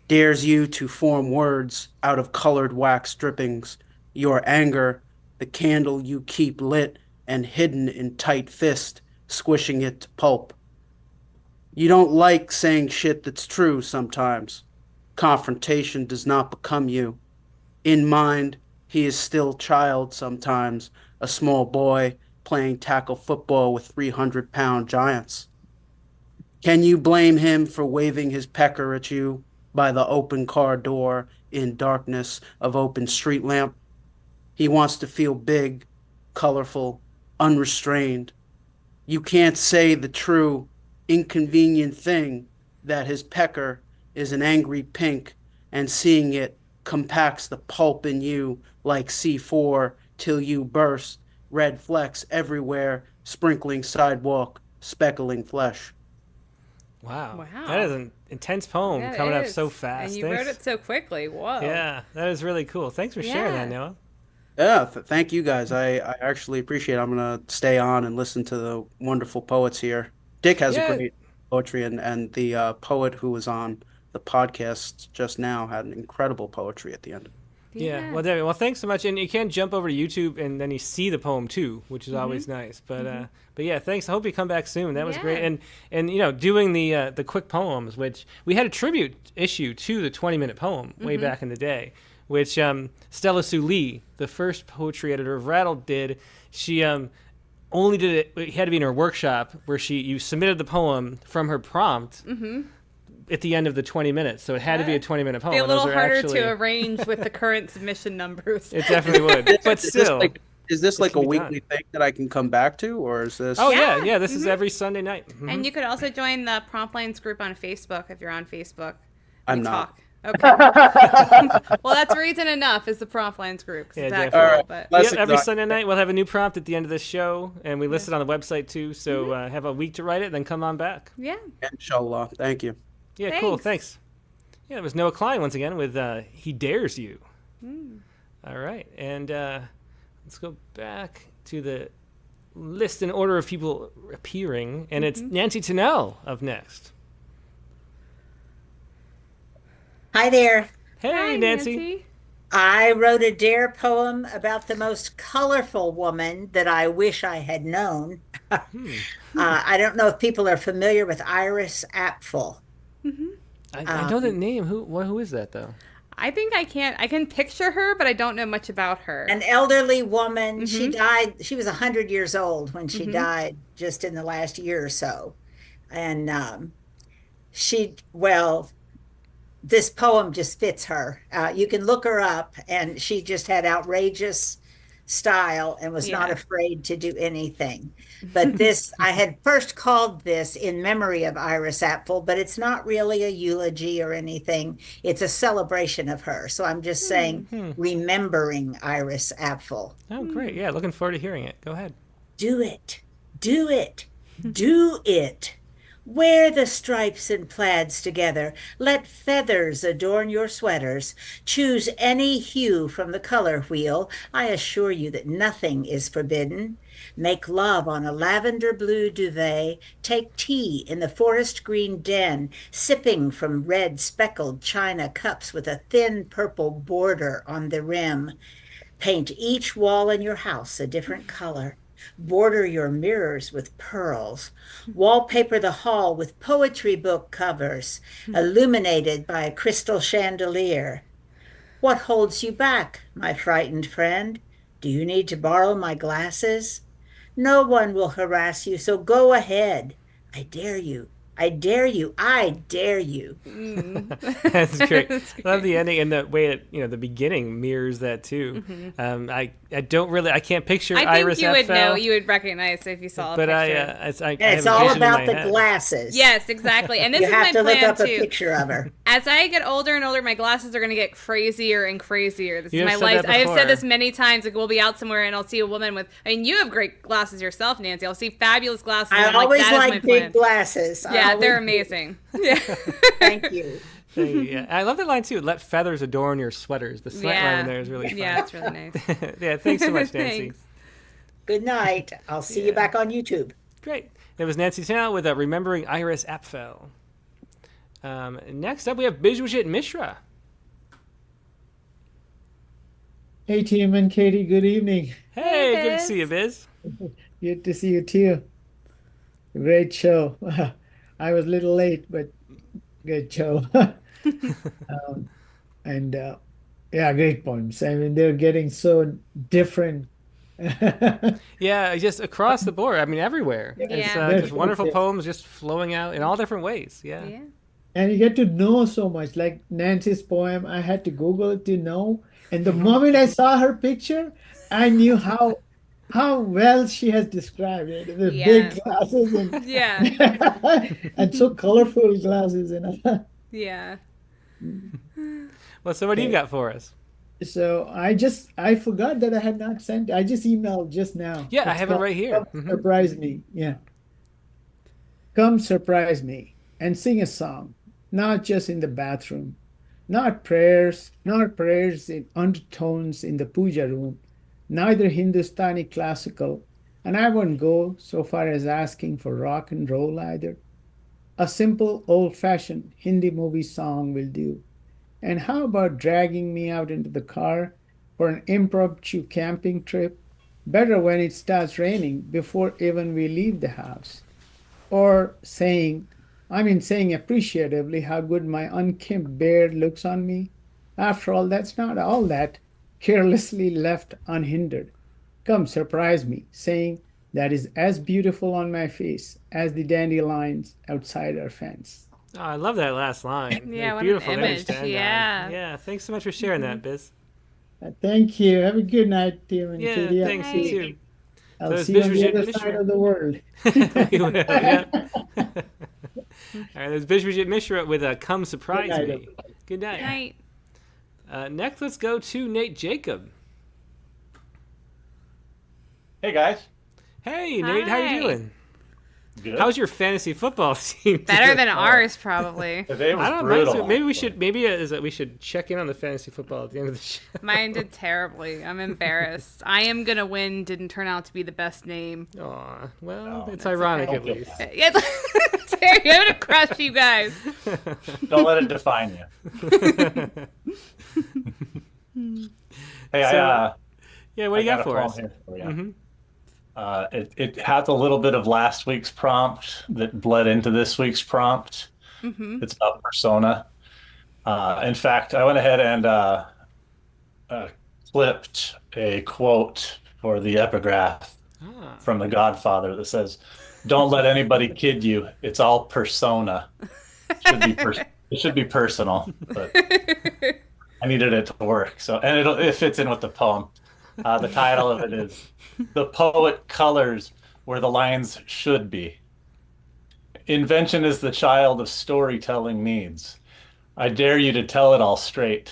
Dares you to form words out of colored wax drippings. Your anger, the candle you keep lit and hidden in tight fist, squishing it to pulp. You don't like saying shit that's true sometimes. Confrontation does not become you. In mind, he is still child sometimes, a small boy playing tackle football with 300-pound giants. Can you blame him for waving his pecker at you by the open car door in darkness of open street lamp? He wants to feel big, colorful, unrestrained. You can't say the true, inconvenient thing that his pecker is an angry pink, and seeing it compacts the pulp in you like C4 till you burst, red flecks everywhere, sprinkling sidewalk, speckling flesh. Wow. That is an intense poem That coming up is. so fast. And you wrote it so quickly. Whoa. Yeah, that is really cool. Thanks for sharing that, Noah. Yeah, thank you guys. I actually appreciate it. I'm going to stay on and listen to the wonderful poets here. Dick has a great poetry, and the poet who was on the podcast just now had an incredible poetry at the end. Yeah. Well, Debbie, thanks so much. And you can jump over to YouTube and then you see the poem too, which is always nice. But yeah, thanks. I hope you come back soon. That was great. And you know, doing the quick poems, which we had a tribute issue to the 20-minute poem way back in the day, which Stella Shuly, the first poetry editor of Rattle, did. She only did it. It had to be in her workshop where you submitted the poem from her prompt. At the end of the 20 minutes, so it had to be a 20-minute poem. Be a little harder to arrange with the current submission numbers. It definitely would, but still. Is this like a weekly thing that I can come back to, or is this? Oh yeah. This is every Sunday night. And you could also join the Prompt Lines group on Facebook if you're on Facebook. I'm not. Okay. Well, that's reason enough. Is the Prompt Lines group? Yeah, definitely. But every Sunday night we'll have a new prompt at the end of the show, and we list it on the website too. So have a week to write it, then come on back. Yeah. Inshallah. Thank you. Yeah, cool. Thanks. Yeah, it was Noah Klein once again with He Dares You. All right. And let's go back to the list in order of people appearing. And it's Nancy Tennell up next. Hi there. Hey, Hi, Nancy. I wrote a dare poem about the most colorful woman that I wish I had known. I don't know if people are familiar with Iris Apfel. I know the name. Who is that though? I think I can picture her, but I don't know much about her. An elderly woman. She died. She was 100 years old when she died, just in the last year or so. And this poem just fits her. You can look her up, and she just had outrageous style and was not afraid to do anything. But this, I had first called this in memory of Iris Apfel, but it's not really a eulogy or anything. It's a celebration of her. So I'm just saying, remembering Iris Apfel. Oh, great. Yeah, looking forward to hearing it. Go ahead. Do it. Do it. Do it. Wear the stripes and plaids together. Let feathers adorn your sweaters. Choose any hue from the color wheel. I assure you that nothing is forbidden. Make love on a lavender blue duvet. Take tea in the forest green den, sipping from red speckled china cups with a thin purple border on the rim. Paint each wall in your house a different color. Border your mirrors with pearls. Wallpaper the hall with poetry book covers, illuminated by a crystal chandelier. What holds you back, my frightened friend? Do you need to borrow my glasses? No one will harass you, so go ahead. I dare you. I dare you. I dare you. That's great. I love the ending and the way it, the beginning mirrors that too. I don't really, I can't picture Iris Apfel. I think you would know, you would recognize if you saw a picture. But it's all about the glasses. Yes, exactly. And this you is have my to plan look up too. A picture of her. As I get older and older, my glasses are going to get crazier and crazier. This is my life. I have said this many times. Like, we'll be out somewhere and I'll see a woman with. I mean, you have great glasses yourself, Nancy. I'll see fabulous glasses. I always like big glasses. Yeah, they're amazing. Yeah. Thank you. Yeah, I love that line too. Let feathers adorn your sweaters. The slant line in there is really fun. Yeah, it's really nice. Yeah, thanks so much, Nancy. Thanks. Good night. I'll see you back on YouTube. Great. It was Nancy Tennell with Remembering Iris Apfel. Next up, we have Bijwajit Mishra. Hey, Tim and Katie. Good evening. Hey, good to see you, Biz. Good to see you too. Great show. I was a little late, but good show. Yeah, great poems. I mean, they're getting so different Yeah, just across the board. I mean, everywhere. Yeah. It's Yeah. just wonderful poems just flowing out in all different ways. Yeah. Yeah. And you get to know so much. Like Nancy's poem, I had to Google it to know. And the moment I saw her picture, I knew how well she has described it. The Yeah. big glasses and Yeah. and so colorful glasses and Yeah. Well, so what do you got for us? so I forgot that I had not sent. I just emailed just now. Yeah, I It's have it called right here. Come Surprise Me. Yeah. Come surprise me and sing a song, not just in the bathroom, not prayers in undertones in the puja room, neither Hindustani classical, and I won't go so far as asking for rock and roll either. A simple old-fashioned Hindi movie song will do. And how about dragging me out into the car for an impromptu camping trip? Better when it starts raining before even we leave the house. Or saying appreciatively how good my unkempt beard looks on me. After all, that's not all that carelessly left unhindered. Come surprise me, saying that is as beautiful on my face as the dandelions outside our fence. Oh, I love that last line. Yeah, Like, what an beautiful image. to end on. Yeah. Yeah, thanks so much for sharing that, Biz. Thank you. Have a good night, Tim and Yeah, Katie. thanks, you too. I'll So see you on it's the Bijou other side Mishra. of the world. We will, yeah. All right, there's Bijou Mishra with Come Surprise Good night, Me. everybody. Good night. Night. Next, let's go to Nate Jacob. Hey, guys. Hey, Nate, how Hi. you doing? Good. How's your fantasy football team? Better than ours, probably. Today was I don't brutal. know. Maybe we should check in on the fantasy football at the end of the show. Mine did terribly. I'm embarrassed. I am gonna win didn't turn out to be the best name. Aw, well, No, it's that's ironic okay. at least. Yeah, Terry, I'm gonna crush you guys. Don't let it define you. Hey, Yeah, what do you got a for poem us? here for you. Mhm. It has a little bit of last week's prompt that bled into this week's prompt. Mm-hmm. It's about persona. In fact, I went ahead and clipped a quote for the epigraph Ah. from The Godfather that says, "Don't let anybody kid you. It's all persona." It should be personal, but I needed it to work. So, and it fits in with the poem. The title of it is "The Poet Colors Where the Lines Should Be." Invention is the child of storytelling needs. I dare you to tell it all straight.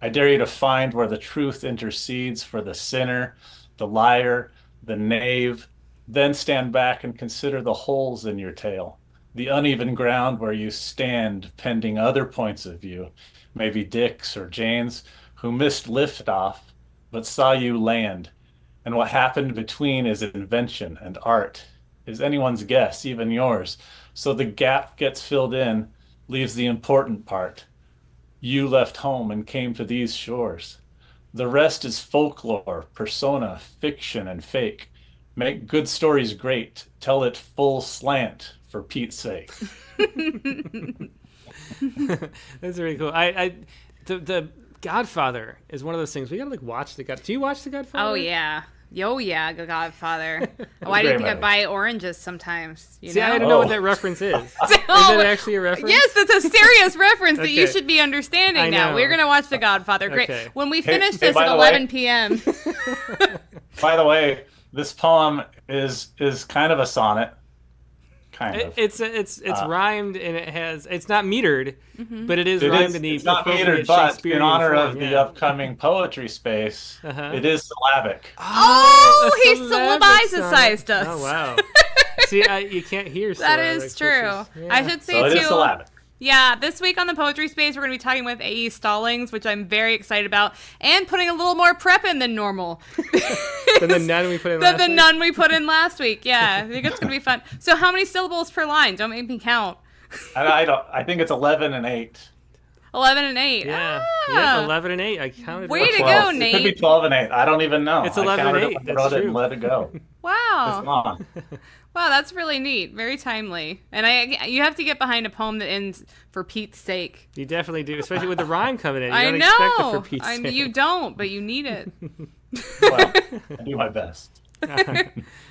I dare you to find where the truth intercedes for the sinner, the liar, the knave, then stand back and consider the holes in your tale, the uneven ground where you stand pending other points of view, maybe Dick's or Jane's, who missed liftoff but saw you land. And what happened between is invention and art, is anyone's guess, even yours. So the gap gets filled in, leaves the important part. You left home and came to these shores. The rest is folklore, persona, fiction, and fake. Make good stories great. Tell it full slant, for Pete's sake. That's really cool. The Godfather is one of those things we gotta watch the God. Do you watch the Godfather? Oh yeah. Yeah, The Godfather. Why do you think I buy oranges sometimes? You See, know? I don't know what that reference is. Is that actually a reference? Yes, that's a serious reference that you Okay. should be understanding I now. know. We're gonna watch The Godfather. Great. Okay. When we finish hey, this by at the way- 11 p.m. By the way, this poem is kind of a sonnet. It's rhymed and it's not metered, but it is It rhymed is, in the it's not appropriate metered, but Shakespearean in honor form, of yeah. the upcoming poetry space, it is syllabic. Oh, a he syllabic syllabized us. Oh wow! See, you can't hear. That syllabic, is true. which is- I should say So it too. is syllabic. Yeah, this week on the Poetry Space, we're going to be talking with A.E. Stallings, which I'm very excited about, and putting a little more prep in than normal. Than the nun we put in Than last the week? nun we put in last week. Yeah, I think it's going to be fun. So, how many syllables per line? Don't make me count. I think it's 11 and 8. 11 and 8. Yeah, Ah. yeah, 11 and 8. I counted. Way it. to 12. go, It Nate. could be 12 and 8. I don't even know. It's I 11 and counted 8. it when I That's wrote it true. and let it go. Wow. It's long. Wow, that's really neat. Very timely. And you have to get behind a poem that ends for Pete's sake. You definitely do, especially with the rhyme coming in. You I don't know. expect it for Pete's sake. You don't, but you need it. Well, I do my best.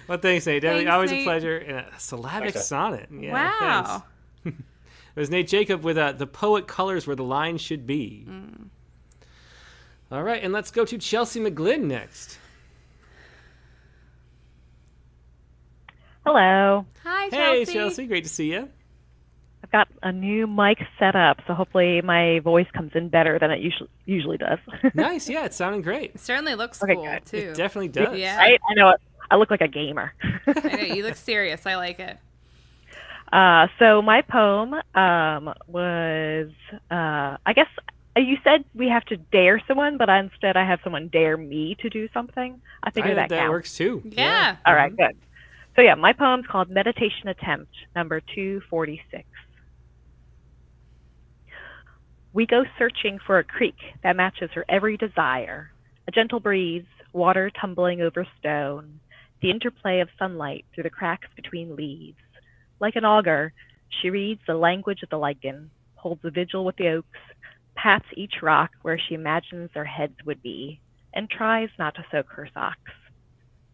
Well, thanks, Nate. Definitely Thanks, always Nate. a pleasure. And a syllabic Thanks, sonnet. Yeah, Wow. thanks. It was Nate Jacob with The Poet Colors Where the Line Should Be. All right, and let's go to Chelsea McGlynn next. Hello. Hi, Hey, Chelsea. Chelsea. Great to see you. I've got a new mic set up, so hopefully my voice comes in better than it usually does. Nice. Yeah, it's sounding great. It certainly looks Okay, cool, good. too. It definitely does. Yeah. Right? I know it. I look like a gamer. I know, you look serious. I like it. So my poem was, I guess you said we have to dare someone, but instead I have someone dare me to do something. I figure that counts. works too. Yeah. All right, good. So yeah, my poem's called Meditation Attempt, number 246. We go searching for a creek that matches her every desire. A gentle breeze, water tumbling over stone, the interplay of sunlight through the cracks between leaves. Like an augur, she reads the language of the lichen, holds a vigil with the oaks, pats each rock where she imagines their heads would be, and tries not to soak her socks.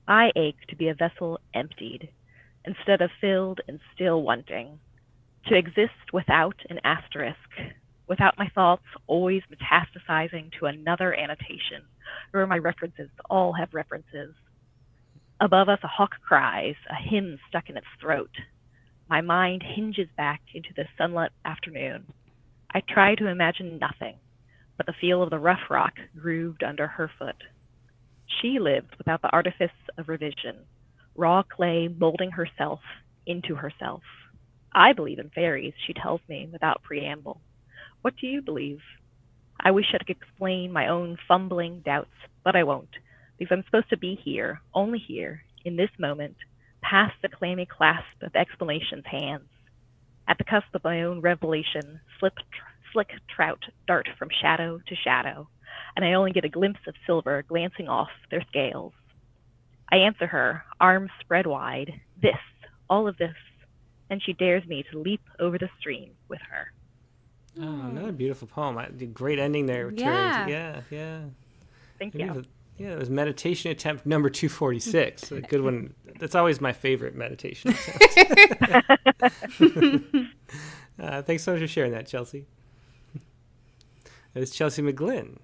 I ache to be a vessel emptied, instead of filled and still wanting, to exist without an asterisk, without my thoughts always metastasizing to another annotation, where my references all have references. Above us a hawk cries, a hymn stuck in its throat. My mind hinges back into the sunlit afternoon. I try to imagine nothing but the feel of the rough rock grooved under her foot. She lived without the artifice of revision, raw clay molding herself into herself. I believe in fairies, she tells me without preamble. What do you believe? I wish I could explain my own fumbling doubts, but I won't, because I'm supposed to be here, only here, in this moment, past the clammy clasp of explanation's hands. At the cusp of my own revelation, slick trout dart from shadow to shadow, and I only get a glimpse of silver glancing off their scales. I answer her, arms spread wide, this, all of this, and she dares me to leap over the stream with her. Oh, another beautiful poem. Great ending there. Yeah. Yeah. Thank you. Yeah, it was Meditation Attempt number 246. A good one. That's always my favorite meditation attempt. Thanks so much for sharing that, Chelsea. It's Chelsea McGlynn.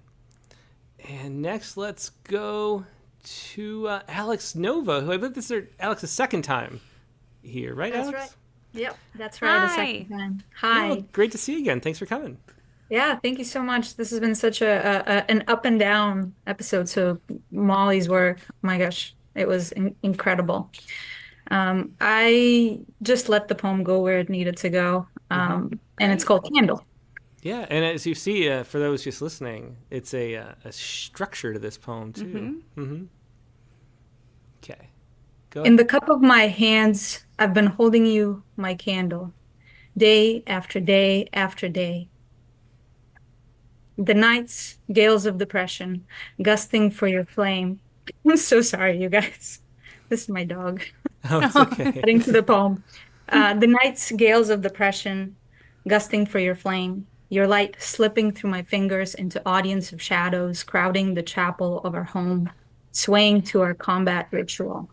And next, let's go to Alex Nova, who I believe this is Alex's second time here, right, That's Alex? right. Yep, that's right. The Hi. second time. Hi. Well, great to see you again. Thanks for coming. Yeah, thank you so much. This has been such an up and down episode. So Molly's work, my gosh, it was incredible. I just let the poem go where it needed to go, and it's called Candle. Yeah, and as you see, for those just listening, it's a structure to this poem, too. Okay. Go In ahead. the cup of my hands, I've been holding you, my candle, day after day after day. The nights, gales of depression, gusting for your flame. I'm so sorry, you guys. This is my dog. Oh, it's okay. Adding to the poem. The nights, gales of depression, gusting for your flame. Your light slipping through my fingers into audience of shadows, crowding the chapel of our home, swaying to our combat ritual.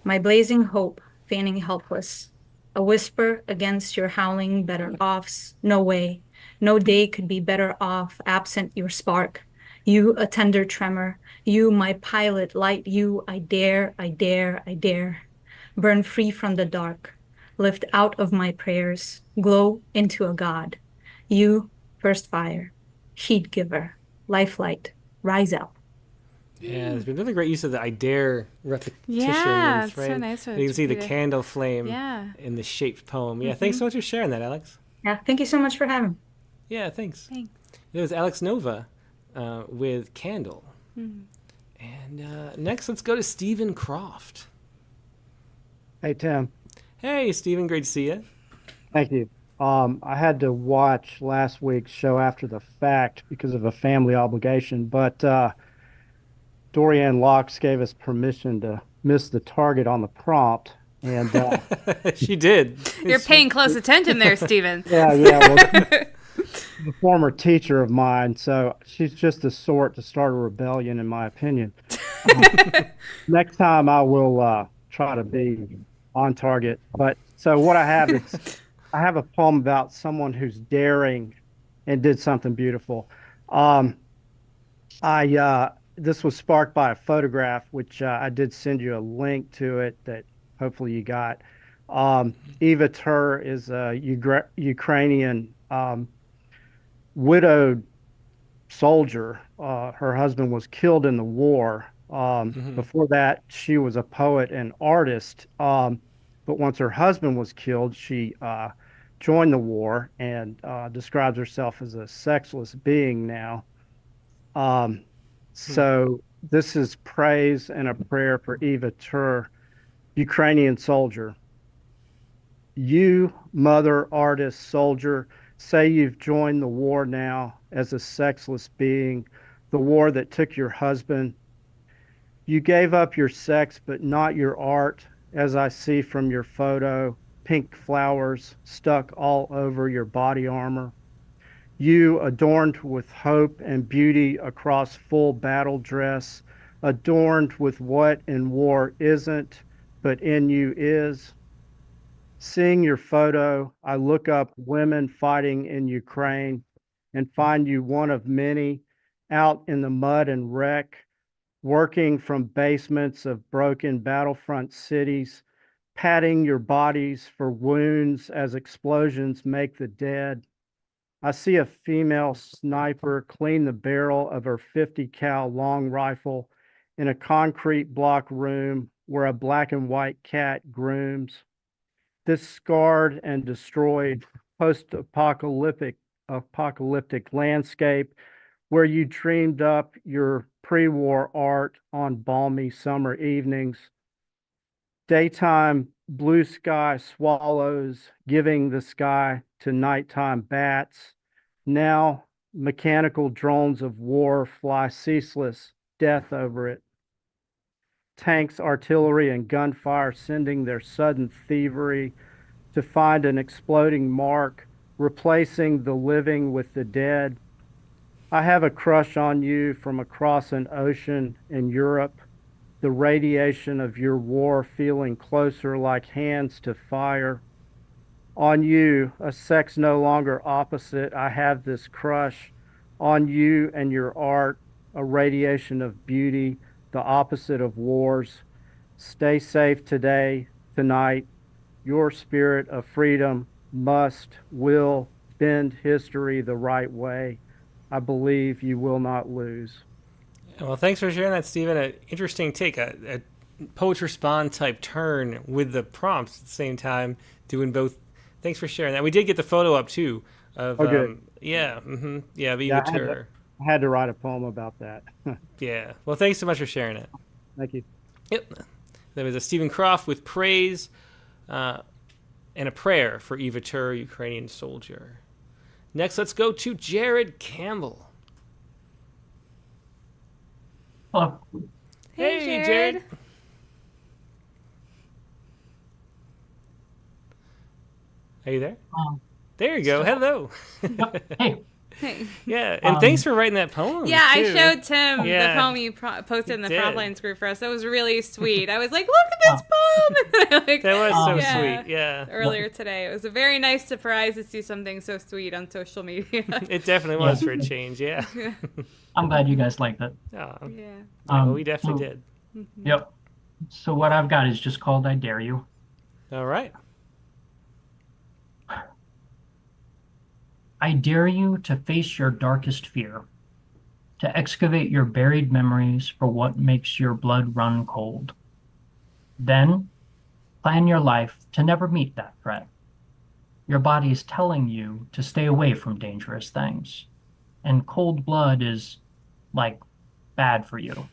My blazing hope, feigning helpless. A whisper against your howling better offs. No way. No day could be better off absent your spark. You, a tender tremor. You, my pilot light. You, I dare, I dare, I dare. Burn free from the dark. Lift out of my prayers. Glow into a god. You, first fire. Heat giver. Lifelight. Rise up. Yeah, there's been another great use of the I dare repetition. Yeah, right? it's so nice to You can see the repeat it. candle flame Yeah. in the shaped poem. Yeah, thanks so much for sharing that, Alex. Yeah, thank you so much for having me. Yeah, thanks. Thanks. It was Alex Nova with Candle. Mhm. And next, let's go to Stephen Croft. Hey, Tim. Hey, Stephen, great to see you. Thank you. I had to watch last week's show after the fact because of a family obligation, but Dorianne Locks gave us permission to miss the target on the prompt, and she did. You're paying close attention there, Stephen. Yeah. Well, a former teacher of mine, so she's just the sort to start a rebellion, in my opinion. Next time I will try to be on target. But so what I have is I have a poem about someone who's daring and did something beautiful. Um, I this was sparked by a photograph, which I did send you a link to it that hopefully you got. Eva Tur is a Ukrainian widowed soldier. Her husband was killed in the war. Before that, she was a poet and artist. But once her husband was killed, she joined the war and describes herself as a sexless being now. So this is praise and a prayer for Eva Tur, Ukrainian soldier. You, mother, artist, soldier, say you've joined the war now as a sexless being, the war that took your husband. You gave up your sex, but not your art, as I see from your photo, pink flowers stuck all over your body armor. You, adorned with hope and beauty across full battle dress, adorned with what in war isn't, but in you is. Seeing your photo, I look up women fighting in Ukraine and find you one of many out in the mud and wreck, working from basements of broken battlefront cities, patting your bodies for wounds as explosions make the dead. I see a female sniper clean the barrel of her 50 cal long rifle in a concrete block room where a black and white cat grooms. This scarred and destroyed post-apocalyptic landscape where you dreamed up your pre-war art on balmy summer evenings. Daytime blue sky swallows giving the sky to nighttime bats. Now mechanical drones of war fly ceaseless, death over it. Tanks, artillery, and gunfire sending their sudden thievery to find an exploding mark, replacing the living with the dead. I have a crush on you from across an ocean in Europe, the radiation of your war feeling closer like hands to fire. On you, a sex no longer opposite, I have this crush. On you and your art, a radiation of beauty, the opposite of wars. Stay safe today, tonight. Your spirit of freedom will bend history the right way. I believe you will not lose. Well, thanks for sharing that, Stephen. An interesting take, a poetry spawn type turn with the prompts at the same time, doing both. Thanks for sharing that. We did get the photo up too of yeah, I had to write a poem about that. Yeah. Well, thanks so much for sharing it. Thank you. Yep. There was a Stephen Croft with praise and a prayer for Eva Tur, Ukrainian soldier. Next, let's go to Jared Campbell. Hello. Hey, Jared. Are you there? There you go. Hello. Hey. Hey. Yeah, and thanks for writing that poem. Yeah, too. I showed Tim the poem you posted in the Frontline group for us. That was really sweet. I was like, look at this poem! That was so sweet, yeah. Earlier today. It was a very nice surprise to see something so sweet on social media. It definitely was for a change, yeah. I'm glad you guys liked it. Oh, yeah. Well, we definitely did. Yep. So what I've got is just called I Dare You. All right. I dare you to face your darkest fear, to excavate your buried memories for what makes your blood run cold. Then, plan your life to never meet that threat. Your body is telling you to stay away from dangerous things, and cold blood is, like, bad for you.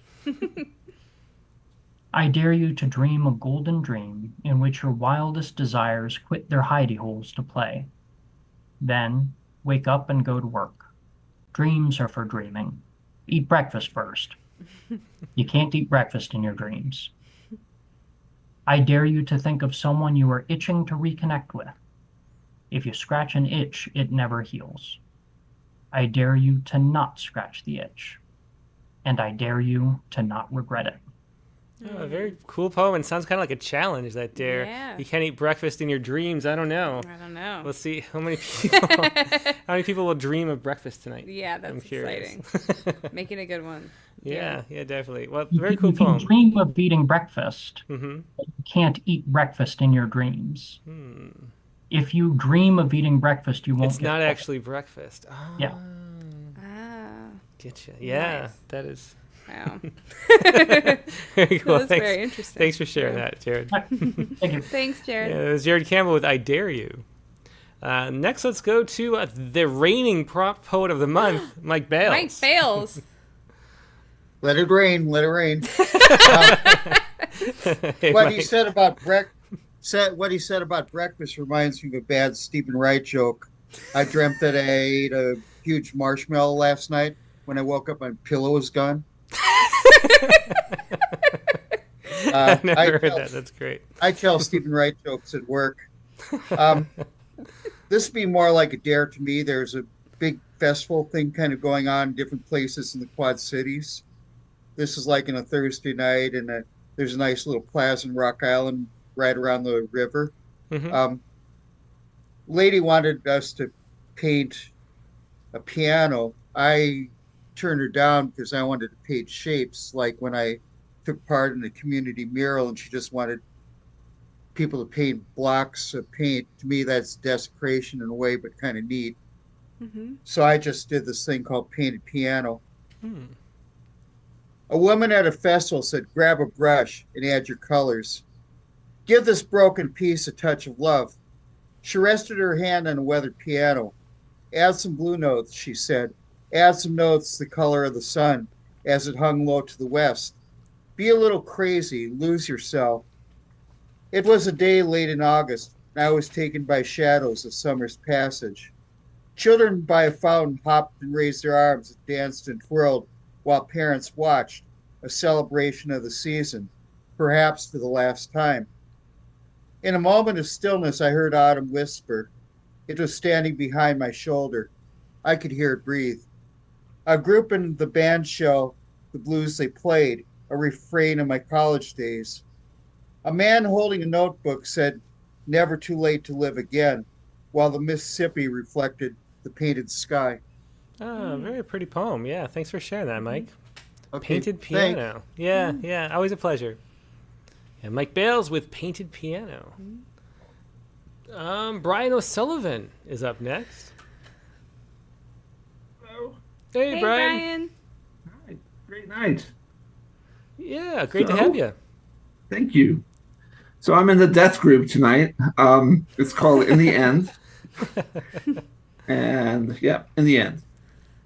I dare you to dream a golden dream in which your wildest desires quit their hidey holes to play. Then, wake up and go to work. Dreams are for dreaming. Eat breakfast first. You can't eat breakfast in your dreams. I dare you to think of someone you are itching to reconnect with. If you scratch an itch, it never heals. I dare you to not scratch the itch. and I dare you to not regret it. Oh, a very cool poem, and sounds kind of like a challenge, that dare. Yeah. You can't eat breakfast in your dreams. I don't know. I don't know. Let's see how many people will dream of breakfast tonight. Yeah, that's I'm curious. exciting. Making a good one. Yeah, definitely. Well, very cool If you poem. dream of eating breakfast, Mm-hmm. but you can't eat breakfast in your dreams. Hmm. If you dream of eating breakfast, you won't It's get not full. actually breakfast. Oh, Yeah. getcha. Yeah, Nice. that is. Wow. Very cool. That was very interesting. Thanks for sharing Yeah. that, Jared. Thank you. Thanks, Jared. Yeah, it was Jared Campbell with I Dare You. Next, let's go to the reigning prop poet of the month, Mike Bales. Mike Bales. Let it rain, let it rain. Hey, What Mike. he said about breakfast reminds me of a bad Stephen Wright joke. I dreamt that I ate a huge marshmallow last night. When I woke up, my pillow was gone. I've never heard that. That's great. I tell Stephen Wright jokes at work. This would be more like a dare to me. There's a big festival thing kind of going on in different places in the Quad Cities. This is like on a Thursday night, and there's a nice little plaza in Rock Island right around the river. Mhm. Lady wanted us to paint a piano. I turned her down because I wanted to paint shapes, like when I took part in the community mural, and she just wanted people to paint blocks of paint. To me, that's desecration in a way, but kind of neat. Mm-hmm. So I just did this thing called painted piano. Hmm. A woman at a festival said, grab a brush and add your colors. Give this broken piece a touch of love. She rested her hand on a weathered piano. Add some blue notes, she said. Add some notes the color of the sun as it hung low to the west. Be a little crazy, lose yourself. It was a day late in August, and I was taken by shadows of summer's passage. Children by a fountain hopped and raised their arms and danced and twirled while parents watched, a celebration of the season, perhaps for the last time. In a moment of stillness, I heard autumn whisper. It was standing behind my shoulder. I could hear it breathe. A group in the band show the blues they played, a refrain of my college days. A man holding a notebook said, never too late to live again, while the Mississippi reflected the painted sky. Oh, very pretty poem. Yeah, thanks for sharing that, Mike. Okay, Painted piano. Yeah, always a pleasure. And Mike Bales with Painted Piano. Brian O'Sullivan is up next. Hello. Hey, Brian. Hi. Great night. Yeah, great to have you. Thank you. So I'm in the death group tonight. It's called In the End. And yeah, in the end.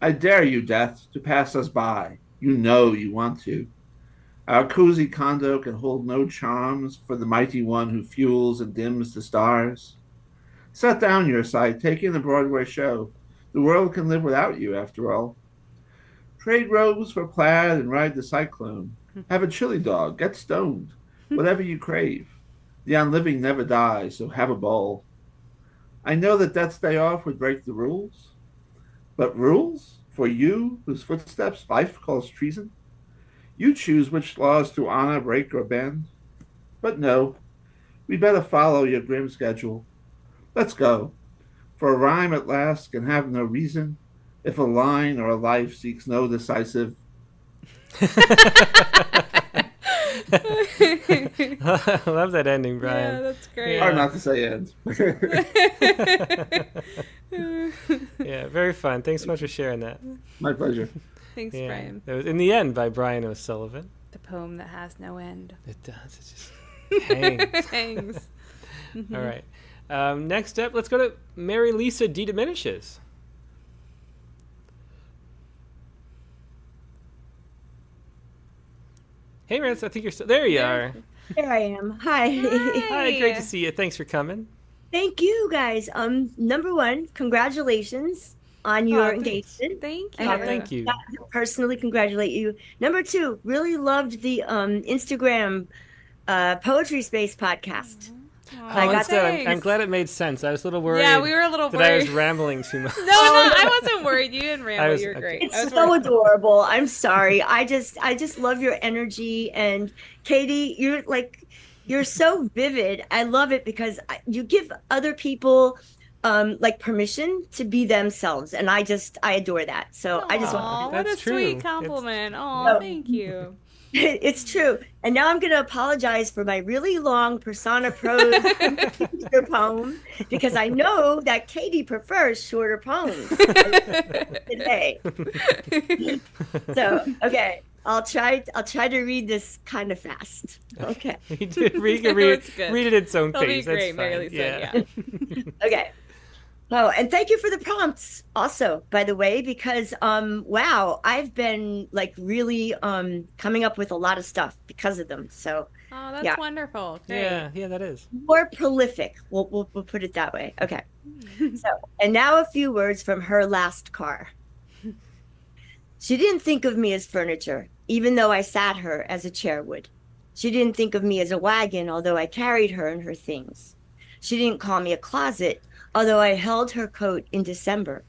I dare you, death, to pass us by. You know you want to. Our cozy condo can hold no charms for the mighty one who fuels and dims the stars. Set down your sight, take in the Broadway show. The world can live without you, after all. Trade robes for plaid and ride the cyclone. Have a chili dog, get stoned. Whatever you crave. The unliving never die, so have a ball. I know that Death's Day Off would break the rules. But rules? For you, whose footsteps life calls treason? You choose which laws to honor, break, or bend. But no, we better follow your grim schedule. Let's go, for a rhyme at last can have no reason if a line or a life seeks no decisive. I love that ending, Brian. Yeah, that's great. Hard not to say end. Yeah, very fun. Thanks so much for sharing that. My pleasure. Thanks, Brian. That was In the End by Brian O'Sullivan. The poem that has no end. It does. It just hangs. Hangs. Mhm. All right. Next up, let's go to Mary Lisa D. Diminishes. Hey, Rance, I think you're still there. You are. There I am. Hi. Hi, great to see you. Thanks for coming. Thank you, guys. Number one, congratulations on your engagement. Thank I you. have Thank you. to personally congratulate you. Number two, really loved the Instagram Poetry Space podcast. Oh, I'm glad it made sense. I was a little worried. Yeah, we were a little that I was worried. rambling too much. No, I wasn't worried. You didn't ramble. You were great. It's so adorable. I'm sorry. I just love your energy. And Katie, you're so vivid. I love it because you give other people like permission to be themselves, and I adore that. So I just want. What a sweet compliment. Oh, thank you. It's true. And now I'm going to apologize for my really long persona prose poem because I know that Katie prefers shorter poems today. So, okay, I'll try to read this kind of fast. Okay. read it at its own pace. That'll be great, That's Mary fine. Lisa. Yeah. Okay. Oh, and thank you for the prompts also, by the way, because wow, I've been like really coming up with a lot of stuff because of them. So Oh, that's wonderful. Great. Yeah, that is. More prolific. We'll put it that way. Okay. So, and now a few words from her last car. She didn't think of me as furniture, even though I sat her as a chair would. She didn't think of me as a wagon, although I carried her and her things. She didn't call me a closet, although I held her coat in December.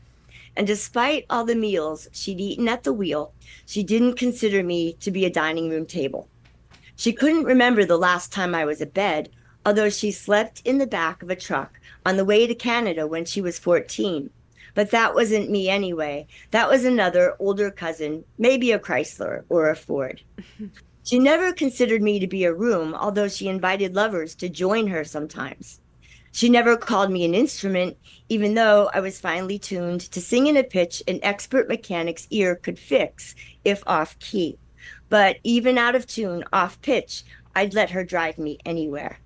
And despite all the meals she'd eaten at the wheel, she didn't consider me to be a dining room table. She couldn't remember the last time I was abed, although she slept in the back of a truck on the way to Canada when she was 14. But that wasn't me anyway. That was another older cousin, maybe a Chrysler or a Ford. She never considered me to be a room, although she invited lovers to join her sometimes. She never called me an instrument, even though I was finely tuned to sing in a pitch an expert mechanic's ear could fix if off key. But even out of tune, off pitch, I'd let her drive me anywhere.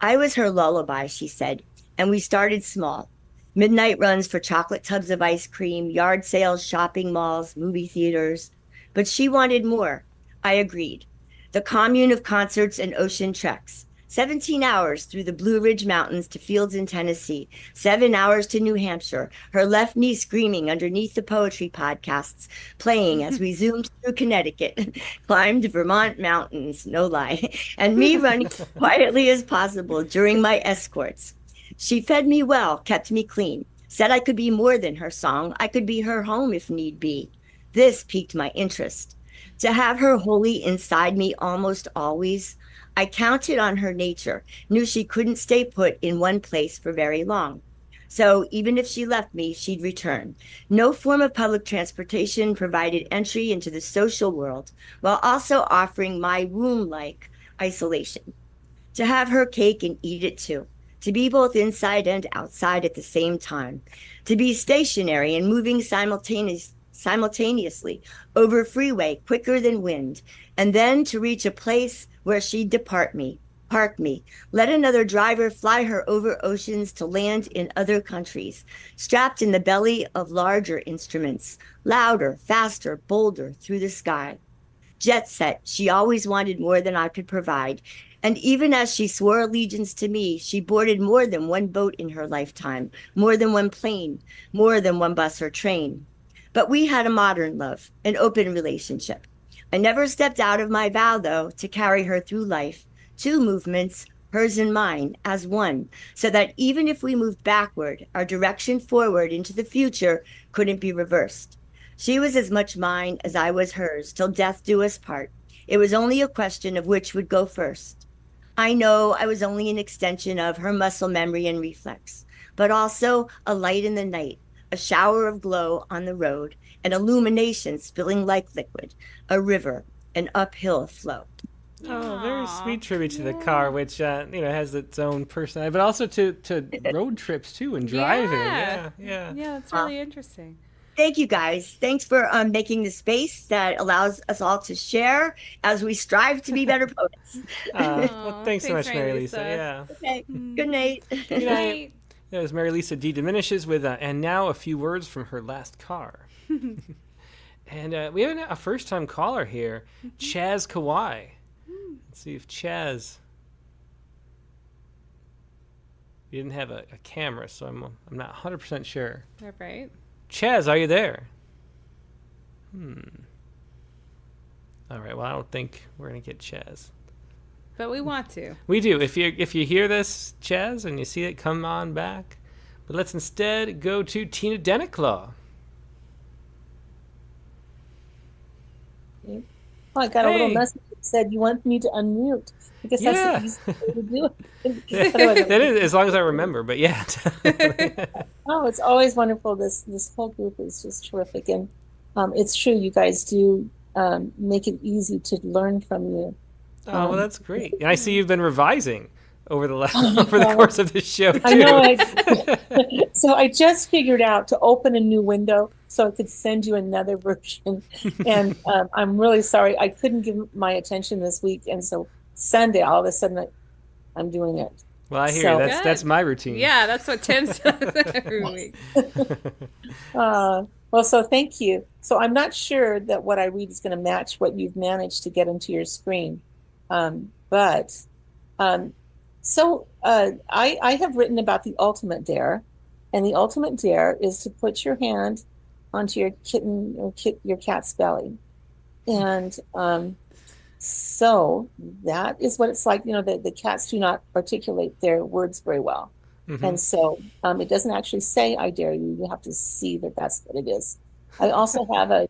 I was her lullaby, she said, and we started small. Midnight runs for chocolate tubs of ice cream, yard sales, shopping malls, movie theaters. But she wanted more. I agreed. The commune of concerts and ocean treks. 17 hours through the Blue Ridge Mountains to fields in Tennessee, 7 hours to New Hampshire, her left knee screaming underneath the poetry podcasts, playing as we zoomed through Connecticut, climbed Vermont mountains, no lie, and me running quietly as possible during my escorts. She fed me well, kept me clean, said I could be more than her song, I could be her home if need be. This piqued my interest. To have her wholly inside me almost always, I counted on her nature, knew she couldn't stay put in one place for very long. So even if she left me, she'd return. No form of public transportation provided entry into the social world, while also offering my womb-like isolation. To have her cake and eat it too. To be both inside and outside at the same time. To be stationary and moving simultaneously over freeway quicker than wind. And then to reach a place where she'd park me, let another driver fly her over oceans to land in other countries, strapped in the belly of larger instruments, louder, faster, bolder through the sky. Jet set, she always wanted more than I could provide. And even as she swore allegiance to me, she boarded more than one boat in her lifetime, more than one plane, more than one bus or train. But we had a modern love, an open relationship. I never stepped out of my vow, though, to carry her through life, 2 movements, hers and mine, as one, so that even if we moved backward, our direction forward into the future couldn't be reversed. She was as much mine as I was hers, till death do us part. It was only a question of which would go first. I know I was only an extension of her muscle memory and reflex, but also a light in the night, a shower of glow on the road, an illumination spilling like liquid, a river, an uphill flow. Oh, very sweet tribute to the car, which has its own personality, but also to road trips too and driving. Yeah. Yeah, it's really interesting. Thank you, guys. Thanks for making the space that allows us all to share as we strive to be better poets. Well, thanks so much, Mary Lisa. Yeah. Okay. Good night. Good night. As Mary Lisa D diminishes with, and now a few words from her last car. And we have a first-time caller here, Chaz Kawai. Let's see if Chaz. We didn't have a camera, so I'm not 100% sure. All right. Chaz, are you there? All right. Well, I don't think we're gonna get Chaz. But we want to. We do. If you hear this, Chaz, and you see it, come on back. But let's instead go to Tina Denniclaw. Oh, I got a little message that said you want me to unmute. I guess that's the easiest way to do it. That is, as long as I remember, but yeah. Oh, it's always wonderful. This whole group is just terrific. And it's true, you guys do make it easy to learn from you. Oh, well, that's great. And I see you've been revising over the course of this show, too. I know. So I just figured out to open a new window so I could send you another version. And I'm really sorry. I couldn't give my attention this week. And so Sunday, all of a sudden, I'm doing it. Well, I hear you. That's my routine. Yeah, that's what Tim does every week. Well, so thank you. So I'm not sure that what I read is going to match what you've managed to get into your screen. I have written about the ultimate dare, and the ultimate dare is to put your hand onto your kitten or your cat's belly. And so that is what it's like. The cats do not articulate their words very well. Mm-hmm. And so it doesn't actually say, I dare you. You have to see that that's what it is. I also have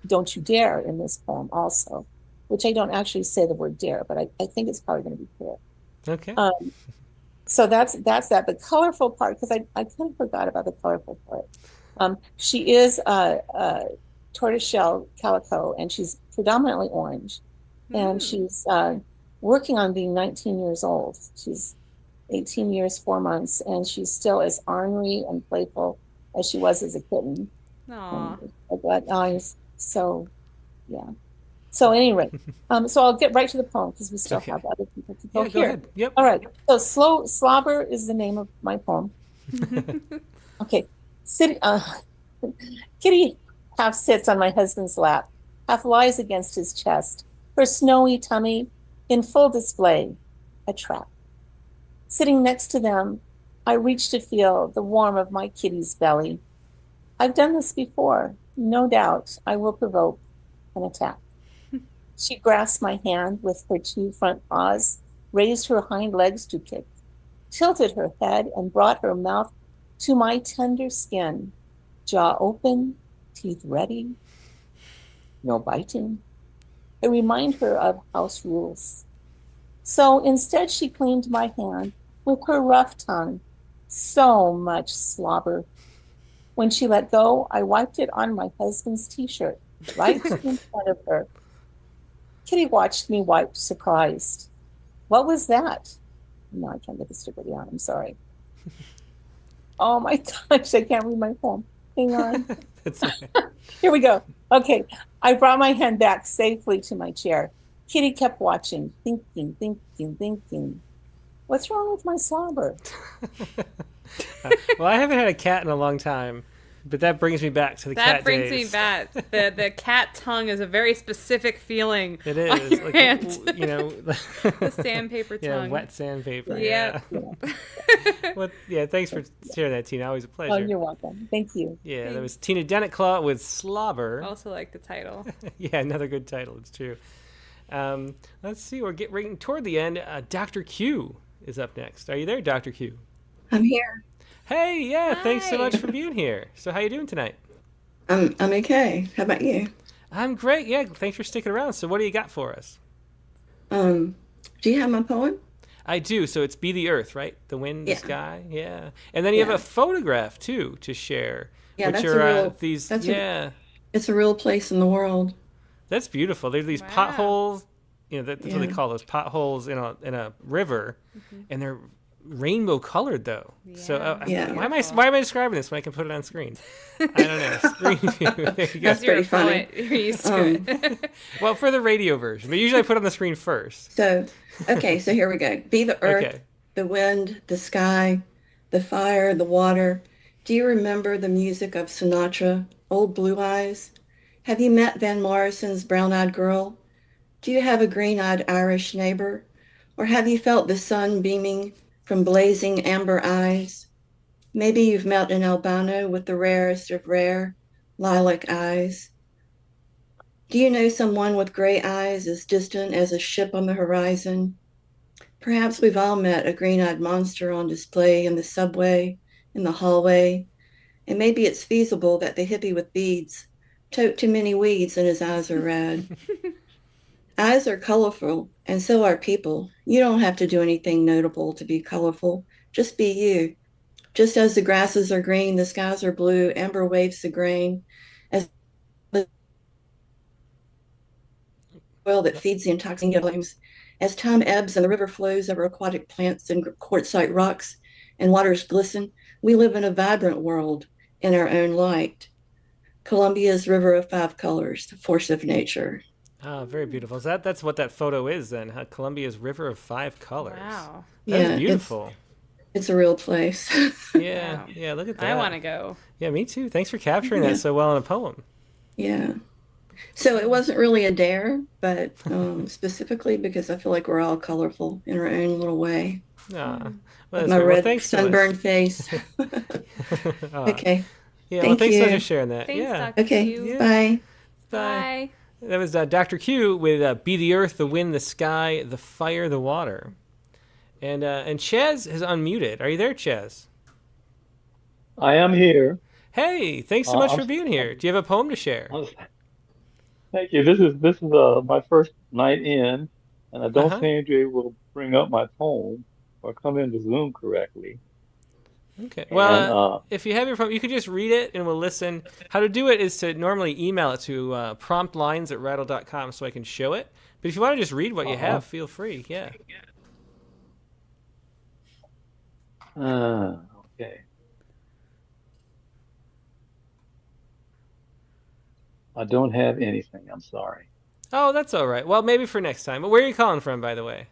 don't you dare in this poem also, which I don't actually say the word dare, but I think it's probably going to be clear. Okay. So that's that. The colorful part, because I kind of forgot about the colorful part. She is tortoiseshell calico, and she's predominantly orange. And she's working on being 19 years old. She's 18 years, 4 months, and she's still as ornery and playful as she was as a kitten. Aww. So, yeah. So anyway, so I'll get right to the poem because we still have other people to go here. Go ahead. Yep. All right. So Slobber is the name of my poem. Okay. Kitty half sits on my husband's lap, half lies against his chest, her snowy tummy in full display, a trap. Sitting next to them, I reach to feel the warmth of my kitty's belly. I've done this before. No doubt I will provoke an attack. She grasped my hand with her 2 front paws, raised her hind legs to kick, tilted her head, and brought her mouth to my tender skin, jaw open, teeth ready, no biting. I remind her of house rules. So instead she cleaned my hand with her rough tongue. So much slobber. When she let go, I wiped it on my husband's t-shirt, right in front of her. Kitty watched me wipe, surprised. What was that? No, I can't get the sticker down. I'm sorry. Oh my gosh, I can't read my poem. Hang on. That's okay. Here we go. Okay, I brought my hand back safely to my chair. Kitty kept watching, thinking. What's wrong with my slobber? Well, I haven't had a cat in a long time, but that brings me back to the cat days. That brings me back. The cat tongue is a very specific feeling. It is. On your hand. The sandpaper tongue. Yeah, wet sandpaper. Yep. Yeah. Thanks for sharing that, Tina. Always a pleasure. Oh, you're welcome. Thank you. Yeah, that was Tina Denniclaw with Slobber. Also like the title. Yeah, another good title. It's true. Let's see. We're getting toward the end. Dr. Q is up next. Are you there, Dr. Q? I'm here. Hey, yeah, Hi. Thanks so much for being here. So how you doing tonight? I'm okay. How about you? I'm great. Yeah, thanks for sticking around. So what do you got for us? Do you have my poem? I do. So it's Be the Earth, right? The wind, the sky. Yeah. And then you have a photograph too to share. Yeah, which that's are a real. these. It's a real place in the world. That's beautiful. There's these potholes. That's what they call those potholes in a river, and they're rainbow colored though. So why am I describing this when I can put it on screen? I don't know. Screen view. There you go. That's pretty funny. You're used to it. Well, for the radio version, but usually I put it on the screen first. So here we go. Be the earth, the wind, the sky, the fire, the water. Do you remember the music of Sinatra, Old Blue Eyes? Have you met Van Morrison's Brown-Eyed Girl? Do you have a green-eyed Irish neighbor? Or have you felt the sun beaming from blazing amber eyes? Maybe you've met an albino with the rarest of rare lilac eyes. Do you know someone with gray eyes as distant as a ship on the horizon? Perhaps we've all met a green-eyed monster on display in the subway, in the hallway, and maybe it's feasible that the hippie with beads tote too many weeds and his eyes are red. Eyes are colorful, and so are people. You don't have to do anything notable to be colorful. Just be you. Just as the grasses are green, the skies are blue, amber waves the grain, as the oil that feeds the intoxicating flames. As time ebbs and the river flows over aquatic plants and quartzite rocks and waters glisten, we live in a vibrant world in our own light. Columbia's river of 5 colors, the force of nature. Ah, very beautiful. So that's what that photo is then, huh? Columbia's river of 5 colors. Wow. That is beautiful. It's a real place. Yeah, yeah, look at that. I want to go. Yeah, me too. Thanks for capturing that so well in a poem. Yeah. So it wasn't really a dare, but specifically because I feel like we're all colorful in our own little way. Ah, my red sunburned face. Okay. Yeah, Thank thanks you. so much for sharing that. Thanks, yeah. Dr. Okay, Q. bye. Bye. That was Dr. Q with Be the Earth, the Wind, the Sky, the Fire, the Water. And Chaz has unmuted. Are you there, Chaz? I am here. Hey, thanks so much for being here. Do you have a poem to share? Thank you. This is my first night in, and I don't seem to be able to bring up my poem or come into Zoom correctly. Okay. Well, if you have your phone, you can just read it and we'll listen. How to do it is to normally email it to promptlines@rattle.com so I can show it. But if you want to just read what you have, feel free. Yeah. Okay. I don't have anything. I'm sorry. Oh, that's all right. Well, maybe for next time. But where are you calling from, by the way?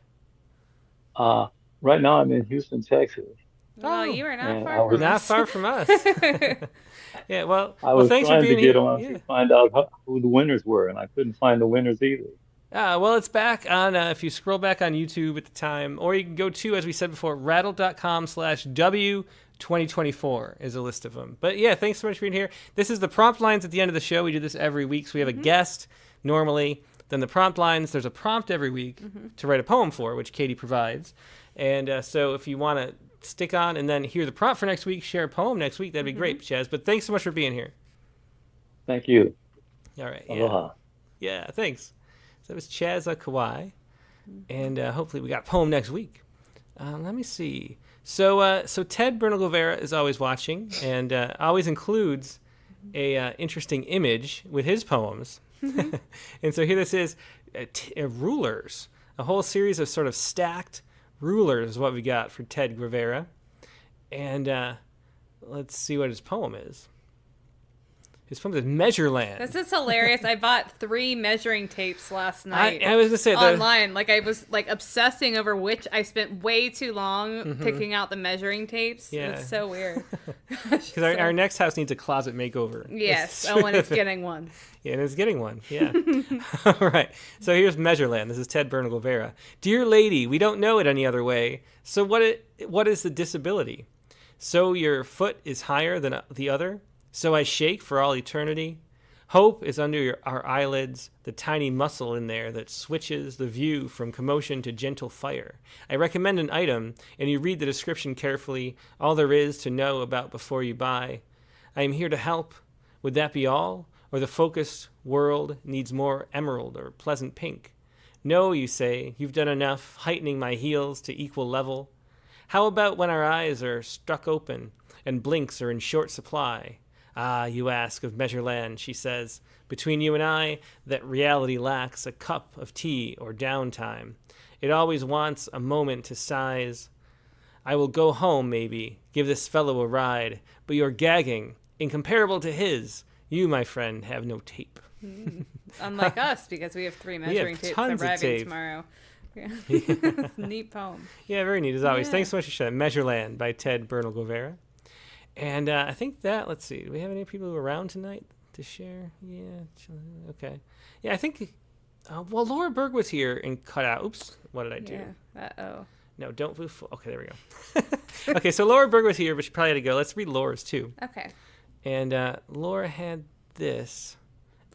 Right now I'm in Houston, Texas. Well, you are not far was from not us. far from us. Yeah, well, I was thanks for trying being to get here. on to find out who the winners were, and I couldn't find the winners either. Well, it's back on, if you scroll back on YouTube at the time, or you can go to, as we said before, rattle.com/W2024 is a list of them. But yeah, thanks so much for being here. This is the prompt lines at the end of the show. We do this every week. So we have a guest normally, then the prompt lines. There's a prompt every week to write a poem for, which Katie provides. And so if you want to stick on and then hear the prompt for next week, share a poem next week, that'd be great, Chaz. But thanks so much for being here. Thank you. All right. Aloha. Yeah, thanks. So that was Chaz Kawai. And hopefully we got a poem next week. Let me see. So Ted Bernal-Guevara is always watching and always includes a interesting image with his poems. And so here this is rulers, a whole series of sort of stacked rulers is what we got for Ted Guevara. And let's see what his poem is. His poem is Measureland. This is hilarious. I bought 3 measuring tapes last night. I was gonna say online. Like I was like obsessing over which. I spent way too long picking out the measuring tapes. Yeah. It's so weird. Because our next house needs a closet makeover. Yes. Oh, and it's getting one. Yeah, and it's getting one. Yeah. All right. So here's Measureland. This is Ted Bernal-Guevara. Dear lady, we don't know it any other way. So what is the disability? So your foot is higher than the other? So I shake for all eternity. Hope is under our eyelids, the tiny muscle in there that switches the view from commotion to gentle fire. I recommend an item, and you read the description carefully, all there is to know about before you buy. I am here to help. Would that be all? Or the focused world needs more emerald or pleasant pink? No, you say, you've done enough, heightening my heels to equal level. How about when our eyes are struck open and blinks are in short supply? Ah, you ask of Measureland, she says. Between you and I, that reality lacks a cup of tea or downtime. It always wants a moment to size. I will go home, maybe, give this fellow a ride, but you're gagging, incomparable to his. You, my friend, have no tape. Unlike us, because we have 3 measuring tapes arriving tomorrow. Yeah. Neat poem. Yeah, very neat as always. Yeah. Thanks so much for sharing. Measureland by Ted Bernal-Guevara. And I think that, let's see, do we have any people who are around tonight to share? Yeah, okay. Yeah, I think, well, Laura Berg was here and cut out. Oops, what did I do? Yeah, uh-oh. No, don't move. Okay, there we go. Okay, so Laura Berg was here, but she probably had to go. Let's read Laura's too. Okay. And Laura had this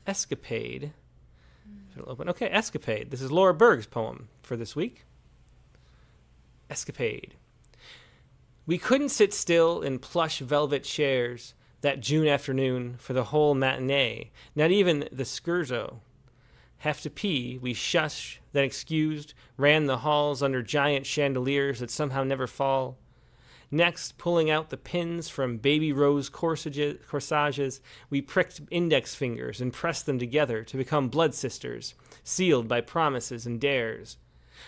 escapade. It'll open. Okay, Escapade. This is Laura Berg's poem for this week. Escapade. We couldn't sit still in plush velvet chairs that June afternoon for the whole matinee, not even the scherzo. Have to pee, we shush, then excused, ran the halls under giant chandeliers that somehow never fall. Next, pulling out the pins from baby rose corsages, we pricked index fingers and pressed them together to become blood sisters, sealed by promises and dares.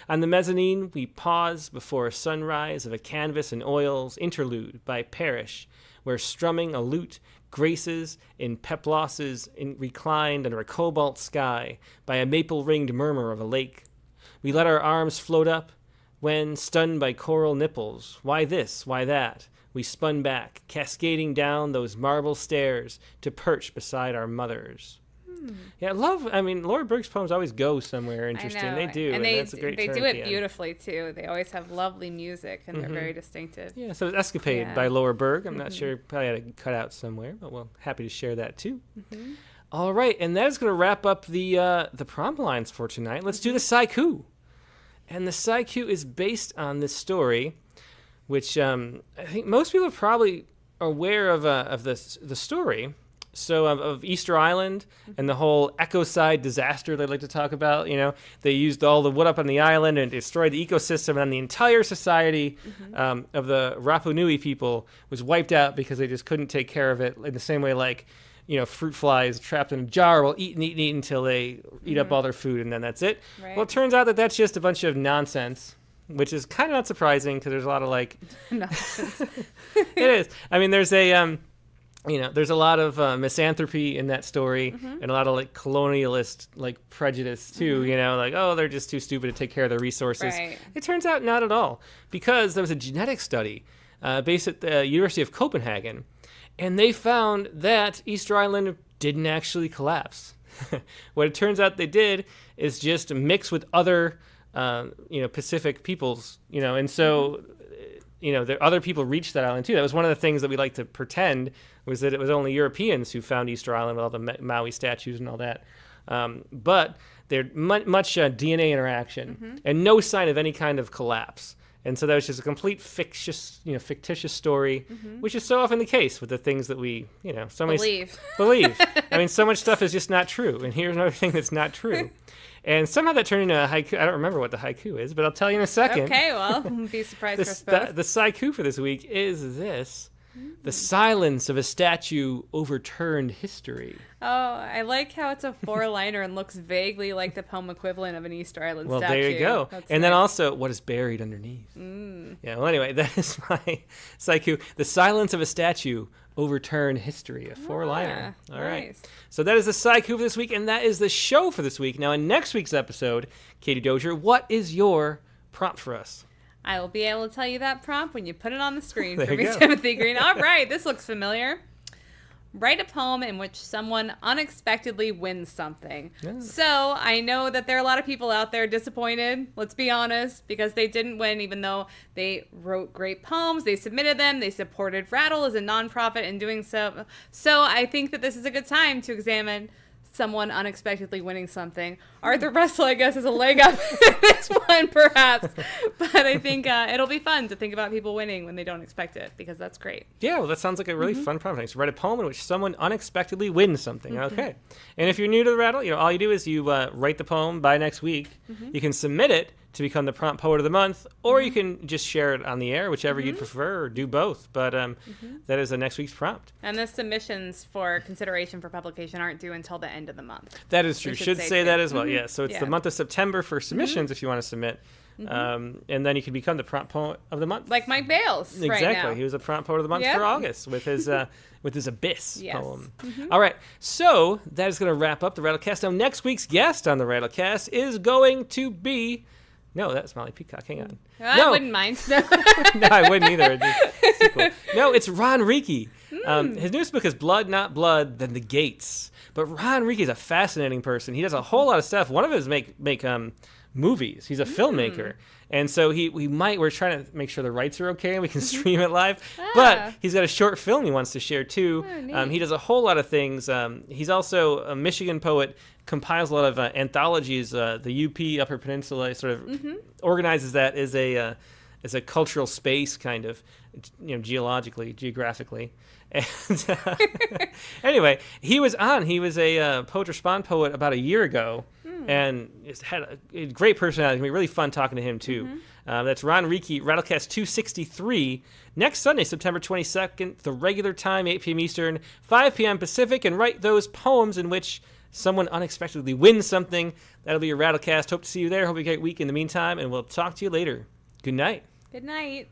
On the mezzanine, we pause before a sunrise of a canvas and oils interlude by Parrish, where strumming a lute graces in peplosses reclined under a cobalt sky by a maple-ringed murmur of a lake. We let our arms float up, when, stunned by coral nipples, why this, why that, we spun back, cascading down those marble stairs to perch beside our mothers. Yeah, Laura Berg's poems always go somewhere interesting. They do, and they that's a great they turn do at it the beautifully, too. They always have lovely music, and they're very distinctive. Yeah, so it's Escapade by Laura Berg. I'm not sure, probably had it cut out somewhere, but well, happy to share that, too. All right, and that is going to wrap up the prompt lines for tonight. Let's do the Sciku. And the Sciku is based on this story, which I think most people are probably aware of the story. So of Easter Island and the whole ecocide disaster they like to talk about. You know, they used all the wood up on the island and destroyed the ecosystem, and then the entire society of the Rapa Nui people was wiped out because they just couldn't take care of it in the same way like, you know, fruit flies trapped in a jar will eat and eat and eat until they eat up all their food, and then that's it. Right. Well, it turns out that that's just a bunch of nonsense, which is kind of not surprising because there's a lot of like nonsense. It is. I mean, there's a there's a lot of misanthropy in that story, and a lot of like colonialist like prejudice too. You know, like, oh, they're just too stupid to take care of their resources. Right. It turns out not at all, because there was a genetic study based at the University of Copenhagen, and they found that Easter Island didn't actually collapse. What it turns out they did is just mix with other Pacific peoples, and so there other people reached that island too. That was one of the things that we like to pretend was that it was only Europeans who found Easter Island with all the Maui statues and all that. But there's much DNA interaction and no sign of any kind of collapse. And so that was just a complete fictitious story, which is so often the case with the things that we, believe. I mean, so much stuff is just not true. And here's another thing that's not true. And somehow that turned into a haiku. I don't remember what the haiku is, but I'll tell you in a second. Okay, well, be surprised for us both. The Sciku for this week is this. The silence of a statue overturned history. Oh, I like how it's a four-liner and looks vaguely like the poem equivalent of an Easter Island statue. Well, there you go. That's and nice. then also, what is buried underneath? Yeah, well, anyway, that is my Sciku. The silence of a statue overturned history, a four-liner. All right. Nice. So that is the Sciku for this week, and that is the show for this week. Now, in next week's episode, Katie Dozier, what is your prompt for us? I will be able to tell you that prompt when you put it on the screen There for you me, go. Timothy Green. All right, this looks familiar. Write a poem in which someone unexpectedly wins something. Yeah. So I know that there are a lot of people out there disappointed, let's be honest, because they didn't win even though they wrote great poems, they submitted them, they supported Rattle as a nonprofit in doing so. So I think that this is a good time to examine someone unexpectedly winning something. Arthur Russell, I guess, is a leg up in this one, perhaps. But I think it'll be fun to think about people winning when they don't expect it, because that's great. Yeah, well, that sounds like a really fun prompt. So write a poem in which someone unexpectedly wins something. Okay. And if you're new to the Rattle, all you do is you write the poem by next week. You can submit it to become the prompt poet of the month, or you can just share it on the air, whichever you'd prefer, or do both. But that is the next week's prompt. And the submissions for consideration for publication aren't due until the end of the month. That is true. We Should say that as well. Yeah. So it's Yeah. the month of September for submissions if you want to submit. And then you can become the prompt poet of the month. Like Mike Bales right now. Exactly. He was a prompt poet of the month Yep. for August with his Abyss Yes. poem. All right. So that is going to wrap up the Rattlecast. Now, next week's guest on the Rattlecast is going to be... No, that's Molly Peacock. Hang on. I wouldn't mind. No, I wouldn't either. It's too cool. No, it's Ron Ricci. His newest book is Blood, Not Blood, Then the Gates. But Ron Ricci is a fascinating person. He does a whole lot of stuff. One of his make movies. He's a filmmaker. And so we're trying to make sure the rights are okay and we can stream it live. But he's got a short film he wants to share too. Oh, neat. He does a whole lot of things. He's also a Michigan poet compiles a lot of anthologies. The UP Upper Peninsula sort of organizes that as a cultural space, kind of, geographically. And anyway, he was on. He was a Poet Respond poet about a year ago, and had a great personality. It's gonna be really fun talking to him too. That's Ron Riki, Rattlecast 263, next Sunday, September 22nd, the regular time, 8 p.m. Eastern, 5 p.m. Pacific, and write those poems in which someone unexpectedly wins something. That'll be your Rattlecast. Hope to see you there. Hope you have a great week in the meantime, and we'll talk to you later. Good night. Good night.